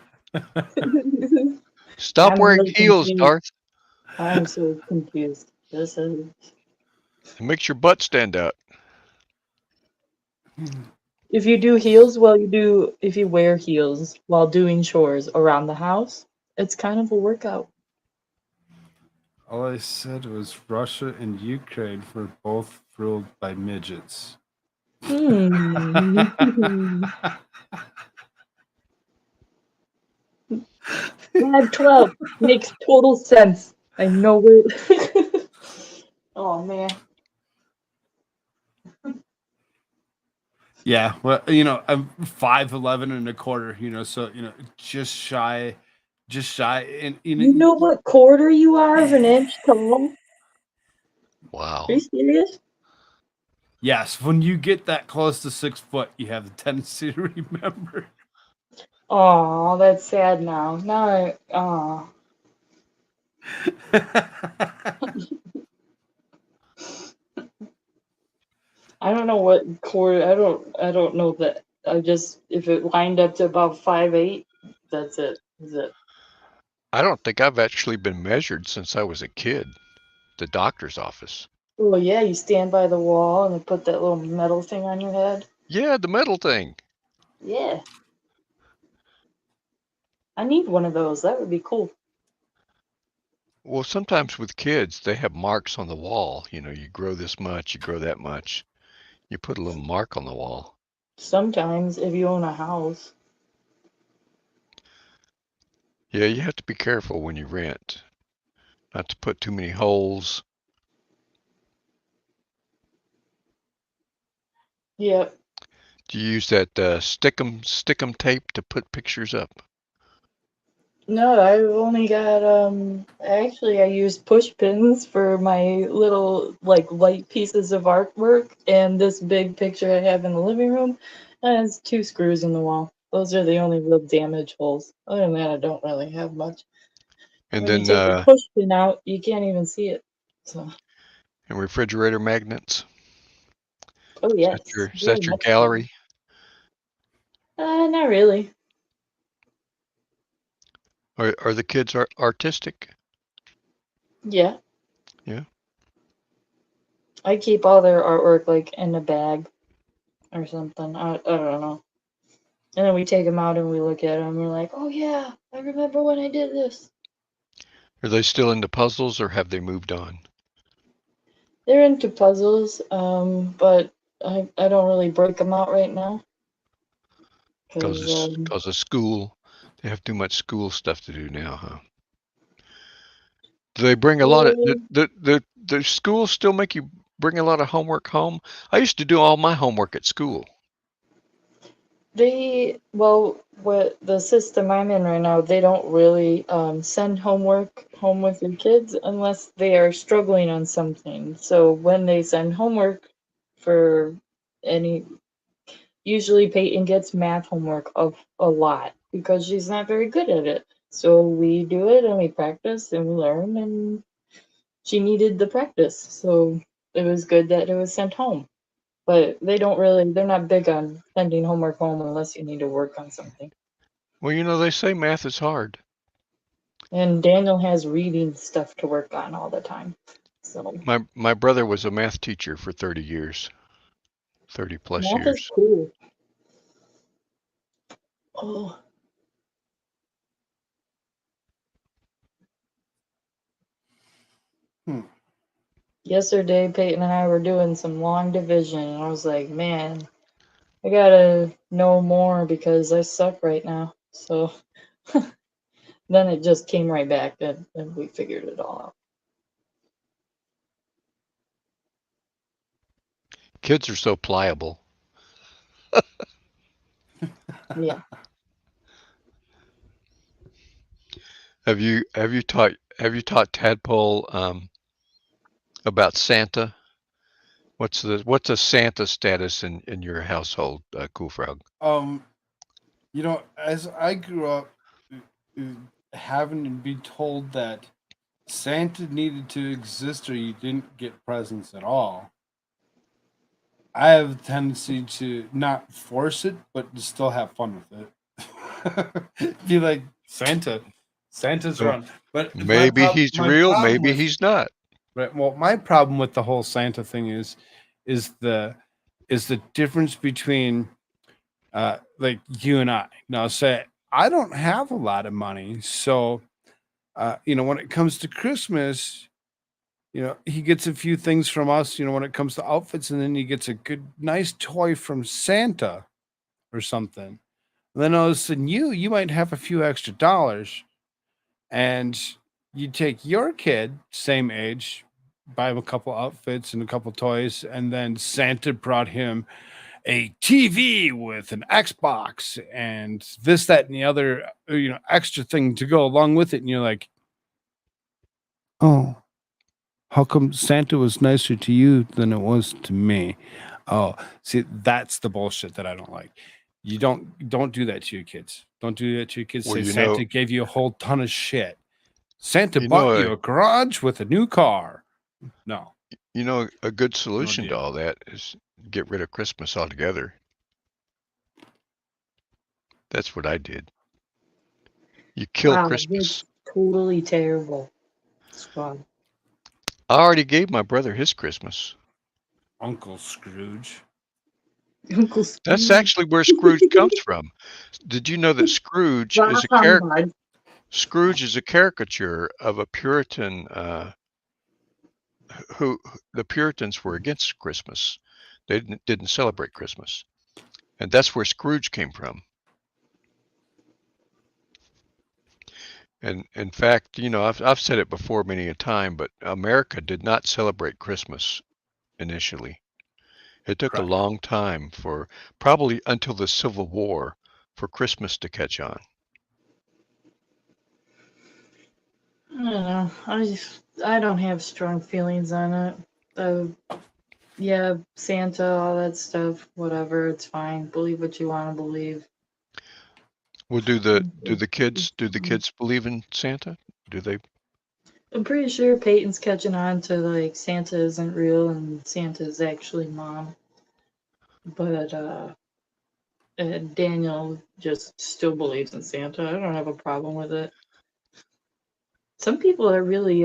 [SPEAKER 3] Stop
[SPEAKER 4] I'm
[SPEAKER 3] wearing
[SPEAKER 4] really
[SPEAKER 3] heels,
[SPEAKER 4] confused.
[SPEAKER 3] Darth.
[SPEAKER 4] I'm so confused. This is.
[SPEAKER 3] It makes your butt stand out.
[SPEAKER 4] If you do if you wear heels while doing chores around the house, it's kind of a workout.
[SPEAKER 2] All I said was Russia and Ukraine were both ruled by midgets.
[SPEAKER 4] Hmm. 5'12" makes total sense. I know it. Oh man.
[SPEAKER 2] Yeah, well, I'm 5'11" and a quarter, so just shy, and
[SPEAKER 4] You know what quarter you are of an inch tall?
[SPEAKER 3] Wow.
[SPEAKER 4] Are you serious?
[SPEAKER 2] yes, when you get that close to 6 foot, you have the tendency to remember.
[SPEAKER 4] Oh, that's sad now. Now I don't know what quarter. I don't know that. I just if it lined up to about 5'8", that's it. Is it?
[SPEAKER 3] I don't think I've actually been measured since I was a kid. The doctor's office.
[SPEAKER 4] Well, yeah, you stand by the wall and they put that little metal thing on your head.
[SPEAKER 3] Yeah, the metal thing.
[SPEAKER 4] Yeah, I need one of those. That would be cool.
[SPEAKER 3] Well, sometimes with kids, they have marks on the wall. You grow this much, you grow that much. You put a little mark on the wall.
[SPEAKER 4] Sometimes, if you own a house.
[SPEAKER 3] Yeah, you have to be careful when you rent, not to put too many holes.
[SPEAKER 4] Yeah.
[SPEAKER 3] Do you use that stick-'em tape to put pictures up?
[SPEAKER 4] No, I've only got actually I use push pins for my little like light pieces of artwork and this big picture I have in the living room has 2 screws in the wall. Those are the only real damage holes. Other than that, I don't really have much.
[SPEAKER 3] And
[SPEAKER 4] When you
[SPEAKER 3] then
[SPEAKER 4] take the push pin out, you can't even see it. So,
[SPEAKER 3] and refrigerator magnets.
[SPEAKER 4] oh
[SPEAKER 3] Is that
[SPEAKER 4] yes,
[SPEAKER 3] your, is
[SPEAKER 4] very
[SPEAKER 3] that your
[SPEAKER 4] much so.
[SPEAKER 3] gallery?
[SPEAKER 4] Not really.
[SPEAKER 3] Are the kids artistic?
[SPEAKER 4] Yeah.
[SPEAKER 3] Yeah.
[SPEAKER 4] I keep all their artwork like in a bag or something. I don't know. And then we take them out and we look at them. We're like, oh yeah, I remember when I did this.
[SPEAKER 3] Are they still into puzzles or have they moved on?
[SPEAKER 4] They're into puzzles, but I don't really break them out right now.
[SPEAKER 3] Because
[SPEAKER 4] Because
[SPEAKER 3] of school. They have too much school stuff to do now, huh? Do they bring a lot of the schools still make you bring a lot of homework home? I used to do all my homework at school.
[SPEAKER 4] what the system I'm in right now, they don't really send homework home with your kids unless they are struggling on something. So when they send homework for any, usually Peyton gets math homework of a lot because she's not very good at it. So we do it and we practice and we learn, and she needed the practice. So it was good that it was sent home. But they're not big on sending homework home unless you need to work on something.
[SPEAKER 3] Well, they say math is hard.
[SPEAKER 4] And Daniel has reading stuff to work on all the time. So
[SPEAKER 3] My brother was a math teacher for 30 years, 30 plus
[SPEAKER 4] math is
[SPEAKER 3] years.
[SPEAKER 4] cool. Oh, yesterday Peyton and I were doing some long division, and I was like, man, I gotta know more because I suck right now. So then it just came right back and we figured it all
[SPEAKER 3] Kids are so pliable.
[SPEAKER 4] out. Yeah.
[SPEAKER 3] Have you taught Tadpole about Santa? What's a Santa status in your household, Cool Frog?
[SPEAKER 2] As I grew up, uh, having to be told that Santa needed to exist or you didn't get presents at all, I have a tendency to not force it, but to still have fun with it. Be like Santa's
[SPEAKER 3] So
[SPEAKER 2] around. But
[SPEAKER 3] maybe he's
[SPEAKER 2] my
[SPEAKER 3] real,
[SPEAKER 2] problem
[SPEAKER 3] maybe
[SPEAKER 2] with
[SPEAKER 3] he's not.
[SPEAKER 2] right, well, my problem with the whole Santa thing is the is the difference between like you and I. Now, say I don't have a lot of money, so when it comes to Christmas, he gets a few things from us, when it comes to outfits, and then he gets a good, nice toy from Santa or something. And then all of a sudden, you might have a few extra dollars, and you take your kid, same age, buy him a couple outfits and a couple toys, and then Santa brought him a TV with an Xbox and this, that, and the other, extra thing to go along with it, and you're like, oh. How come Santa was nicer to you than it was to me? Oh, see, that's the bullshit that I don't like. You don't do that to your kids. Don't do that to your kids.
[SPEAKER 3] Well,
[SPEAKER 2] Say Santa gave you a whole ton of shit. Santa
[SPEAKER 3] you know
[SPEAKER 2] bought
[SPEAKER 3] a
[SPEAKER 2] you a garage with a new car. No,
[SPEAKER 3] a good
[SPEAKER 2] no
[SPEAKER 3] solution to
[SPEAKER 2] deal.
[SPEAKER 3] all that is get rid of Christmas altogether. That's what I did. You kill
[SPEAKER 4] Wow,
[SPEAKER 3] Christmas.
[SPEAKER 4] that's totally terrible. Squad.
[SPEAKER 3] I already gave my brother his Christmas.
[SPEAKER 2] Uncle Scrooge.
[SPEAKER 4] Uncle
[SPEAKER 3] That's
[SPEAKER 4] Scrooge.
[SPEAKER 3] actually where Scrooge comes from. Did you know that Scrooge
[SPEAKER 4] Bah
[SPEAKER 3] is a
[SPEAKER 4] humbug.
[SPEAKER 3] Scrooge is a caricature of a Puritan who the Puritans were against Christmas. They didn't celebrate Christmas. And that's where Scrooge came from. And in fact, I've said it before many a time, but America did not celebrate Christmas initially. It took a
[SPEAKER 2] Correct.
[SPEAKER 3] long time for probably until the Civil War for Christmas to catch on.
[SPEAKER 4] I don't know. I don't have strong feelings on it. Yeah, Santa, all that stuff, whatever, it's fine. Believe what you want to believe.
[SPEAKER 3] Well,
[SPEAKER 4] It's
[SPEAKER 3] do the
[SPEAKER 4] fine.
[SPEAKER 3] kids believe in Santa? Do they?
[SPEAKER 4] I'm pretty sure Peyton's catching on to like Santa isn't real and Santa's actually mom. But Daniel just still believes in Santa. I don't have a problem with it. Some people are really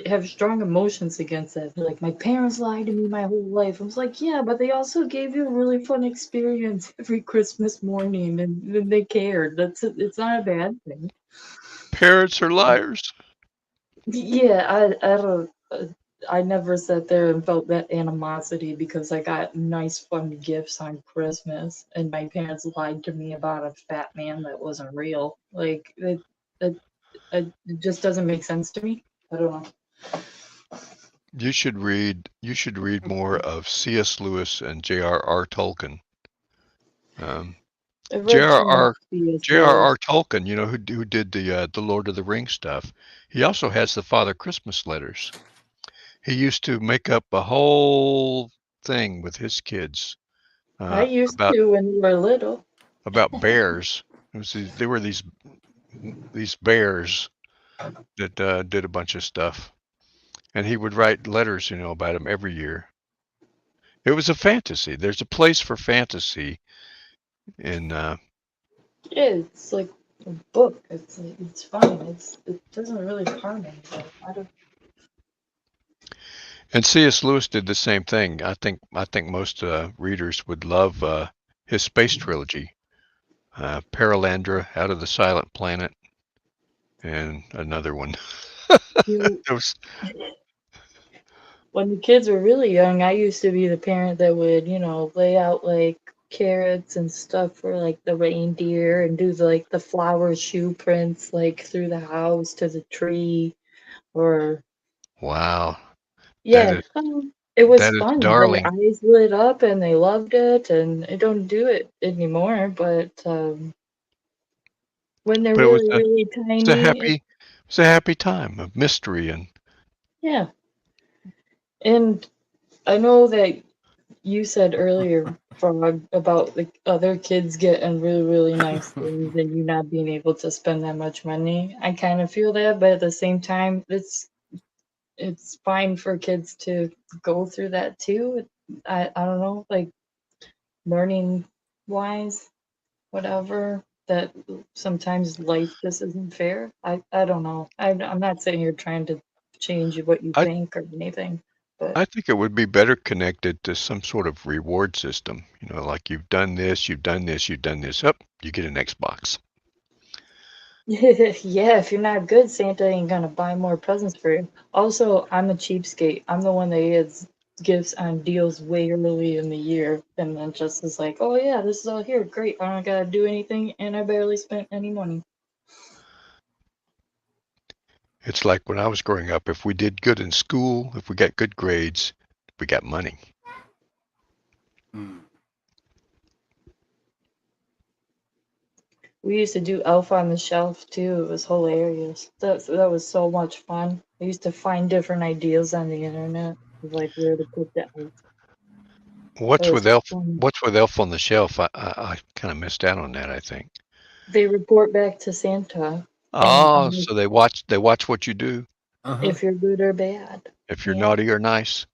[SPEAKER 4] have strong emotions against that. They're like, my parents lied to me my whole life. I was like, yeah, but they also gave you a really fun experience every Christmas morning, and they cared. It's not a bad thing.
[SPEAKER 3] Parents are liars.
[SPEAKER 4] Yeah, I don't. I never sat there and felt that animosity because I got nice, fun gifts on Christmas, and my parents lied to me about a fat man that wasn't real. Like it, it just doesn't make sense to me. I don't know.
[SPEAKER 3] You should read more of C.S. Lewis and J.R.R. Tolkien. Um,
[SPEAKER 4] I've read too much
[SPEAKER 3] J.R.R.
[SPEAKER 4] C.S. Lewis.
[SPEAKER 3] J.R.R. Tolkien, who did the Lord of the Rings stuff. He also has the Father Christmas letters. He used to make up a whole thing with his kids
[SPEAKER 4] I used
[SPEAKER 3] about
[SPEAKER 4] to when we were little.
[SPEAKER 3] bears. They were these bears that did a bunch of stuff, and he would write letters, about them every year. It was a fantasy. There's a place for fantasy in.
[SPEAKER 4] Yeah, it's like a book. It's fine. It doesn't really harm anybody. I don't.
[SPEAKER 3] And C.S. Lewis did the same thing. I think most readers would love his space trilogy, Paralandra, Out of the Silent Planet, and another one.
[SPEAKER 4] You
[SPEAKER 3] It was
[SPEAKER 4] when the kids were really young, I used to be the parent that would, lay out like carrots and stuff for like the reindeer and do like the flower shoe prints like through the house to the tree or
[SPEAKER 3] Wow, that
[SPEAKER 4] yeah,
[SPEAKER 3] is
[SPEAKER 4] it was
[SPEAKER 3] that is
[SPEAKER 4] fun. Their
[SPEAKER 3] darling.
[SPEAKER 4] eyes lit up and they loved it, and I don't do it anymore, but when they're
[SPEAKER 3] But it was
[SPEAKER 4] really,
[SPEAKER 3] a
[SPEAKER 4] really
[SPEAKER 3] it's a
[SPEAKER 4] tiny,
[SPEAKER 3] happy it's a happy time of mystery and
[SPEAKER 4] yeah. And I know that you said earlier, Frog, about the other kids getting really, really nice things and you not being able to spend that much money. I kind of feel that, but at the same time, it's fine for kids to go through that too. I don't know, like learning wise, whatever. That sometimes life just isn't fair. I don't know. I'm not sitting here trying to change what you
[SPEAKER 3] I
[SPEAKER 4] think or anything, but
[SPEAKER 3] I think it would be better connected to some sort of reward system. Like you've done this, you've done this, you've done this. Up, you get an Xbox.
[SPEAKER 4] yeah, if you're not good, Santa ain't gonna buy more presents for you. Also, I'm a cheapskate. I'm the one that gets gifts on deals way early in the year, and then just is like, oh yeah, this is all here, great. I don't gotta do anything, and I barely spent any money.
[SPEAKER 3] It's like when I was growing up, if we did good in school, if we got good grades, we got money.
[SPEAKER 2] Mm.
[SPEAKER 4] We used to do Elf on the Shelf too. It was hilarious. That was so much fun. I used to find different ideas on the internet of like where to put the elf. It
[SPEAKER 3] What's
[SPEAKER 4] was
[SPEAKER 3] with Elf?
[SPEAKER 4] fun.
[SPEAKER 3] What's with Elf on the Shelf? I kind of missed out on that, I think.
[SPEAKER 4] They report back to Santa, and
[SPEAKER 3] Oh, so they watch what you do
[SPEAKER 2] Uh-huh.
[SPEAKER 4] if you're good or bad.
[SPEAKER 3] if you're
[SPEAKER 4] Yeah,
[SPEAKER 3] naughty or nice.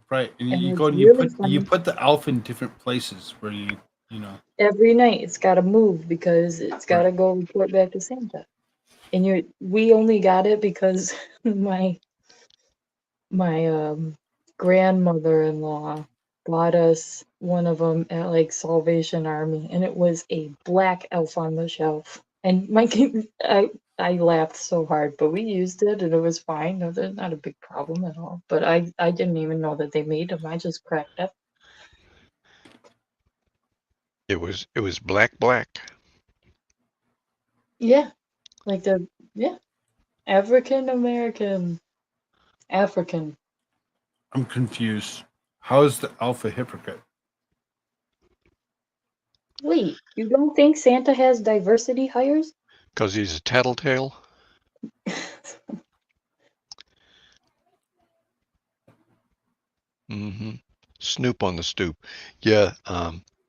[SPEAKER 2] Right. And
[SPEAKER 4] and
[SPEAKER 2] you go
[SPEAKER 4] it's
[SPEAKER 2] and
[SPEAKER 4] really
[SPEAKER 2] you
[SPEAKER 4] fun.
[SPEAKER 2] put the elf in different places where you know.
[SPEAKER 4] Every night it's got to move because it's got
[SPEAKER 2] Right.
[SPEAKER 4] to go report back to Santa. And we only got it because my grandmother-in-law bought us one of them at like Salvation Army, and it was a black elf on the shelf. And my kid, I laughed so hard, but we used it and it was fine. No, there's not a big problem at all. But I didn't even know that they made them. I just cracked up.
[SPEAKER 3] It was black.
[SPEAKER 4] Yeah, like yeah, African American, African.
[SPEAKER 2] I'm confused. How is the elf a hypocrite?
[SPEAKER 4] Wait, you don't think Santa has diversity hires?
[SPEAKER 3] Because he's a tattletale. Mm-hmm. Snoop on the stoop. Yeah.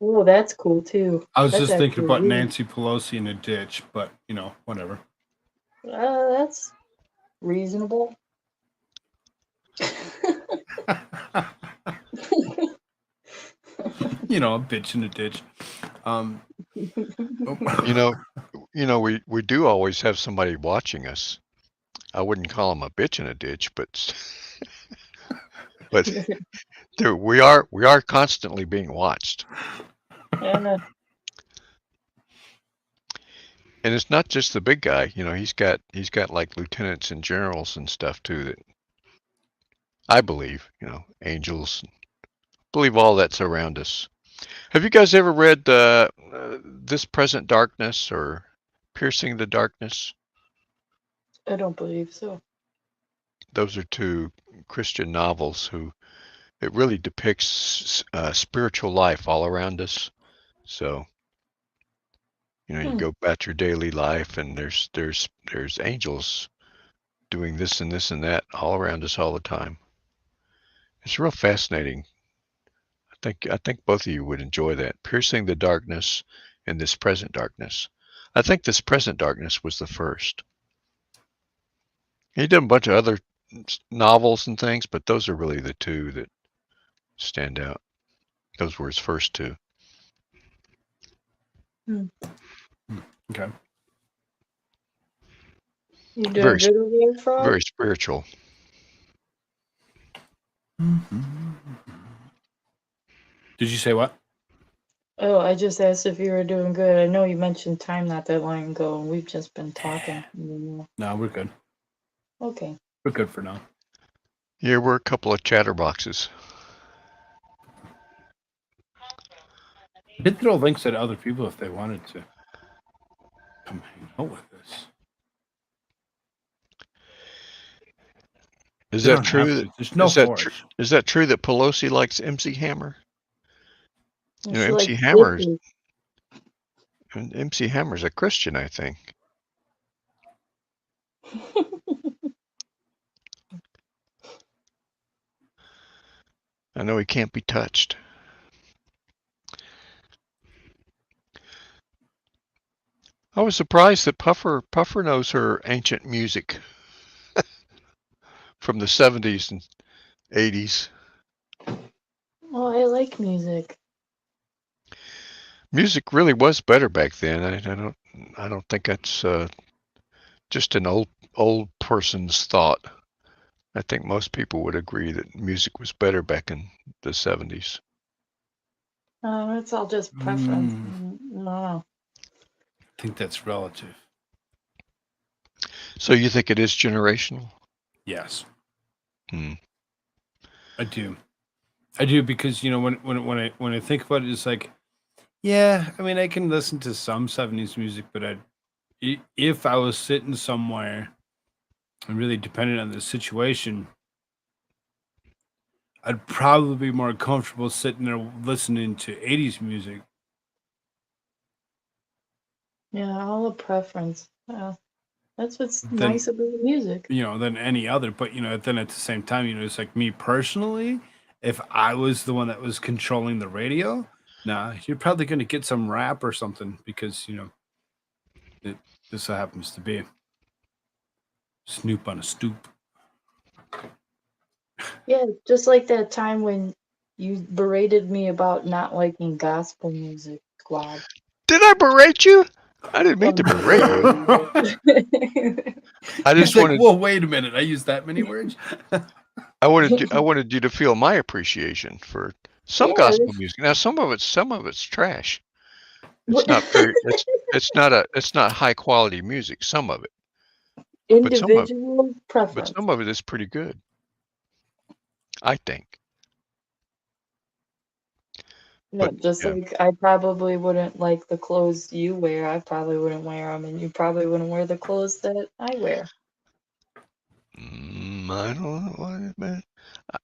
[SPEAKER 4] Oh, that's cool too.
[SPEAKER 2] I was
[SPEAKER 4] That's
[SPEAKER 2] just thinking
[SPEAKER 4] actually
[SPEAKER 2] about
[SPEAKER 4] really,
[SPEAKER 2] Nancy Pelosi in a ditch, but whatever.
[SPEAKER 4] that's reasonable.
[SPEAKER 2] A bitch in a ditch. Oh.
[SPEAKER 3] You know, we do always have somebody watching us. I wouldn't call them a bitch in a ditch, but we are constantly being watched.
[SPEAKER 4] And
[SPEAKER 3] And it's not just the big guy. He's got like lieutenants and generals and stuff too that I believe, angels. Believe all that's around us. Have you guys ever read This Present Darkness or Piercing the Darkness?
[SPEAKER 4] I don't believe so.
[SPEAKER 3] Those are two Christian novels it really depicts spiritual life all around us. So, you go about your daily life and there's angels doing this and this and that all around us all the time. It's real fascinating. I think both of you would enjoy that. Piercing the Darkness and This Present Darkness. I think This Present Darkness was the first. He did a bunch of other novels and things, but those are really the two that stand out. Those were his first two.
[SPEAKER 2] Okay.
[SPEAKER 4] You doing
[SPEAKER 3] Very,
[SPEAKER 4] good over there, Frog?
[SPEAKER 3] very spiritual.
[SPEAKER 2] Did you say what?
[SPEAKER 4] Oh, I just asked if you were doing good. I know you mentioned time not that long ago, and we've just been talking.
[SPEAKER 2] No, we're good.
[SPEAKER 4] Okay.
[SPEAKER 2] We're good for now.
[SPEAKER 3] Here were a couple of chatterboxes.
[SPEAKER 2] I did throw links at other people if they wanted to come hang out with us.
[SPEAKER 3] Is
[SPEAKER 2] They
[SPEAKER 3] that
[SPEAKER 2] don't have
[SPEAKER 3] true?
[SPEAKER 2] to. There's no
[SPEAKER 3] Is that
[SPEAKER 2] force.
[SPEAKER 3] true? Is that true that Pelosi likes MC Hammer? You know,
[SPEAKER 4] She
[SPEAKER 3] MC
[SPEAKER 4] likes
[SPEAKER 3] Hammer's
[SPEAKER 4] Disney.
[SPEAKER 3] MC Hammer's a Christian, I think. I know he can't be touched. I was surprised that Puffer knows her ancient music from the 70s and 80s.
[SPEAKER 4] Oh, I like music.
[SPEAKER 3] Music really was better back then. I don't think that's just an old person's thought. I think most people would agree that music was better back in the 70s.
[SPEAKER 4] It's all just preference.
[SPEAKER 2] I
[SPEAKER 4] No.
[SPEAKER 2] think that's relative.
[SPEAKER 3] So you think it is generational?
[SPEAKER 2] Yes.
[SPEAKER 3] Hmm.
[SPEAKER 2] I do because when I think about it, it's like, yeah, I mean, I can listen to some 70s music, but if I was sitting somewhere and really dependent on the situation, I'd probably be more comfortable sitting there listening to 80s music.
[SPEAKER 4] Yeah, all a preference. That's what's
[SPEAKER 2] Then-
[SPEAKER 4] nice about music.
[SPEAKER 2] Than any other. But then at the same time, it's like me personally, if I was the one that was controlling the radio, nah, you're probably going to get some rap or something because this happens to be Snoop on a stoop.
[SPEAKER 4] Yeah, just like that time when you berated me about not liking gospel music, Squad.
[SPEAKER 3] Did I berate you? I didn't mean to berate you. I
[SPEAKER 2] He's
[SPEAKER 3] just
[SPEAKER 2] like,
[SPEAKER 3] wanted
[SPEAKER 2] whoa, wait a minute, I used that many words.
[SPEAKER 3] I wanted you to feel my appreciation for some
[SPEAKER 4] Yeah,
[SPEAKER 3] gospel music. Now some of it's trash. It's not very it's not high quality music, some of it.
[SPEAKER 4] individual
[SPEAKER 3] But
[SPEAKER 4] preference.
[SPEAKER 3] some of it is pretty good. I think.
[SPEAKER 4] No,
[SPEAKER 3] But
[SPEAKER 4] just
[SPEAKER 3] yeah.
[SPEAKER 4] like I probably wouldn't like the clothes you wear. I probably wouldn't wear them, and you probably wouldn't wear the clothes that I wear.
[SPEAKER 3] I don't know what.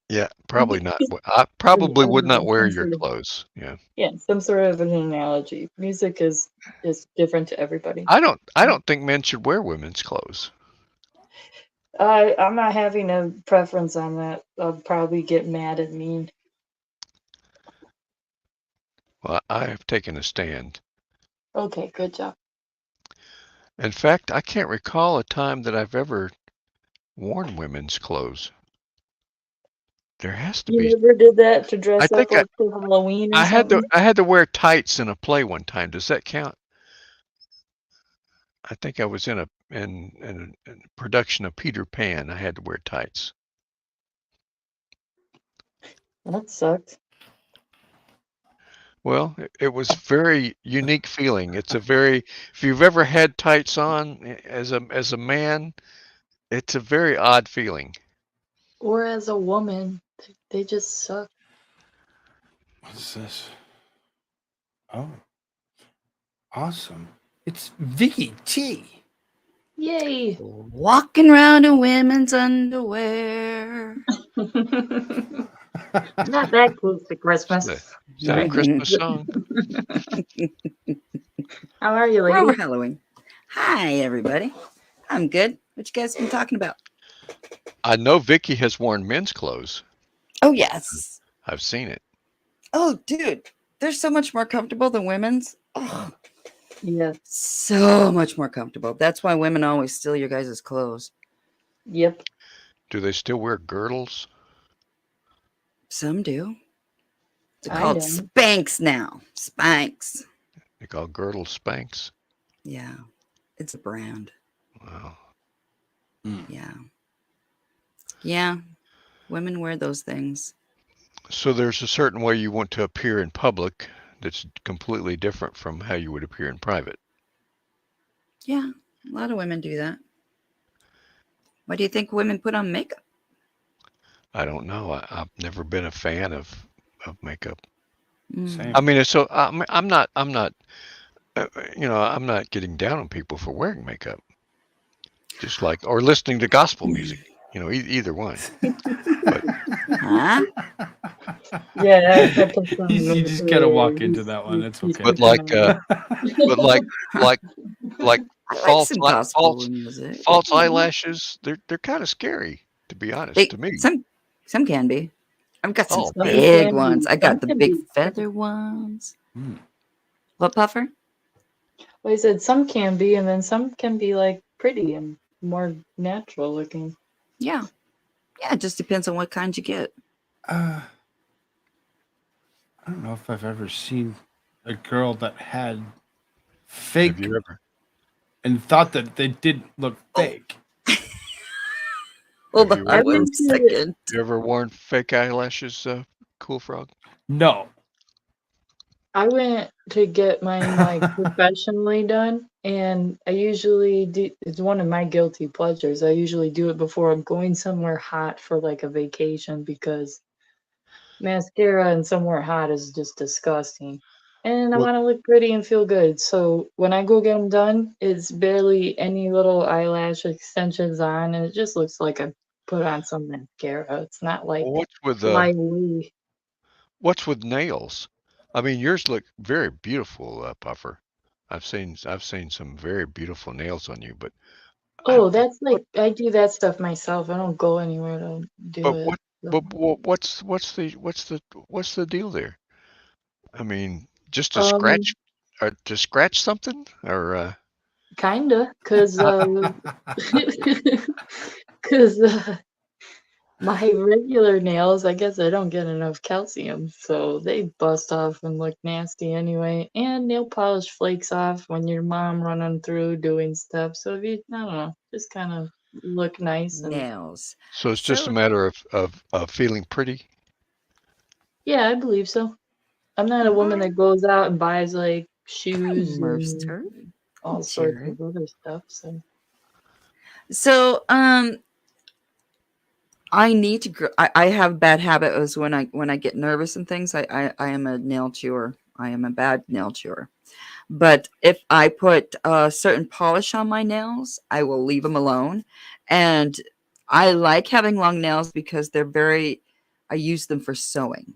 [SPEAKER 3] Yeah, probably not. I probably would not wear your clothes. Yeah.
[SPEAKER 4] Yeah, some sort of an analogy. Music is different to everybody.
[SPEAKER 3] I don't think men should wear women's clothes.
[SPEAKER 4] I'm not having a preference on that. I'll probably get mad at me.
[SPEAKER 3] Well, I have taken a stand.
[SPEAKER 4] Okay, good job.
[SPEAKER 3] In fact, I can't recall a time that I've ever worn women's clothes. There has to
[SPEAKER 4] You
[SPEAKER 3] be.
[SPEAKER 4] never did that to
[SPEAKER 3] I
[SPEAKER 4] dress up
[SPEAKER 3] think
[SPEAKER 4] like for Halloween or
[SPEAKER 3] I had
[SPEAKER 4] something?
[SPEAKER 3] to wear tights in a play one time. Does that count? I think I was in a production of Peter Pan. I had to wear tights.
[SPEAKER 4] That sucked.
[SPEAKER 3] Well, it was very unique feeling. It's a very, if you've ever had tights on as a man, it's a very odd feeling.
[SPEAKER 4] Or as a woman, they just suck.
[SPEAKER 2] What's this? Oh, awesome. It's Vicky T.
[SPEAKER 4] Yay!
[SPEAKER 5] Walking around in women's underwear.
[SPEAKER 4] Not that close to Christmas.
[SPEAKER 3] Is that a Christmas song?
[SPEAKER 4] How are you,
[SPEAKER 5] We're over
[SPEAKER 4] lady?
[SPEAKER 5] Halloween. Hi, everybody. I'm good. What you guys been talking about?
[SPEAKER 3] I know Vicky has worn men's clothes.
[SPEAKER 5] Oh, yes.
[SPEAKER 3] I've seen it.
[SPEAKER 5] Oh, dude. They're so much more comfortable than women's. Oh,
[SPEAKER 4] Yes.
[SPEAKER 5] so much more comfortable. That's why women always steal your guys' clothes.
[SPEAKER 4] Yep.
[SPEAKER 3] Do they still wear girdles?
[SPEAKER 5] Some do. They're
[SPEAKER 4] I
[SPEAKER 5] called
[SPEAKER 4] don't.
[SPEAKER 5] Spanx now. Spanx.
[SPEAKER 3] They call girdles Spanx.
[SPEAKER 5] Yeah. It's a brand.
[SPEAKER 3] Wow.
[SPEAKER 5] Yeah. Yeah. Women wear those things.
[SPEAKER 3] So there's a certain way you want to appear in public that's completely different from how you would appear in private.
[SPEAKER 5] Yeah. A lot of women do that. Why do you think women put on makeup?
[SPEAKER 3] I don't know. I've never been a fan of makeup.
[SPEAKER 2] Same.
[SPEAKER 3] I mean, it's so I'm not I'm not getting down on people for wearing makeup. Just like or listening to gospel music. Either one. But
[SPEAKER 5] Huh?
[SPEAKER 4] Yeah, that puts on
[SPEAKER 2] You
[SPEAKER 4] me
[SPEAKER 2] just gotta walk
[SPEAKER 4] too.
[SPEAKER 2] into that one. It's
[SPEAKER 4] He's
[SPEAKER 2] okay.
[SPEAKER 3] but
[SPEAKER 4] picking
[SPEAKER 3] like
[SPEAKER 4] on me.
[SPEAKER 3] but like
[SPEAKER 5] I like
[SPEAKER 3] false
[SPEAKER 5] some
[SPEAKER 3] li-
[SPEAKER 5] gospel
[SPEAKER 3] false
[SPEAKER 5] music.
[SPEAKER 3] false eyelashes. They're kind of scary, to be honest,
[SPEAKER 5] They
[SPEAKER 3] to me.
[SPEAKER 5] some can be. I've got some
[SPEAKER 3] Oh
[SPEAKER 4] Some
[SPEAKER 3] man.
[SPEAKER 5] big
[SPEAKER 4] can
[SPEAKER 5] ones.
[SPEAKER 4] be,
[SPEAKER 5] I
[SPEAKER 4] some
[SPEAKER 5] got the
[SPEAKER 4] can
[SPEAKER 5] big
[SPEAKER 4] be.
[SPEAKER 5] feather ones.
[SPEAKER 2] Hmm.
[SPEAKER 5] What, Puffer?
[SPEAKER 4] Well, I said some can be, and then some can be like pretty and more natural looking.
[SPEAKER 5] Yeah. Yeah, it just depends on what kind you get.
[SPEAKER 2] I don't know if I've ever seen a girl that had
[SPEAKER 3] Have
[SPEAKER 2] fake
[SPEAKER 3] you ever?
[SPEAKER 2] and thought that they didn't look fake.
[SPEAKER 5] Hold
[SPEAKER 3] Have
[SPEAKER 5] on
[SPEAKER 3] you
[SPEAKER 4] I
[SPEAKER 3] ever?
[SPEAKER 5] one
[SPEAKER 4] went to
[SPEAKER 5] second.
[SPEAKER 3] You ever worn fake eyelashes, Cool Frog?
[SPEAKER 2] No.
[SPEAKER 4] I went to get mine like professionally done, and I usually do. It's one of my guilty pleasures. I usually do it before I'm going somewhere hot for like a vacation because mascara and somewhere hot is just disgusting. And I
[SPEAKER 3] Well,
[SPEAKER 4] want to look pretty and feel good. So when I go get them done, it's barely any little eyelash extensions on, and it just looks like I put on some mascara. It's not like
[SPEAKER 3] what's with
[SPEAKER 4] flyaway.
[SPEAKER 3] what's with nails? I mean, yours look very beautiful, Puffer. I've seen some very beautiful nails on you, but I
[SPEAKER 4] Oh, that's
[SPEAKER 3] what
[SPEAKER 4] like I do that stuff myself. I don't go anywhere to do
[SPEAKER 3] but
[SPEAKER 4] it.
[SPEAKER 3] what
[SPEAKER 4] So,
[SPEAKER 3] but what's the deal there? I mean, just
[SPEAKER 4] um,
[SPEAKER 3] to scratch something or
[SPEAKER 4] kinda, cause cause my regular nails, I guess I don't get enough calcium, so they bust off and look nasty anyway. And nail polish flakes off when your mom running through doing stuff. So if you, I don't know, just kind of look nice and
[SPEAKER 5] Nails.
[SPEAKER 3] so it's just a
[SPEAKER 5] So
[SPEAKER 3] matter of feeling pretty?
[SPEAKER 4] yeah, I believe so. I'm not a woman
[SPEAKER 5] I
[SPEAKER 4] that goes out and buys like
[SPEAKER 5] hi
[SPEAKER 4] shoes and
[SPEAKER 5] Mercer. Hi
[SPEAKER 4] all sorts
[SPEAKER 5] Jared.
[SPEAKER 4] of other stuff. So
[SPEAKER 5] So I need to I have a bad habit is when I get nervous and things, I am a nail chewer. I am a bad nail chewer. But if I put a certain polish on my nails, I will leave them alone. And I like having long nails because I use them for sewing.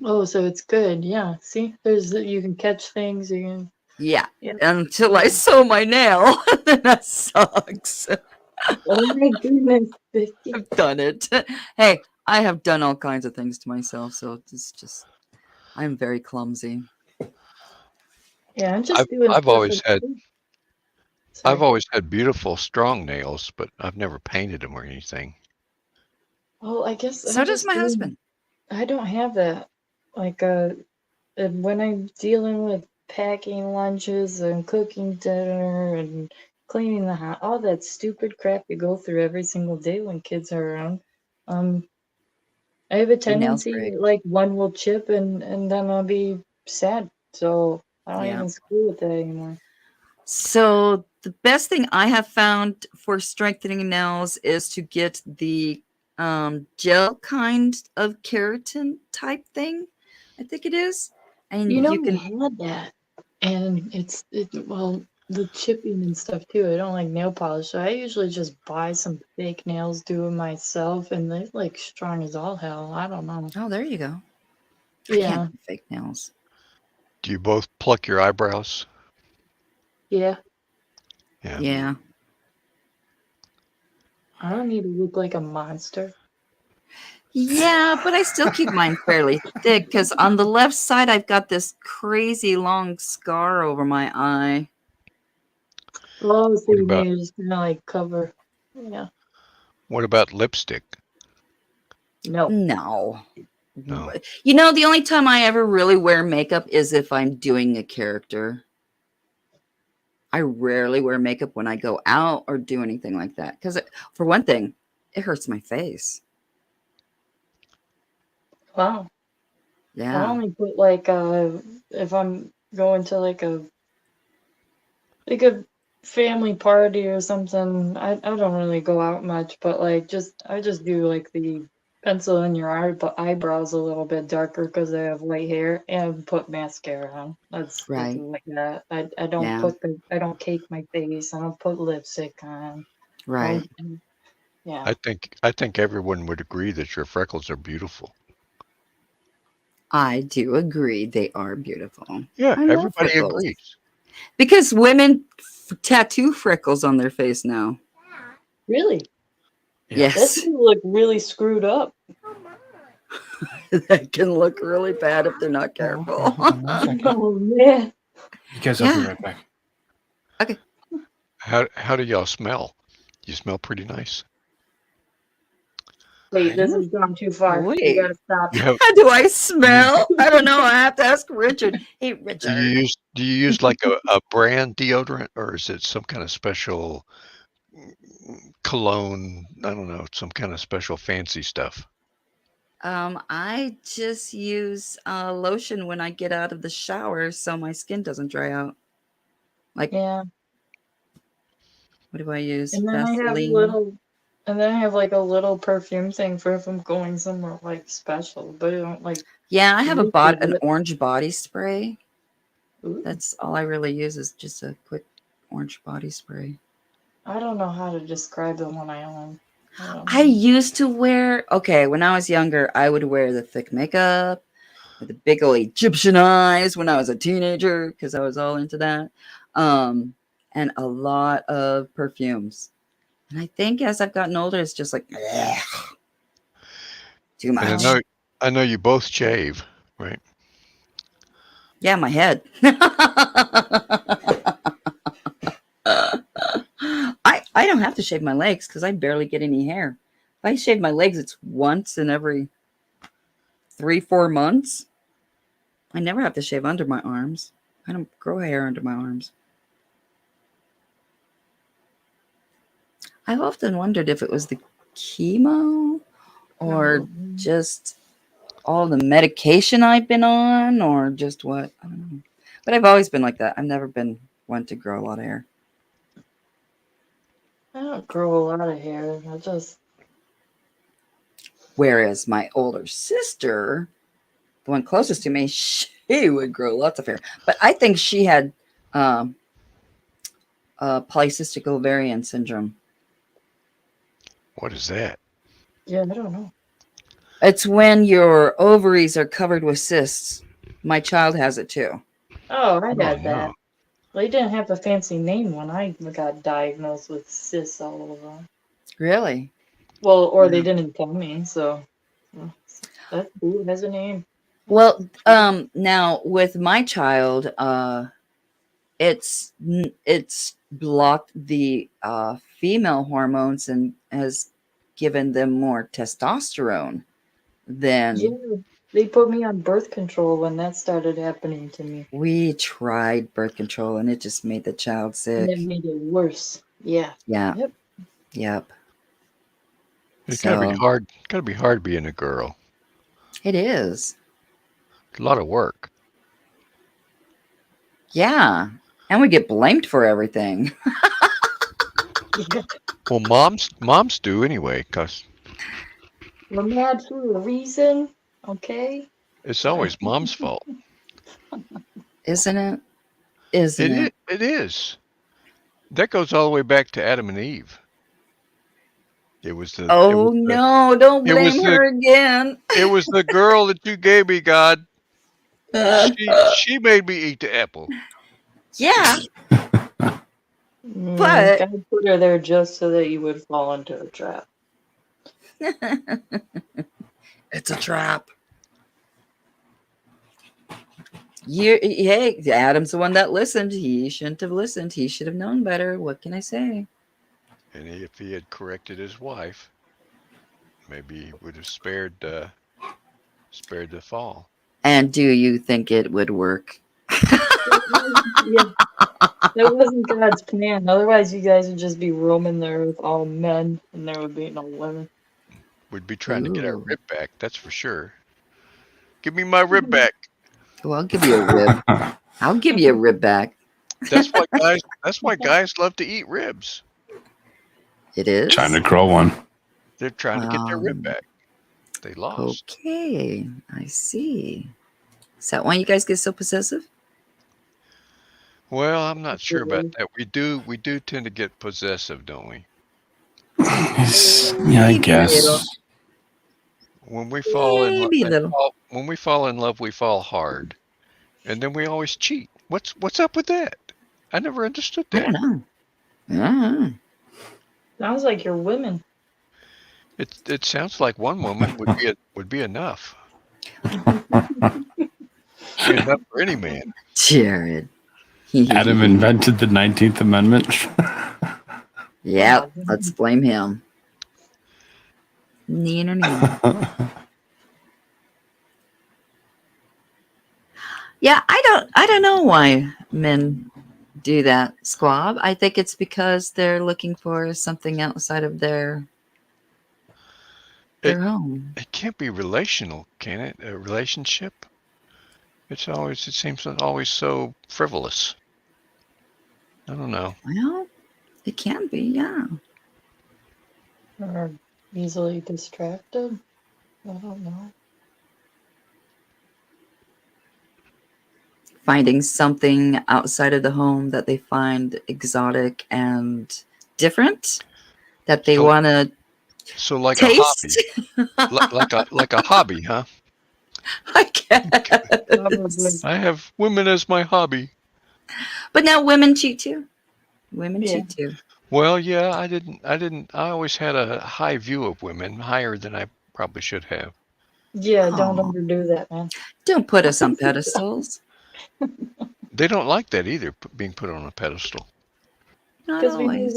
[SPEAKER 4] oh, so it's good. Yeah. See, there's you can catch things. You can
[SPEAKER 5] Yeah.
[SPEAKER 4] yeah.
[SPEAKER 5] Until I sew my nail, then that sucks.
[SPEAKER 4] Oh my goodness, Vicky.
[SPEAKER 5] I've done it. Hey, I have done all kinds of things to myself, so it's just I'm very clumsy.
[SPEAKER 4] Yeah, I'm
[SPEAKER 3] I've
[SPEAKER 4] just doing
[SPEAKER 3] I've
[SPEAKER 4] stuff
[SPEAKER 3] always
[SPEAKER 4] for
[SPEAKER 3] had I've
[SPEAKER 4] sorry.
[SPEAKER 3] always had beautiful strong nails, but I've never painted them or anything.
[SPEAKER 4] Well, I guess I'm
[SPEAKER 5] So does
[SPEAKER 4] just
[SPEAKER 5] my
[SPEAKER 4] doing.
[SPEAKER 5] husband.
[SPEAKER 4] I don't have that. Like when I'm dealing with packing lunches and cooking dinner and cleaning the house, all that stupid crap you go through every single day when kids are around. Um, I have a
[SPEAKER 5] Your nails
[SPEAKER 4] tendency
[SPEAKER 5] break.
[SPEAKER 4] like one will chip and then I'll be sad. So I don't
[SPEAKER 5] Yeah.
[SPEAKER 4] even screw with that anymore.
[SPEAKER 5] So the best thing I have found for strengthening nails is to get the gel kind of keratin type thing. I think it is,
[SPEAKER 4] You
[SPEAKER 5] and
[SPEAKER 4] know,
[SPEAKER 5] you
[SPEAKER 4] I
[SPEAKER 5] can.
[SPEAKER 4] had that, and well, the chipping and stuff too. I don't like nail polish, so I usually just buy some fake nails, do them myself, and they're like strong as all hell. I don't know.
[SPEAKER 5] Oh, there you go. I can't
[SPEAKER 4] Yeah,
[SPEAKER 5] do fake nails.
[SPEAKER 3] Do you both pluck your eyebrows?
[SPEAKER 4] yeah.
[SPEAKER 3] Yeah.
[SPEAKER 5] Yeah.
[SPEAKER 4] I don't need to look like a monster.
[SPEAKER 5] Yeah, but I still keep mine fairly thick because on the left side, I've got this crazy long scar over my eye.
[SPEAKER 4] Oh, so
[SPEAKER 3] What
[SPEAKER 4] you
[SPEAKER 3] about
[SPEAKER 4] need to just kind of like cover. Yeah.
[SPEAKER 3] lipstick?
[SPEAKER 4] No.
[SPEAKER 5] No.
[SPEAKER 3] No.
[SPEAKER 5] You know, the only time I ever really wear makeup is if I'm doing a character. I rarely wear makeup when I go out or do anything like that. Because, for one thing, it hurts my face.
[SPEAKER 4] Wow. I
[SPEAKER 5] Yeah.
[SPEAKER 4] only put like if I'm going to like a family party or something, I don't really go out much, but like I just do like the pencil in your eyebrows a little bit darker because I have white hair and put mascara on. That's
[SPEAKER 5] Right.
[SPEAKER 4] like that. I don't
[SPEAKER 5] Yeah.
[SPEAKER 4] I don't cake my face. I don't put lipstick on.
[SPEAKER 5] Right.
[SPEAKER 4] Yeah.
[SPEAKER 3] I think everyone would agree that your freckles are beautiful.
[SPEAKER 5] I do agree. They are beautiful.
[SPEAKER 3] Yeah,
[SPEAKER 5] I love
[SPEAKER 3] everybody
[SPEAKER 5] freckles.
[SPEAKER 3] agrees.
[SPEAKER 5] Because women tattoo freckles on their face now.
[SPEAKER 4] Really?
[SPEAKER 2] Yeah.
[SPEAKER 4] That
[SPEAKER 5] Yes.
[SPEAKER 4] thing look really screwed up.
[SPEAKER 5] That can look really bad if they're not careful.
[SPEAKER 4] Oh man.
[SPEAKER 2] You guys, I'll be
[SPEAKER 5] Yeah.
[SPEAKER 2] right back.
[SPEAKER 5] Okay.
[SPEAKER 3] How do y'all smell? You smell pretty nice.
[SPEAKER 4] Wait, this has gone too far.
[SPEAKER 5] Wait.
[SPEAKER 4] You gotta stop.
[SPEAKER 3] You have,
[SPEAKER 5] How do I smell? I don't know. I have to ask Richard. Hey, Richard.
[SPEAKER 3] do you use like a brand deodorant, or is it some kind of special cologne? I don't know, some kind of special fancy stuff.
[SPEAKER 5] I just use lotion when I get out of the shower so my skin doesn't dry out. Like,
[SPEAKER 4] Yeah.
[SPEAKER 5] what do I use?
[SPEAKER 4] And then I have
[SPEAKER 5] Vaseline.
[SPEAKER 4] like a little perfume thing for if I'm going somewhere like special, but I don't like.
[SPEAKER 5] Yeah, I have
[SPEAKER 4] really
[SPEAKER 5] an
[SPEAKER 4] lip-
[SPEAKER 5] orange body spray.
[SPEAKER 4] Ooh.
[SPEAKER 5] That's all I really use is just a quick orange body spray.
[SPEAKER 4] I don't know how to describe the one I own.
[SPEAKER 5] I used to wear, when I was younger, I would wear the thick makeup with the big old Egyptian eyes when I was a teenager because I was all into that. And a lot of perfumes. And I think as I've gotten older, it's just like, too much.
[SPEAKER 3] And I know you both shave, right?
[SPEAKER 5] Yeah, my head. I don't have to shave my legs because I barely get any hair. If I shave my legs, it's once in every 3-4 months. I never have to shave under my arms. I don't grow hair under my arms. I've often wondered if it was the chemo or just all the medication I've been on or just what. I don't know. But I've always been like that. I've never been one to grow a lot of hair.
[SPEAKER 4] I don't grow a lot of hair. I just.
[SPEAKER 5] Whereas my older sister, the one closest to me, she would grow lots of hair. But I think she had polycystic ovarian syndrome.
[SPEAKER 3] What is that?
[SPEAKER 4] Yeah, I don't know.
[SPEAKER 5] It's when your ovaries are covered with cysts. My child has it too.
[SPEAKER 4] Oh, I had that.
[SPEAKER 3] No.
[SPEAKER 4] They didn't have a fancy name when I got diagnosed with cysts all over.
[SPEAKER 5] Really?
[SPEAKER 4] Well, or they didn't tell me, so that food has a name.
[SPEAKER 5] Well, now with my child, it's blocked the female hormones and has given them more testosterone than.
[SPEAKER 4] Yeah, they put me on birth control when that started happening to me.
[SPEAKER 5] We tried birth control and it just made the child sick.
[SPEAKER 4] And it made it worse. Yeah.
[SPEAKER 5] Yeah.
[SPEAKER 4] Yep.
[SPEAKER 3] It's gotta be hard. Gotta be hard being a girl.
[SPEAKER 5] It is.
[SPEAKER 3] It's a lot of work.
[SPEAKER 5] Yeah. And we get blamed for everything.
[SPEAKER 3] Well, moms do anyway, cause
[SPEAKER 4] We're mad for a reason, okay?
[SPEAKER 3] it's always mom's fault.
[SPEAKER 5] Isn't it? Isn't it?
[SPEAKER 3] It is. That goes all the way back to Adam and Eve. It was the.
[SPEAKER 5] Oh no! Don't blame her again.
[SPEAKER 3] It was the girl that you gave me, God. She made me eat the apple.
[SPEAKER 5] Yeah.
[SPEAKER 4] But God put her there just so that you would fall into a trap.
[SPEAKER 5] It's a trap. Hey, Adam's the one that listened. He shouldn't have listened. He should have known better. What can I say?
[SPEAKER 3] And if he had corrected his wife, maybe he would have spared the fall.
[SPEAKER 5] And do you think it would work?
[SPEAKER 4] Yeah. That wasn't God's plan. Otherwise, you guys would just be roaming there with all men, and there would be no women.
[SPEAKER 3] We'd be trying to get our rib back, that's for sure. Give me my rib back.
[SPEAKER 5] Well, I'll give you a rib. I'll give you a rib back.
[SPEAKER 3] That's why guys. That's why guys love to eat ribs.
[SPEAKER 5] It is.
[SPEAKER 2] Trying to grow one.
[SPEAKER 3] They're trying to get their rib back. They lost.
[SPEAKER 5] Okay, I see. Is that why you guys get so possessive?
[SPEAKER 3] Well, I'm not sure about that. We do tend to get possessive, don't we?
[SPEAKER 2] Yeah, I
[SPEAKER 5] Maybe a
[SPEAKER 2] guess.
[SPEAKER 5] little.
[SPEAKER 3] When we fall in love,
[SPEAKER 5] Maybe a little.
[SPEAKER 3] when we fall in love, we fall hard, and then we always cheat. What's up with that? I never understood
[SPEAKER 5] I
[SPEAKER 3] that.
[SPEAKER 5] don't know.
[SPEAKER 4] Sounds like you're women.
[SPEAKER 3] It sounds like one woman would be enough. Be enough for any man.
[SPEAKER 5] Jared.
[SPEAKER 2] Adam invented the 19th Amendment.
[SPEAKER 5] Yep, let's blame him. Yeah, I don't know why men do that, Squab. I think it's because they're looking for something outside of their home.
[SPEAKER 3] It can't be relational, can it? A relationship? It seems always so frivolous. I don't know.
[SPEAKER 5] Well, it can be, yeah.
[SPEAKER 4] Or easily distracted. I don't know.
[SPEAKER 5] Finding something outside of the home that they find exotic and different that they want to
[SPEAKER 3] So like
[SPEAKER 5] taste.
[SPEAKER 3] a hobby, like a hobby, huh?
[SPEAKER 5] I guess.
[SPEAKER 3] I have women as my hobby.
[SPEAKER 5] But now women cheat too. Women cheat too.
[SPEAKER 3] Well, yeah, I always had a high view of women, higher than I probably should have.
[SPEAKER 4] Yeah, don't overdo that, man.
[SPEAKER 5] Don't put us on pedestals.
[SPEAKER 3] They don't like that either, being put on a pedestal.
[SPEAKER 5] Not
[SPEAKER 4] Because
[SPEAKER 5] always.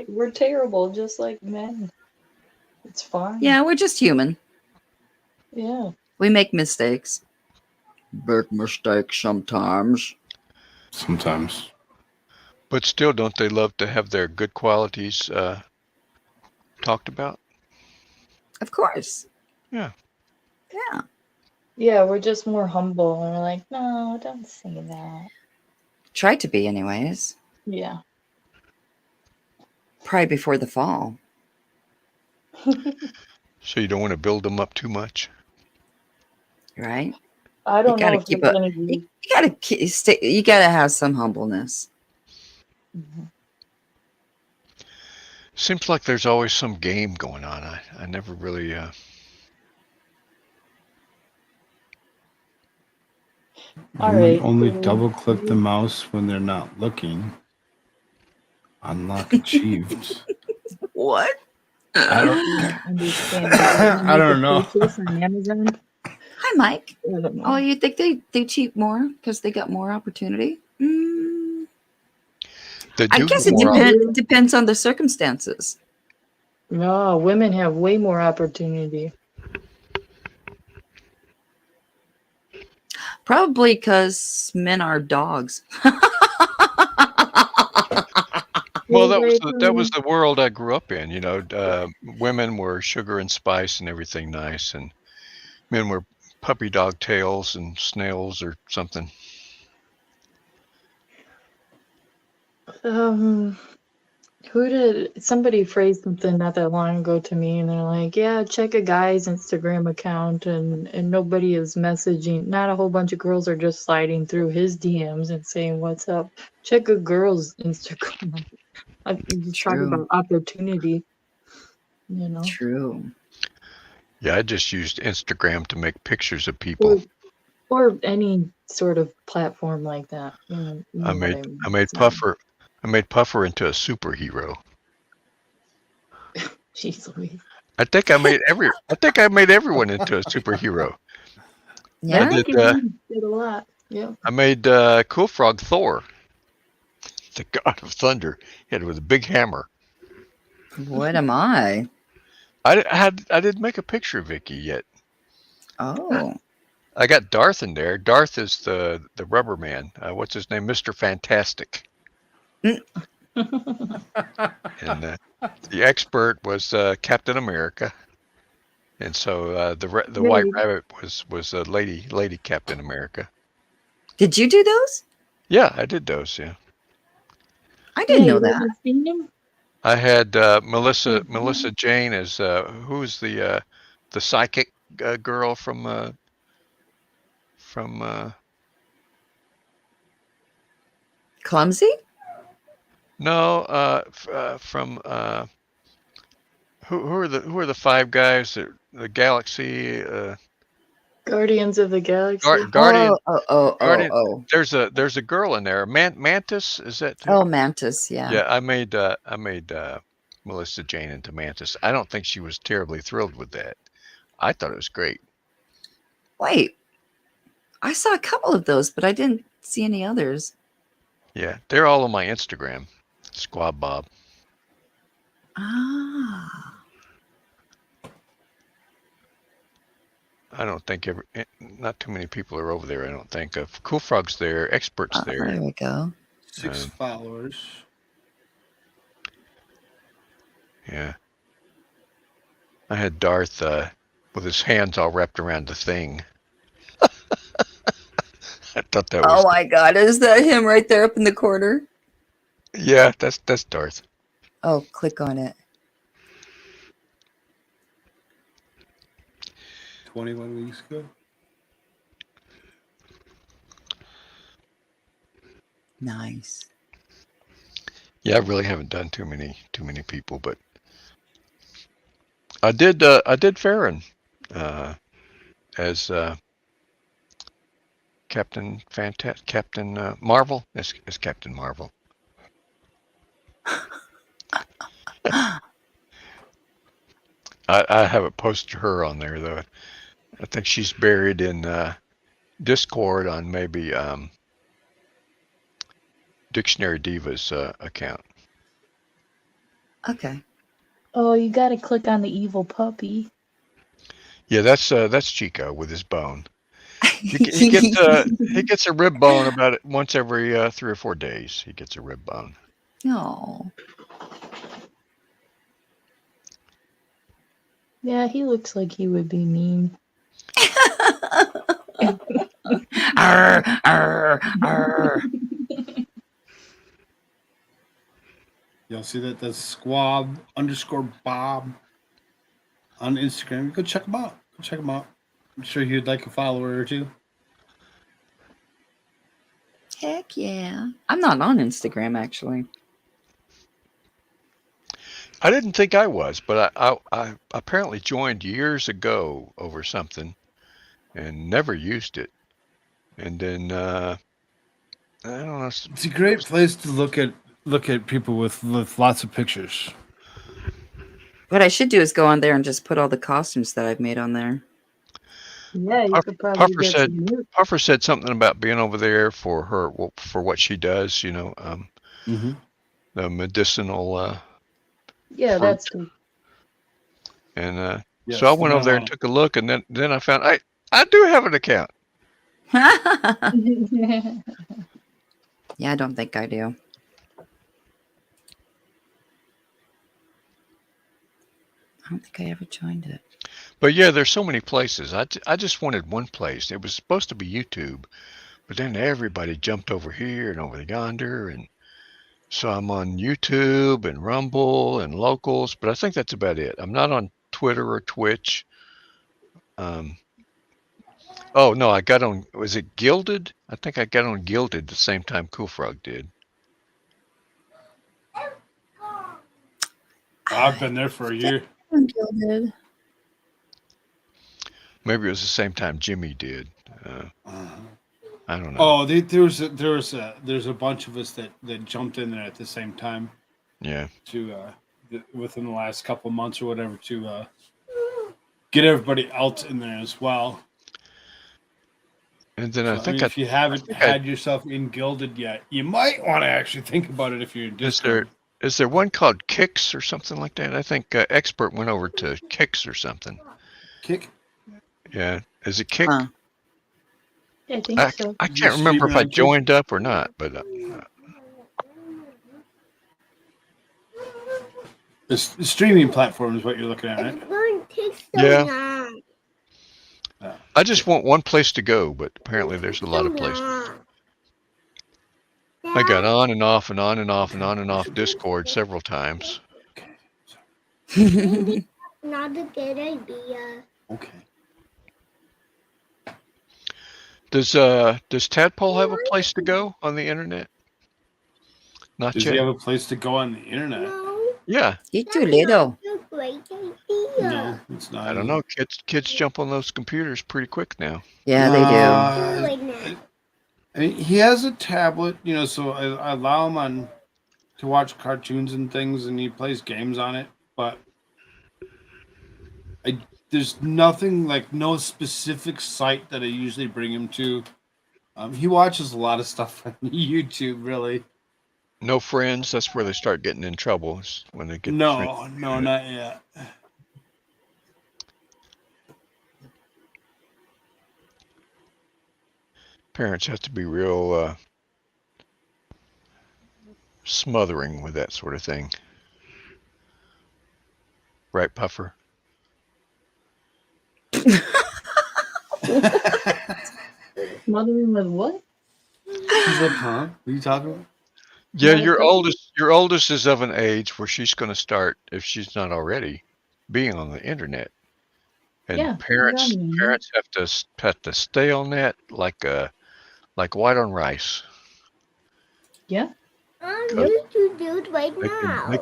[SPEAKER 4] we're terrible, just like men. It's fine.
[SPEAKER 5] Yeah, we're just human.
[SPEAKER 4] Yeah.
[SPEAKER 5] We make mistakes. Big mistakes sometimes.
[SPEAKER 2] Sometimes.
[SPEAKER 3] But still, don't they love to have their good qualities talked about?
[SPEAKER 5] Of course.
[SPEAKER 3] Yeah.
[SPEAKER 5] Yeah.
[SPEAKER 4] Yeah, we're just more humble and we're like, no, don't say that.
[SPEAKER 5] Try to be anyways.
[SPEAKER 4] Yeah.
[SPEAKER 5] Probably before the fall.
[SPEAKER 3] So you don't want to build them up too much?
[SPEAKER 5] Right?
[SPEAKER 4] I don't know if
[SPEAKER 5] keep
[SPEAKER 4] there's
[SPEAKER 5] up.
[SPEAKER 4] gonna be.
[SPEAKER 5] You gotta have some humbleness.
[SPEAKER 4] Mhm.
[SPEAKER 3] Seems like there's always some game going on. I never really
[SPEAKER 4] All right.
[SPEAKER 2] Only double click the mouse when they're not looking. Unlock achieved.
[SPEAKER 5] What?
[SPEAKER 2] I don't
[SPEAKER 4] understand.
[SPEAKER 2] I don't know.
[SPEAKER 4] Purchase on Amazon.
[SPEAKER 5] Hi, Mike.
[SPEAKER 4] I don't know.
[SPEAKER 5] Oh, you think they cheat more because they got more opportunity? I guess it depends on the circumstances.
[SPEAKER 4] No, women have way more opportunity.
[SPEAKER 5] Probably because men are dogs.
[SPEAKER 3] Well, that was the world I grew up in. You know, women were sugar and spice and everything nice, and men were puppy dog tails and snails or something.
[SPEAKER 4] Somebody phrased something not that long ago to me, and they're like, yeah, check a guy's Instagram account, and nobody is messaging. Not a whole bunch of girls are just sliding through his DMs and saying, what's up? Check a girl's Instagram. I'm just talking about opportunity, you know?
[SPEAKER 5] True.
[SPEAKER 3] Yeah, I just used Instagram to make pictures of people.
[SPEAKER 4] Or any sort of platform like that. You know
[SPEAKER 3] I made Puffer into a superhero.
[SPEAKER 4] Jeez Louise.
[SPEAKER 3] I think I made everyone into a superhero.
[SPEAKER 5] Yeah,
[SPEAKER 3] I did
[SPEAKER 4] a lot. Yeah.
[SPEAKER 3] I made Cool Frog Thor, the god of thunder. He had it with a big hammer.
[SPEAKER 5] What am I?
[SPEAKER 3] I didn't make a picture of Vicky yet.
[SPEAKER 5] Oh.
[SPEAKER 3] I got Darth in there. Darth is the rubber man. What's his name? Mr. Fantastic. And the expert was Captain America. And so the White Rabbit was Lady Captain America.
[SPEAKER 5] Did you do those?
[SPEAKER 3] Yeah, I did those. Yeah.
[SPEAKER 5] I didn't
[SPEAKER 4] Yeah,
[SPEAKER 5] know
[SPEAKER 4] you
[SPEAKER 5] that.
[SPEAKER 4] haven't seen him?
[SPEAKER 3] I had Melissa Jane as who's the psychic girl from
[SPEAKER 5] Clumsy?
[SPEAKER 3] no from who are the five guys that the galaxy
[SPEAKER 4] Guardians of the Galaxy.
[SPEAKER 3] Guardian Guardian.
[SPEAKER 5] Oh.
[SPEAKER 3] There's a girl in there. Mantis, is that who?
[SPEAKER 5] Oh, Mantis, yeah.
[SPEAKER 3] Yeah, I made Melissa Jane into Mantis. I don't think she was terribly thrilled with that. I thought it was great.
[SPEAKER 5] Wait, I saw a couple of those, but I didn't see any others.
[SPEAKER 3] Yeah, they're all on my Instagram. Squab Bob.
[SPEAKER 5] Ah.
[SPEAKER 3] I don't think not too many people are over there. I don't think. Cool Frog's there. Expert's there.
[SPEAKER 5] There we go.
[SPEAKER 2] 6 followers.
[SPEAKER 3] Yeah. I had Darth with his hands all wrapped around the thing. I thought that was.
[SPEAKER 5] Oh my God, is that him right there up in the corner?
[SPEAKER 3] Yeah, that's Darth.
[SPEAKER 5] Oh, click on it.
[SPEAKER 2] 21 weeks ago.
[SPEAKER 5] Nice.
[SPEAKER 3] Yeah, I really haven't done too many people, but I did Farron as Captain Marvel as Captain Marvel. I haven't posted her on there though. I think she's buried in Discord on maybe Dictionary Diva's account.
[SPEAKER 5] Okay.
[SPEAKER 4] Oh, you gotta click on the evil puppy.
[SPEAKER 3] Yeah, that's Chico with his bone. He gets a rib bone about it once every 3 or 4 days. He gets a rib bone.
[SPEAKER 5] Oh.
[SPEAKER 4] Yeah, he looks like he would be mean.
[SPEAKER 5] Arr, arr, arr.
[SPEAKER 2] Y'all see that? That's squab_Bob on Instagram. Go check him out. I'm sure you'd like a follower or two.
[SPEAKER 5] Heck yeah. I'm not on Instagram, actually.
[SPEAKER 3] I didn't think I was, but I apparently joined years ago over something and never used it. And then I don't know.
[SPEAKER 2] It's a great place to look at people with lots of pictures.
[SPEAKER 5] What I should do is go on there and just put all the costumes that I've made on there.
[SPEAKER 4] Yeah, you could probably get some new.
[SPEAKER 3] Puffer said something about being over there for her for what she does. You know, the medicinal.
[SPEAKER 4] Yeah,
[SPEAKER 3] fruit.
[SPEAKER 4] that's good.
[SPEAKER 3] And
[SPEAKER 2] Yes,
[SPEAKER 3] so I went over there and took a look, and then I found I do have an account.
[SPEAKER 5] Yeah, I don't think I do. I don't think I ever joined it.
[SPEAKER 3] But yeah, there's so many places. I just wanted one place. It was supposed to be YouTube, but then everybody jumped over here and over yonder, and so I'm on YouTube and Rumble and Locals, but I think that's about it. I'm not on Twitter or Twitch. Oh no, I got on. Was it Gilded? I think I got on Gilded the same time Cool Frog did.
[SPEAKER 2] I've been there for a year.
[SPEAKER 5] Gilded.
[SPEAKER 3] Maybe it was the same time Jimmy did. I don't know.
[SPEAKER 2] Oh, there's a bunch of us that jumped in there at the same time.
[SPEAKER 3] Yeah.
[SPEAKER 2] To within the last couple of months or whatever to get everybody else in there as well.
[SPEAKER 3] And then I think
[SPEAKER 2] if you haven't had yourself in Gilded yet, you might want to actually think about it if you're in Discord.
[SPEAKER 3] Is there one called Kicks or something like that? I think Expert went over to Kicks or something.
[SPEAKER 2] Kick?
[SPEAKER 3] Yeah. Is it Kick?
[SPEAKER 4] Yeah, I think so.
[SPEAKER 3] I can't remember if I joined up or not, but
[SPEAKER 2] the streaming platform is what you're looking at, right?
[SPEAKER 3] Yeah. I just want one place to go, but apparently there's a lot of places. I got on and off and on and off and on and off Discord several times.
[SPEAKER 2] Okay.
[SPEAKER 6] Not a good idea.
[SPEAKER 2] Okay.
[SPEAKER 3] Does Tadpole have a place to go on the internet? Not
[SPEAKER 2] Does
[SPEAKER 3] yet.
[SPEAKER 2] he have a place to go on the internet?
[SPEAKER 6] No,
[SPEAKER 3] Yeah,
[SPEAKER 5] You're too little.
[SPEAKER 6] that's a great idea.
[SPEAKER 2] No, it's not.
[SPEAKER 3] I don't know. Kids jump on those computers pretty quick now.
[SPEAKER 5] Yeah, they do.
[SPEAKER 6] Doing it.
[SPEAKER 2] I mean, he has a tablet, so I allow him to watch cartoons and things, and he plays games on it. But there's nothing, like no specific site that I usually bring him to. He watches a lot of stuff on YouTube, really.
[SPEAKER 3] No friends. That's where they start getting in trouble. Is when they get
[SPEAKER 2] No,
[SPEAKER 3] friends.
[SPEAKER 2] no, not yet.
[SPEAKER 3] Parents have to be real smothering with that sort of thing. Right, Puffer?
[SPEAKER 4] Mothering with what?
[SPEAKER 2] She's like, huh? What are you talking about?
[SPEAKER 3] Yeah,
[SPEAKER 4] Not a
[SPEAKER 3] your
[SPEAKER 4] puppy?
[SPEAKER 3] oldest is of an age where she's going to start, if she's not already, being on the internet. And
[SPEAKER 4] Yeah,
[SPEAKER 3] parents
[SPEAKER 4] yeah.
[SPEAKER 3] parents have to stay on that like white on rice.
[SPEAKER 4] Yeah.
[SPEAKER 6] You two do it right
[SPEAKER 3] They
[SPEAKER 6] now.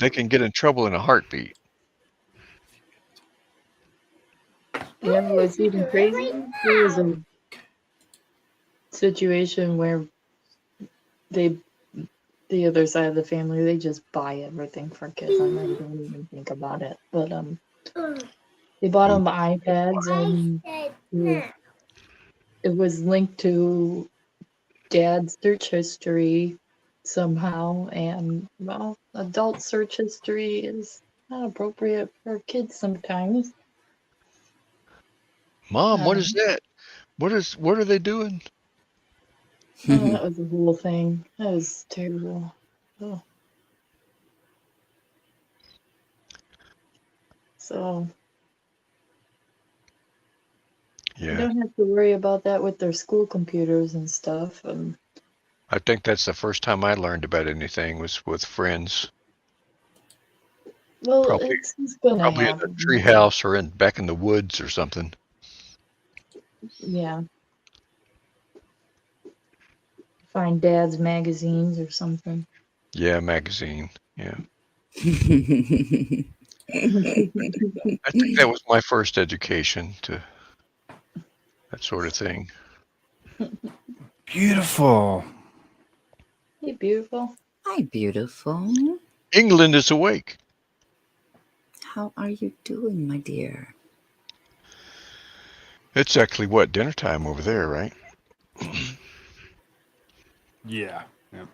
[SPEAKER 3] can get in trouble in a heartbeat.
[SPEAKER 4] Yeah, what's even crazy? There was a situation where the other side of the family, they just buy everything for kids. I'm not even think about it. But they bought them iPads, and it was linked to dad's search history somehow, and well, adult search history is not appropriate for kids sometimes.
[SPEAKER 3] Mom, what is that? What are they doing?
[SPEAKER 4] Oh, that was the whole thing. That was terrible. Oh. So you
[SPEAKER 3] Yeah,
[SPEAKER 4] don't have to worry about that with their school computers and stuff.
[SPEAKER 3] I think that's the first time I learned about anything was with friends.
[SPEAKER 4] Well,
[SPEAKER 3] Probably
[SPEAKER 4] it's gonna
[SPEAKER 3] in the
[SPEAKER 4] happen.
[SPEAKER 3] tree house or back in the woods or something.
[SPEAKER 4] Yeah. Find dad's magazines or something.
[SPEAKER 3] Yeah, magazine. Yeah. I think that was my first education to that sort of thing.
[SPEAKER 2] Beautiful.
[SPEAKER 4] Hey, beautiful.
[SPEAKER 5] Hi, beautiful.
[SPEAKER 3] England is awake.
[SPEAKER 5] How are you doing, my dear?
[SPEAKER 3] It's actually what, dinner time over there, right?
[SPEAKER 2] Yeah. Yep.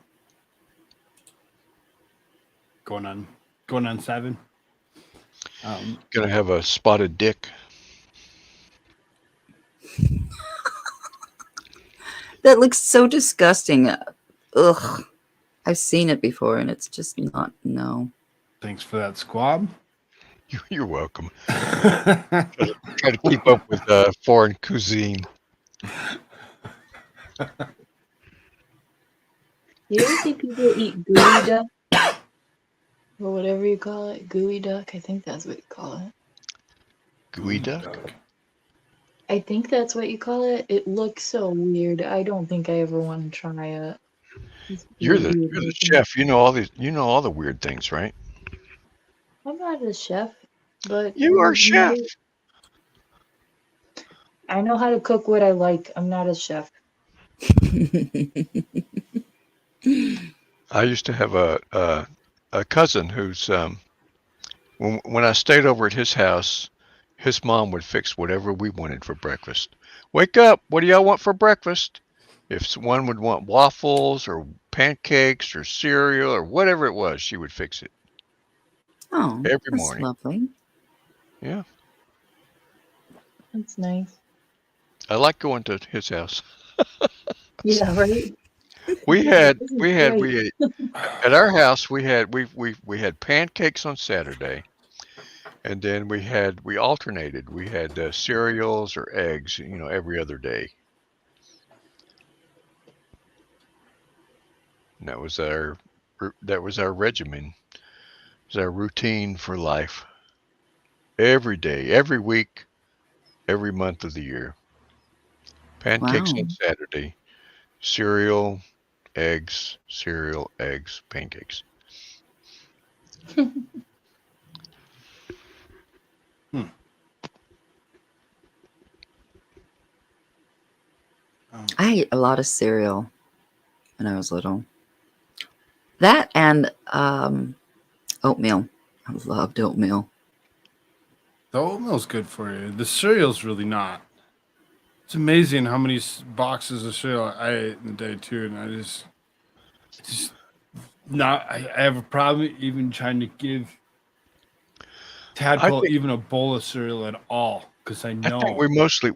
[SPEAKER 2] Going on 7.
[SPEAKER 3] Gonna have a spotted dick.
[SPEAKER 5] That looks so disgusting. Ugh. I've seen it before, and it's just not, no.
[SPEAKER 2] Thanks for that, Squab.
[SPEAKER 3] You're welcome. Try to keep up with foreign cuisine.
[SPEAKER 4] You ever see people eat gooey duck? Or whatever you call it? Gooey duck? I think that's what you call it.
[SPEAKER 3] Gooey duck?
[SPEAKER 4] I think that's what you call it. It looks so weird. I don't think I ever want to try it.
[SPEAKER 3] You're the chef. You know all the weird things, right?
[SPEAKER 4] I'm not a chef, but
[SPEAKER 3] You are a chef.
[SPEAKER 4] I know how to cook what I like. I'm not a chef.
[SPEAKER 3] I used to have a cousin who's when I stayed over at his house, his mom would fix whatever we wanted for breakfast. Wake up! What do y'all want for breakfast? If one would want waffles or pancakes or cereal or whatever it was, she would fix it.
[SPEAKER 5] Oh,
[SPEAKER 3] Every
[SPEAKER 5] that's
[SPEAKER 3] morning.
[SPEAKER 5] lovely.
[SPEAKER 3] Yeah.
[SPEAKER 4] That's nice.
[SPEAKER 3] I like going to his house.
[SPEAKER 4] Yeah, right?
[SPEAKER 3] We had
[SPEAKER 4] great.
[SPEAKER 3] at our house we had pancakes on Saturday, and then we alternated. We had cereals or eggs, every other day. And that was our regimen. It was our routine for life. Every day, every week, every month of the year. Pancakes
[SPEAKER 5] Wow.
[SPEAKER 3] on Saturday, cereal, eggs, pancakes.
[SPEAKER 2] Hmm.
[SPEAKER 5] I ate a lot of cereal when I was little. That and oatmeal. I loved oatmeal.
[SPEAKER 2] The oatmeal's good for you. The cereal's really not. It's amazing how many boxes of cereal I ate in a day too, and I just not. I have a problem even trying to give
[SPEAKER 3] I
[SPEAKER 2] Tadpole
[SPEAKER 3] think
[SPEAKER 2] even a bowl of cereal at all because I
[SPEAKER 3] I think
[SPEAKER 2] know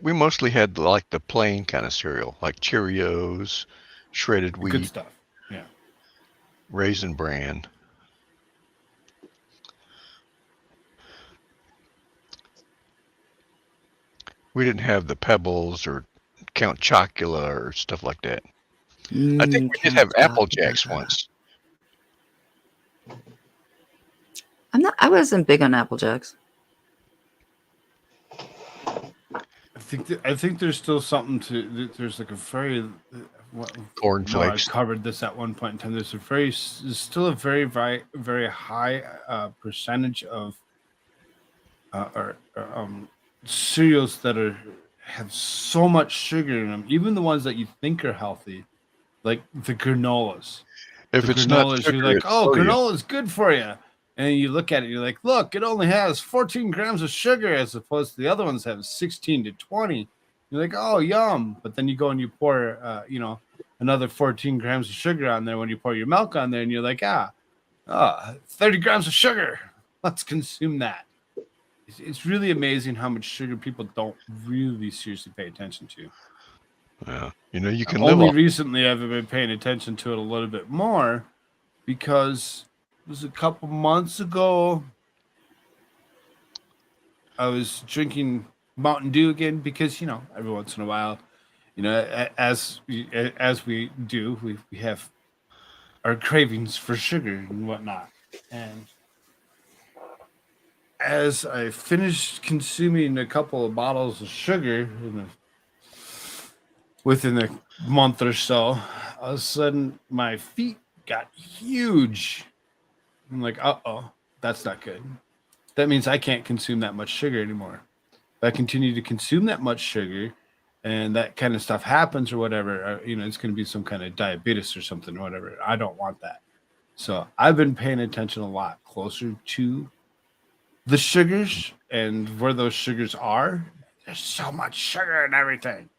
[SPEAKER 3] we mostly had like the plain kind of cereal, like Cheerios, shredded
[SPEAKER 2] the good
[SPEAKER 3] wheat,
[SPEAKER 2] stuff. Yeah.
[SPEAKER 3] Raisin Bran. We didn't have the Pebbles or Count Chocula or stuff like that. I think we did
[SPEAKER 5] Count
[SPEAKER 3] have Apple
[SPEAKER 5] Chocula.
[SPEAKER 3] Jacks once.
[SPEAKER 5] I wasn't big on Apple Jacks.
[SPEAKER 2] I think there's still something there's like a very well, I know I
[SPEAKER 3] Cornflakes.
[SPEAKER 2] covered this at one point in time. There's still a very high percentage of cereals that have so much sugar in them. Even the ones that you think are healthy, like the granolas. The
[SPEAKER 3] If it's not
[SPEAKER 2] granolas, you're
[SPEAKER 3] sugar,
[SPEAKER 2] like,
[SPEAKER 3] it's
[SPEAKER 2] oh,
[SPEAKER 3] sodium.
[SPEAKER 2] granola is good for you. And you look at it, you're like, look, it only has 14 grams of sugar as opposed to the other ones have 16 to 20. You're like, oh, yum. But then you go and you pour, another 14 grams of sugar on there when you pour your milk on there, and you're like, 30 grams of sugar. Let's consume that. It's really amazing how much sugar people don't really seriously pay attention to.
[SPEAKER 3] Yeah. You know, you can live
[SPEAKER 2] Only
[SPEAKER 3] off.
[SPEAKER 2] recently I've been paying attention to it a little bit more because it was a couple months ago. I was drinking Mountain Dew again because every once in a while, as we do, we have our cravings for sugar and whatnot. And as I finished consuming a couple of bottles of sugar within a month or so, all of a sudden my feet got huge. I'm like, that's not good. That means I can't consume that much sugar anymore. If I continue to consume that much sugar and that kind of stuff happens or whatever, it's going to be some kind of diabetes or something or whatever. I don't want that. So I've been paying attention a lot closer to the sugars and where those sugars are. There's so much sugar in everything.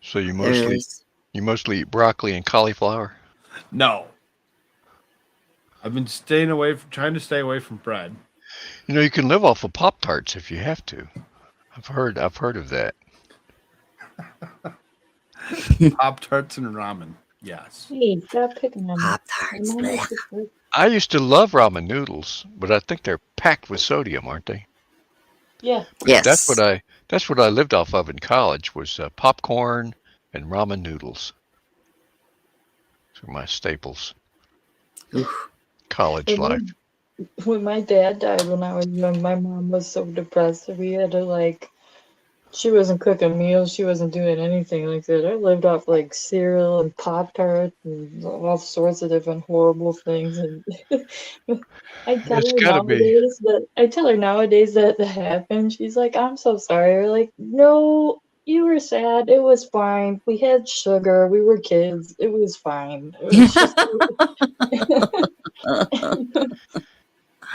[SPEAKER 3] So
[SPEAKER 5] There is.
[SPEAKER 3] you mostly eat broccoli and cauliflower.
[SPEAKER 2] No, I've been trying to stay away from bread.
[SPEAKER 3] You know, you can live off of Pop-Tarts if you have to. I've heard of that.
[SPEAKER 2] Pop-Tarts and ramen. Yes.
[SPEAKER 4] Hey, stop picking on me.
[SPEAKER 5] Pop
[SPEAKER 4] My
[SPEAKER 5] Tarts.
[SPEAKER 4] mom used to say,
[SPEAKER 3] I used to love ramen noodles, but I think they're packed with sodium, aren't they?
[SPEAKER 4] yeah,
[SPEAKER 3] That's what
[SPEAKER 5] Yes.
[SPEAKER 3] I lived off of in college was popcorn and ramen noodles. Those are my staples.
[SPEAKER 5] Oof.
[SPEAKER 3] College life.
[SPEAKER 4] when my dad died when I was young, my mom was so depressed that we had to she wasn't cooking meals, she wasn't doing anything like that. I lived off cereal and Pop Tarts and all sorts of different horrible things. And
[SPEAKER 3] It's got to be.
[SPEAKER 4] I tell her nowadays that happened. She's like, "I'm so sorry." We're like, "No, you were sad. It was fine. We had sugar. We were kids. It was fine. It was just."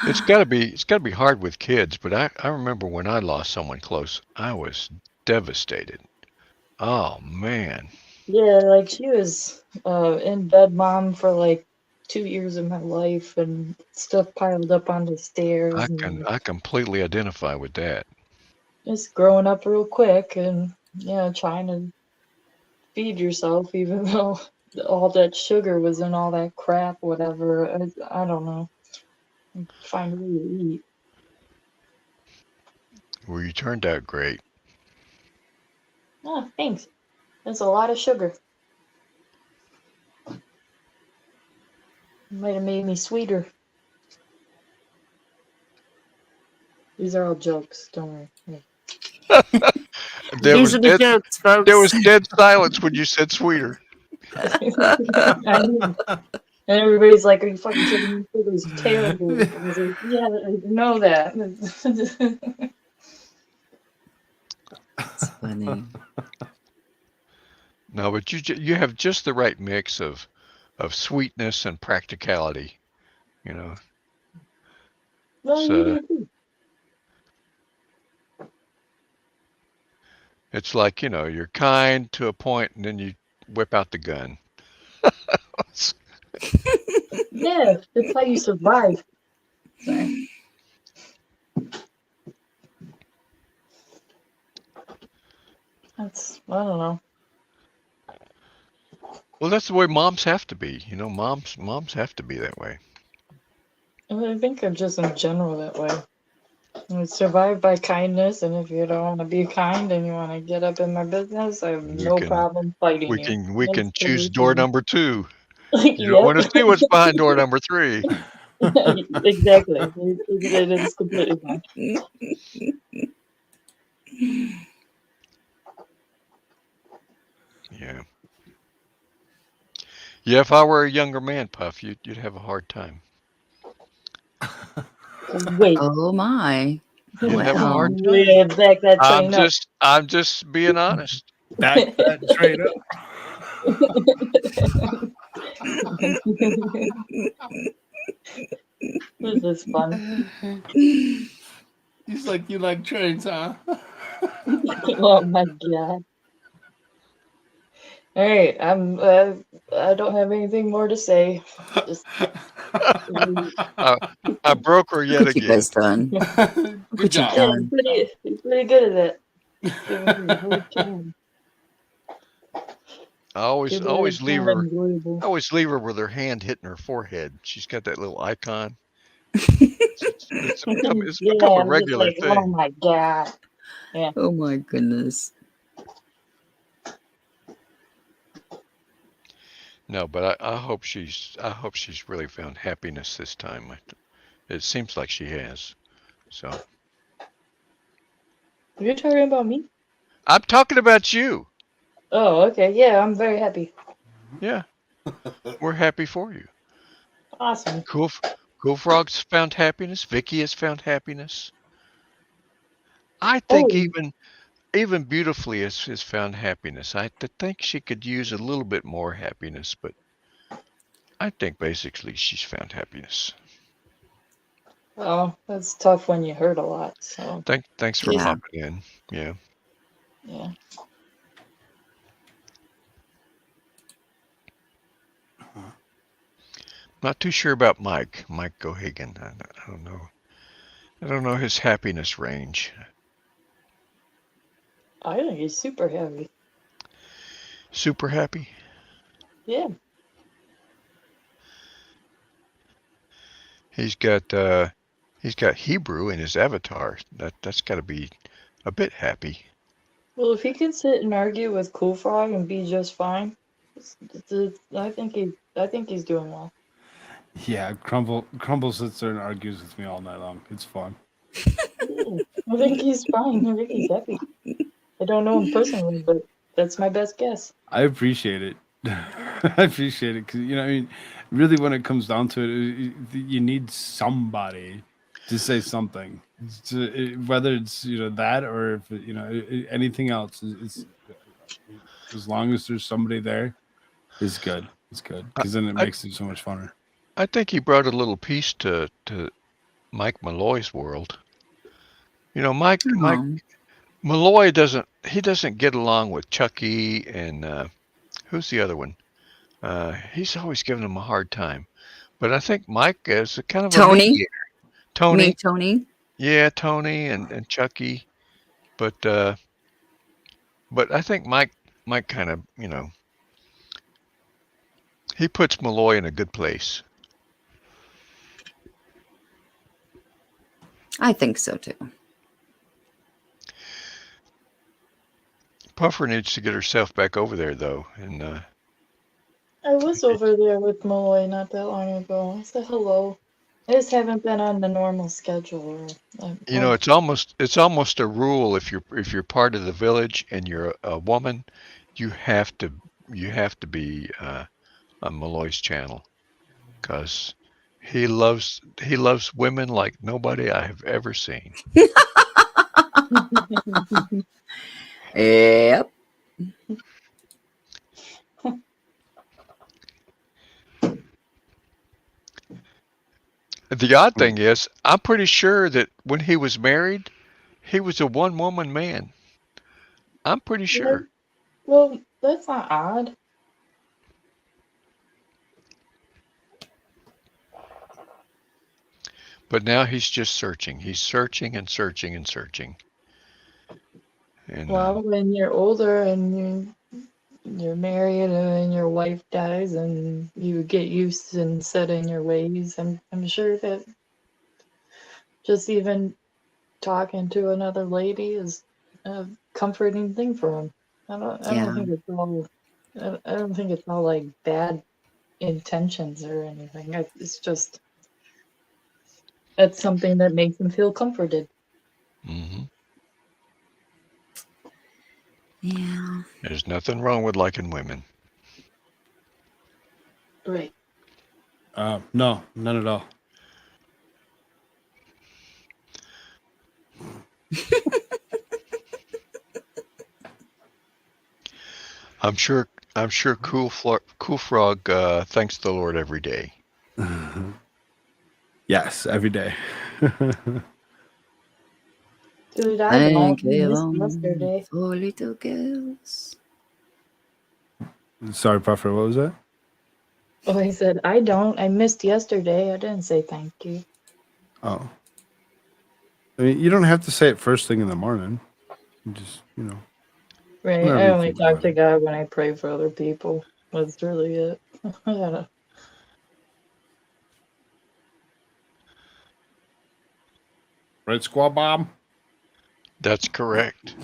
[SPEAKER 3] It's got to be. It's got to be hard with kids. But I remember when I lost someone close, I was devastated. Oh man,
[SPEAKER 4] Yeah, she was in bed mom for 2 years of my life and stuff piled up on the stairs and
[SPEAKER 3] I completely identify with that.
[SPEAKER 4] just growing up real quick and trying to feed yourself even though all that sugar was in all that crap, whatever. I don't know. Find a way to eat.
[SPEAKER 3] Well, you turned out great.
[SPEAKER 4] Oh, thanks. That's a lot of sugar. Might have made me sweeter. These are all jokes. Don't worry.
[SPEAKER 3] There
[SPEAKER 5] These
[SPEAKER 3] was
[SPEAKER 5] are the
[SPEAKER 3] dead.
[SPEAKER 5] jokes,
[SPEAKER 3] There was
[SPEAKER 5] folks.
[SPEAKER 3] dead silence when you said sweeter.
[SPEAKER 4] I know. And everybody's like, "Are you fucking kidding me? Sugar's terrible." I was like, "Yeah, I know that."
[SPEAKER 5] It's funny.
[SPEAKER 3] No, but you have just the right mix of sweetness and practicality. You know,
[SPEAKER 4] Well,
[SPEAKER 3] it's
[SPEAKER 4] you do too.
[SPEAKER 3] it's like you're kind to a point, and then you whip out the gun.
[SPEAKER 4] Yeah, that's how you survive. Sorry. I don't know.
[SPEAKER 3] Well, that's the way moms have to be. Moms have to be that way.
[SPEAKER 4] I think I'm just in general that way. I survive by kindness, and if you don't want to be kind and you want to get up in my business, I have
[SPEAKER 3] We
[SPEAKER 4] no
[SPEAKER 3] can
[SPEAKER 4] problem fighting
[SPEAKER 3] we
[SPEAKER 4] you.
[SPEAKER 3] can we
[SPEAKER 4] That's
[SPEAKER 3] can choose
[SPEAKER 4] totally
[SPEAKER 3] door
[SPEAKER 4] fine.
[SPEAKER 3] number 2. You don't
[SPEAKER 4] Yep.
[SPEAKER 3] want to see what's behind door number 3.
[SPEAKER 4] Exactly. It is completely fine.
[SPEAKER 3] Yeah. Yeah, if I were a younger man, Puff, you'd have a hard time.
[SPEAKER 4] Wait,
[SPEAKER 5] Oh my.
[SPEAKER 3] You'd have a hard
[SPEAKER 5] Well,
[SPEAKER 3] time.
[SPEAKER 4] back that train up.
[SPEAKER 3] I'm just being honest.
[SPEAKER 2] Back that train up.
[SPEAKER 4] This is fun.
[SPEAKER 2] He's like, you like trains, huh?
[SPEAKER 4] Oh my god. All right, I don't have anything more to say. Just
[SPEAKER 3] I broke her yet
[SPEAKER 5] look at you
[SPEAKER 3] again.
[SPEAKER 5] guys done. Look
[SPEAKER 2] Good
[SPEAKER 5] what you've
[SPEAKER 2] job.
[SPEAKER 4] yeah,
[SPEAKER 5] done.
[SPEAKER 4] you're pretty good at that. Giving me a hard time.
[SPEAKER 3] I always
[SPEAKER 4] Too bad
[SPEAKER 3] always
[SPEAKER 4] it's
[SPEAKER 3] leave
[SPEAKER 4] not
[SPEAKER 3] her.
[SPEAKER 4] enjoyable.
[SPEAKER 3] I always leave her with her hand hitting her forehead. She's got that little icon. It's become
[SPEAKER 4] Yeah,
[SPEAKER 3] a
[SPEAKER 4] I'm just
[SPEAKER 3] regular
[SPEAKER 4] like, oh
[SPEAKER 3] thing.
[SPEAKER 4] my god. Yeah.
[SPEAKER 5] Oh my goodness.
[SPEAKER 3] No, but I hope she's really found happiness this time. It seems like she has. So
[SPEAKER 4] You're talking about me?
[SPEAKER 3] I'm talking about you.
[SPEAKER 4] Oh, okay. Yeah, I'm very happy.
[SPEAKER 3] Yeah, we're happy for you.
[SPEAKER 4] Awesome.
[SPEAKER 3] Cool Frog's found happiness. Vicky has found happiness. I think
[SPEAKER 4] Oh,
[SPEAKER 3] even Beautifully has found happiness. I think she could use a little bit more happiness, but I think basically she's found happiness.
[SPEAKER 4] well, that's tough when you hurt a lot. So,
[SPEAKER 3] Thanks for
[SPEAKER 5] Yeah.
[SPEAKER 3] popping in. Yeah.
[SPEAKER 4] yeah.
[SPEAKER 3] Not too sure about Mike Gohagan. I don't know. I don't know his happiness range.
[SPEAKER 4] I think he's super happy.
[SPEAKER 3] Super happy.
[SPEAKER 4] Yeah.
[SPEAKER 3] He's got Hebrew in his avatar. That's got to be a bit happy.
[SPEAKER 4] Well, if he can sit and argue with Cool Frog and be just fine, I think he's doing well.
[SPEAKER 2] Yeah, Crumble sits there and argues with me all night long. It's fun.
[SPEAKER 4] Yeah, I think he's fine. I think he's happy. I don't know him personally, but that's my best guess.
[SPEAKER 2] I appreciate it. I appreciate it because I mean, really, when it comes down to it, you need somebody to say something. Whether it's that or if anything else. It's as long as there's somebody there, it's good. It's good because then it makes it so much funner.
[SPEAKER 3] I think he brought a little peace to Mike Malloy's world. Mike Malloy doesn't get along with Chucky and who's the other one? He's always giving him a hard time. But I think Mike is a kind of a
[SPEAKER 5] Tony?
[SPEAKER 3] mediator. Tony.
[SPEAKER 5] Me, Tony.
[SPEAKER 3] Yeah, Tony and Chucky. But I think Mike kind of, he puts Malloy in a good place.
[SPEAKER 5] I think so too.
[SPEAKER 3] Puffer needs to get herself back over there though, and
[SPEAKER 4] I was was over there with Malloy not that long ago. I said hello. I just haven't been on the normal schedule.
[SPEAKER 3] You know, it's almost a rule if you're part of the village and you're a woman, you have to be on Malloy's channel because he loves women like nobody I have ever seen.
[SPEAKER 5] Yep.
[SPEAKER 3] The odd thing is, I'm pretty sure that when he was married, he was a one-woman man. I'm pretty sure.
[SPEAKER 4] Well, that's not odd.
[SPEAKER 3] But now he's just searching. He's searching and searching and searching. And
[SPEAKER 4] Well, when you're older and you're married and your wife dies and you get used and set in your ways, I'm sure that just even talking to another lady is a comforting thing for him. I don't think it's all I don't think it's all like bad intentions or anything. It's just that's something that makes him feel comforted.
[SPEAKER 3] hmm
[SPEAKER 5] Yeah.
[SPEAKER 3] There's nothing wrong with liking women.
[SPEAKER 4] Right.
[SPEAKER 2] No, none at all.
[SPEAKER 3] I'm sure Cool Frog thanks the Lord every day.
[SPEAKER 2] Yes, every day.
[SPEAKER 4] Dude, I
[SPEAKER 5] Thank
[SPEAKER 4] don't. I missed
[SPEAKER 5] you
[SPEAKER 4] yesterday.
[SPEAKER 5] for little girls.
[SPEAKER 2] Sorry, Puffer, what was that?
[SPEAKER 4] Oh, I said I don't. I missed yesterday. I didn't say thank you.
[SPEAKER 2] Oh. I mean, you don't have to say it first thing in the morning. You just,
[SPEAKER 4] Right.
[SPEAKER 2] whenever
[SPEAKER 4] I
[SPEAKER 2] you
[SPEAKER 4] only
[SPEAKER 2] think
[SPEAKER 4] talk
[SPEAKER 2] about
[SPEAKER 4] to
[SPEAKER 2] it.
[SPEAKER 4] God when I pray for other people. That's really it. I gotta-
[SPEAKER 2] Right, Squaw Bob?
[SPEAKER 3] That's correct.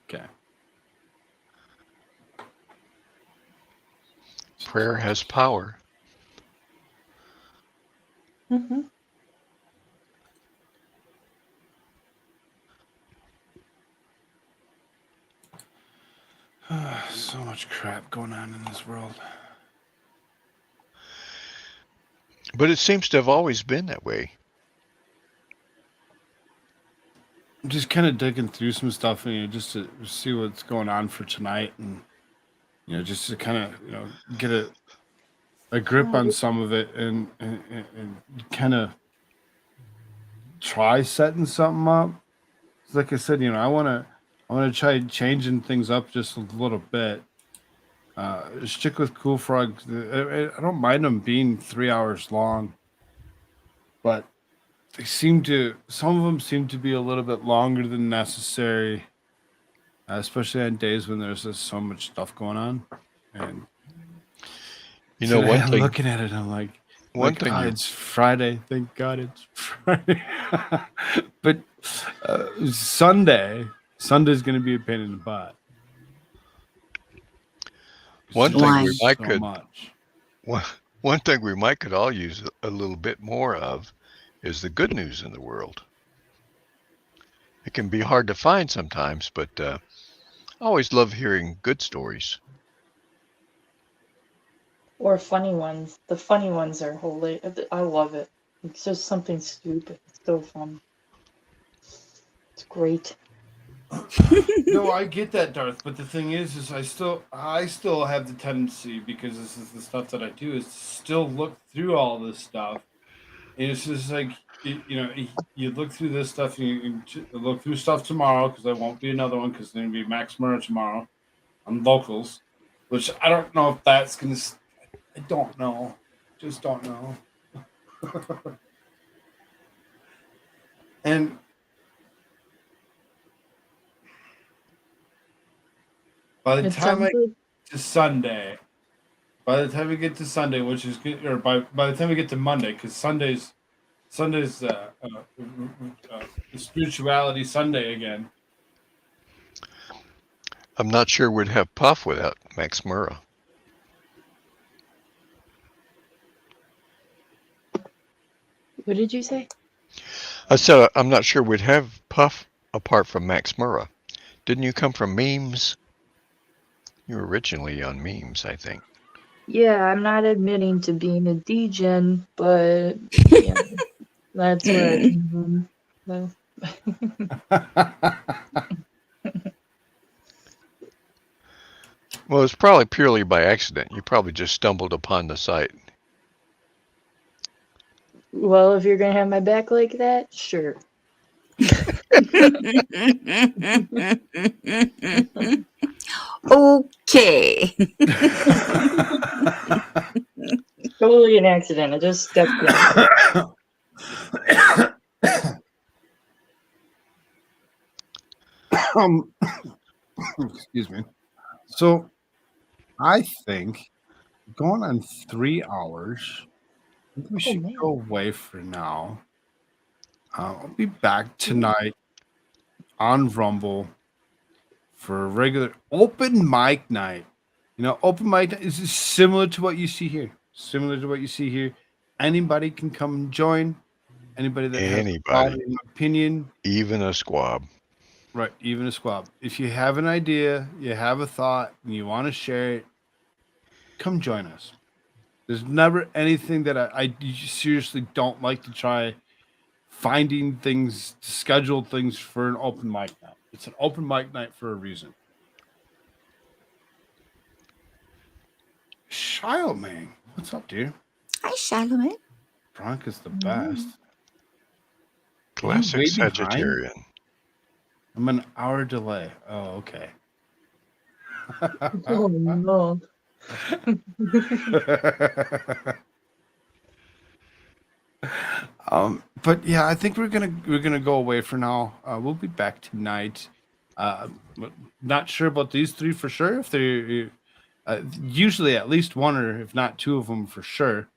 [SPEAKER 2] Okay.
[SPEAKER 3] Prayer has power.
[SPEAKER 4] Mhm.
[SPEAKER 2] So much crap going on in this world.
[SPEAKER 3] But it seems to have always been that way.
[SPEAKER 2] I'm just kind of digging through some stuff, and just to see what's going on for tonight, and just to kind of get a grip on some of it, and kind of try setting something up. Like I said, I want to try changing things up just a little bit. Stick with Cool Frog. I don't mind them being 3 hours long, but some of them seem to be a little bit longer than necessary, especially on days when there's just so much stuff going on. And
[SPEAKER 3] One
[SPEAKER 2] I'm
[SPEAKER 3] thing
[SPEAKER 2] looking at it, I'm like,
[SPEAKER 3] you
[SPEAKER 2] it's Friday. Thank God it's Friday. But Sunday's going to be a pain in the butt.
[SPEAKER 3] one thing we might
[SPEAKER 2] So
[SPEAKER 3] could
[SPEAKER 2] much.
[SPEAKER 3] one thing we might could all use a little bit more of is the good news in the world. It can be hard to find sometimes, but I always love hearing good stories.
[SPEAKER 4] Or funny ones. The funny ones are hilarious. I love it. It's just something stupid. It's so fun. It's great.
[SPEAKER 2] No, I get that, Darth. But the thing is I still have the tendency, because this is the stuff that I do, is to still look through all this stuff, and it's just like you look through this stuff, and you look through stuff tomorrow, because there won't be another one, because there's gonna be Max Murray tomorrow on locals, which I don't know if that's gonna. I don't know, just don't know. And by the
[SPEAKER 4] It
[SPEAKER 2] time
[SPEAKER 4] sounds like
[SPEAKER 2] to Sunday, by the time we get to Sunday, which is good, or by the time we get to Monday, because Sunday's spirituality Sunday again.
[SPEAKER 3] I'm not sure we'd have Puff without Max Murrah.
[SPEAKER 4] What did you say?
[SPEAKER 3] I said I'm not sure we'd have Puff apart from Max Murrah. Didn't you come from memes? You were originally on memes, I think.
[SPEAKER 4] Yeah, I'm not admitting to being a degen, but yeah, that's where I came from. So,
[SPEAKER 3] Well, it's probably purely by accident. You probably just stumbled upon the site.
[SPEAKER 4] well, if you're gonna have my back like that, sure.
[SPEAKER 5] Okay.
[SPEAKER 4] Totally an accident. I just stepped in.
[SPEAKER 2] Excuse me. So I think going on 3 hours, I think we should
[SPEAKER 4] man.
[SPEAKER 2] go away for now. I'll be back tonight on Rumble for a regular open mic night. You know, open mic night is similar to what you see here. Similar to what you see here. Anybody can come and join. Anybody that has a thought
[SPEAKER 3] Anybody,
[SPEAKER 2] and opinion.
[SPEAKER 3] even a squab.
[SPEAKER 2] Right, even a squab. If you have an idea, you have a thought, and you want to share it, come join us. There's never anything that I seriously don't like to try finding things, schedule things for an open mic night. It's an open mic night for a reason. Charlemagne, what's up, dear?
[SPEAKER 5] Hi, Charlemagne.
[SPEAKER 2] Bronk is the best.
[SPEAKER 3] Classic
[SPEAKER 2] way behind?
[SPEAKER 3] Sagittarian.
[SPEAKER 2] I'm an hour delay. Oh, okay.
[SPEAKER 4] Oh no.
[SPEAKER 2] But yeah, I think we're gonna go away for now. We'll be back tonight. Not sure about these three for sure. If they usually at least one or if not two of them for sure.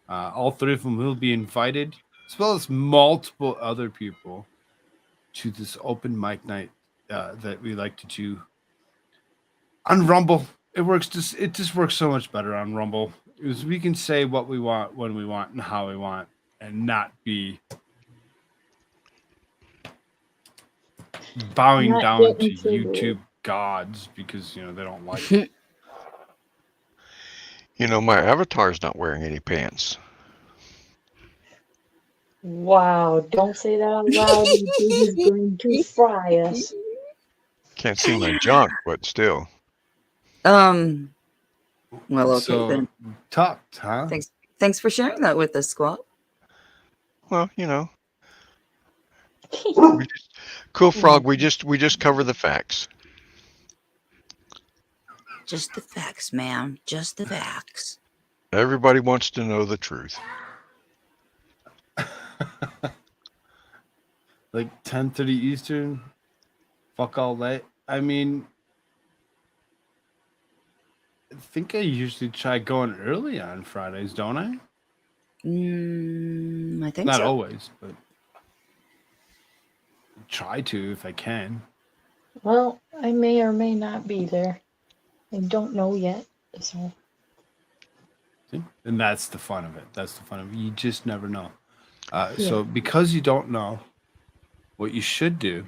[SPEAKER 2] All three of them will be invited, as well as multiple other people, to this open mic night that we like to do on Rumble. It just works so much better on Rumble. Because we can say what we want, when we want, and how we want, and not be bowing
[SPEAKER 4] Not
[SPEAKER 2] down to
[SPEAKER 4] getting triggered.
[SPEAKER 2] YouTube gods because they don't like it.
[SPEAKER 3] You know, my avatar's not wearing any pants.
[SPEAKER 4] Wow, don't say that out loud. YouTube is going to fry us.
[SPEAKER 3] Can't see my junk, but still.
[SPEAKER 5] Well, okay
[SPEAKER 2] So
[SPEAKER 5] then.
[SPEAKER 2] tucked, huh?
[SPEAKER 5] Thanks for sharing that with us, Squat.
[SPEAKER 3] Well, Cool Frog. We just cover the facts.
[SPEAKER 5] Just the facts, ma'am. Just the facts.
[SPEAKER 3] Everybody wants to know the truth.
[SPEAKER 2] Like 10:30 Eastern. Fuck all that. I mean, I think I usually try going early on Fridays, don't I?
[SPEAKER 5] I think
[SPEAKER 2] Not
[SPEAKER 5] so.
[SPEAKER 2] always, but try to if I can.
[SPEAKER 4] Well, I may or may not be there. I don't know yet. So
[SPEAKER 2] See? And that's the fun of it. That's the fun of it. You just never know. So because you don't know, what you should do,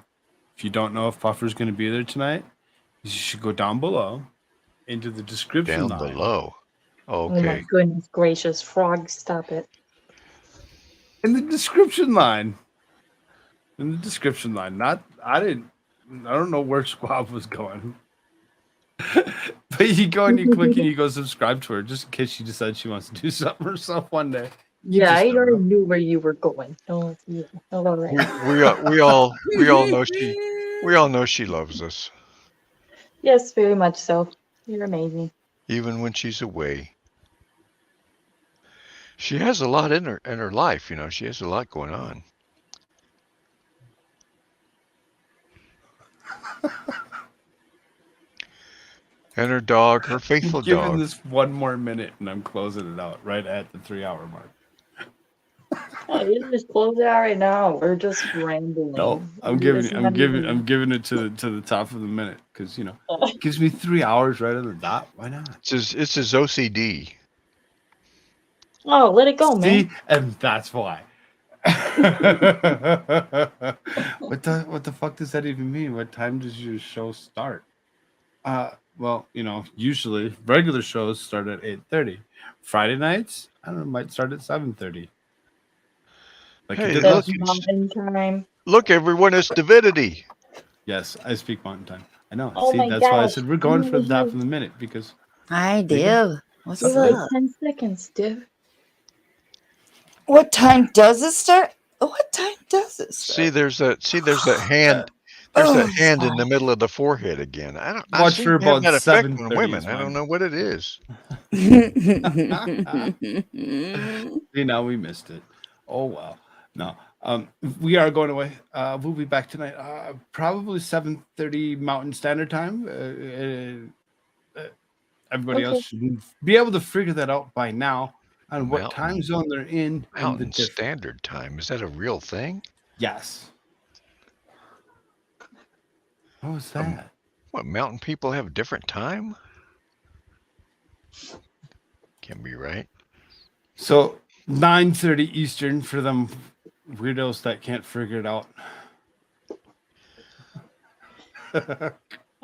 [SPEAKER 2] if you don't know if Puffer's going to be there tonight, is you should go down below into the description
[SPEAKER 3] Down
[SPEAKER 2] line.
[SPEAKER 3] below.
[SPEAKER 4] Oh my
[SPEAKER 3] Okay.
[SPEAKER 4] goodness gracious, Frog, stop it.
[SPEAKER 2] In the description line. In the description line. I don't know where Squab was going. But you go and you click and you go subscribe to her just in case she decides she wants to do something herself one day. You
[SPEAKER 4] Yeah,
[SPEAKER 2] just
[SPEAKER 4] I
[SPEAKER 2] never
[SPEAKER 4] already
[SPEAKER 2] know.
[SPEAKER 4] knew where you were going. No, it's all right.
[SPEAKER 3] We all know she loves us,
[SPEAKER 4] Yes, very much so. You're amazing.
[SPEAKER 3] even when she's away. She has a lot in her life, She has a lot going on. And her dog, her faithful
[SPEAKER 2] Giving
[SPEAKER 3] dog.
[SPEAKER 2] this one more minute and I'm closing it out right at the 3-hour mark.
[SPEAKER 4] Oh, you just close it out right now. We're just rambling.
[SPEAKER 2] No, I'm giving it to the top of the minute because it gives me 3 hours right on the dot. Why not?
[SPEAKER 3] It's his OCD.
[SPEAKER 4] Oh, let it go,
[SPEAKER 2] See,
[SPEAKER 4] man.
[SPEAKER 2] and that's why. What the fuck does that even mean? What time does your show start? Well, usually regular shows start at 8:30. Friday nights, I don't know, might start at 7:30. Like it
[SPEAKER 3] Hey,
[SPEAKER 2] did
[SPEAKER 3] look,
[SPEAKER 2] last
[SPEAKER 4] That's
[SPEAKER 2] week.
[SPEAKER 4] mountain time.
[SPEAKER 3] look, everyone, it's divinity.
[SPEAKER 2] Yes, I speak Mountain Time. I know.
[SPEAKER 4] Oh
[SPEAKER 2] See,
[SPEAKER 4] my
[SPEAKER 2] that's why I
[SPEAKER 4] gosh.
[SPEAKER 2] said we're going
[SPEAKER 4] You
[SPEAKER 2] for
[SPEAKER 4] only
[SPEAKER 2] the half
[SPEAKER 4] have,
[SPEAKER 2] of the minute because
[SPEAKER 5] Hi,
[SPEAKER 2] there you go.
[SPEAKER 5] Div. What's
[SPEAKER 4] you have
[SPEAKER 2] Something.
[SPEAKER 4] like
[SPEAKER 5] up?
[SPEAKER 4] 10 seconds, Div.
[SPEAKER 5] What time does it start? What time does it
[SPEAKER 3] See,
[SPEAKER 5] start?
[SPEAKER 3] there's that hand. There's that
[SPEAKER 5] Oh,
[SPEAKER 3] hand in
[SPEAKER 5] sorry.
[SPEAKER 3] the middle of the forehead again. I
[SPEAKER 2] Watch
[SPEAKER 3] seem
[SPEAKER 2] for
[SPEAKER 3] to have
[SPEAKER 2] about
[SPEAKER 3] that effect on
[SPEAKER 2] 7:30
[SPEAKER 3] women.
[SPEAKER 2] is
[SPEAKER 3] I don't
[SPEAKER 2] fine.
[SPEAKER 3] know what it is.
[SPEAKER 2] See, now we missed it. Oh well. No. We are going away. We'll be back tonight. Probably 7:30 Mountain Standard Time. Everybody
[SPEAKER 4] Okay.
[SPEAKER 2] else should be able to figure that out by now on what time
[SPEAKER 3] Mountain
[SPEAKER 2] zone they're in and the
[SPEAKER 3] Mountain
[SPEAKER 2] difference.
[SPEAKER 3] Standard Time. Is that a real thing?
[SPEAKER 2] Yes. What was
[SPEAKER 3] Um,
[SPEAKER 2] that?
[SPEAKER 3] What, mountain people have a different time? Can be right.
[SPEAKER 2] So 9:30 Eastern for them weirdos that can't figure it out.
[SPEAKER 4] I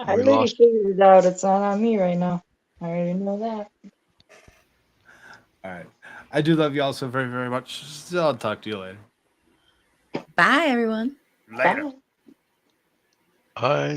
[SPEAKER 3] We
[SPEAKER 4] already
[SPEAKER 3] lost.
[SPEAKER 4] figured it out. It's not on me right now. I already know that.
[SPEAKER 2] All right. I do love you all so very, very much. So I'll talk to you later.
[SPEAKER 5] Bye, everyone.
[SPEAKER 2] Later.
[SPEAKER 4] Bye.
[SPEAKER 3] I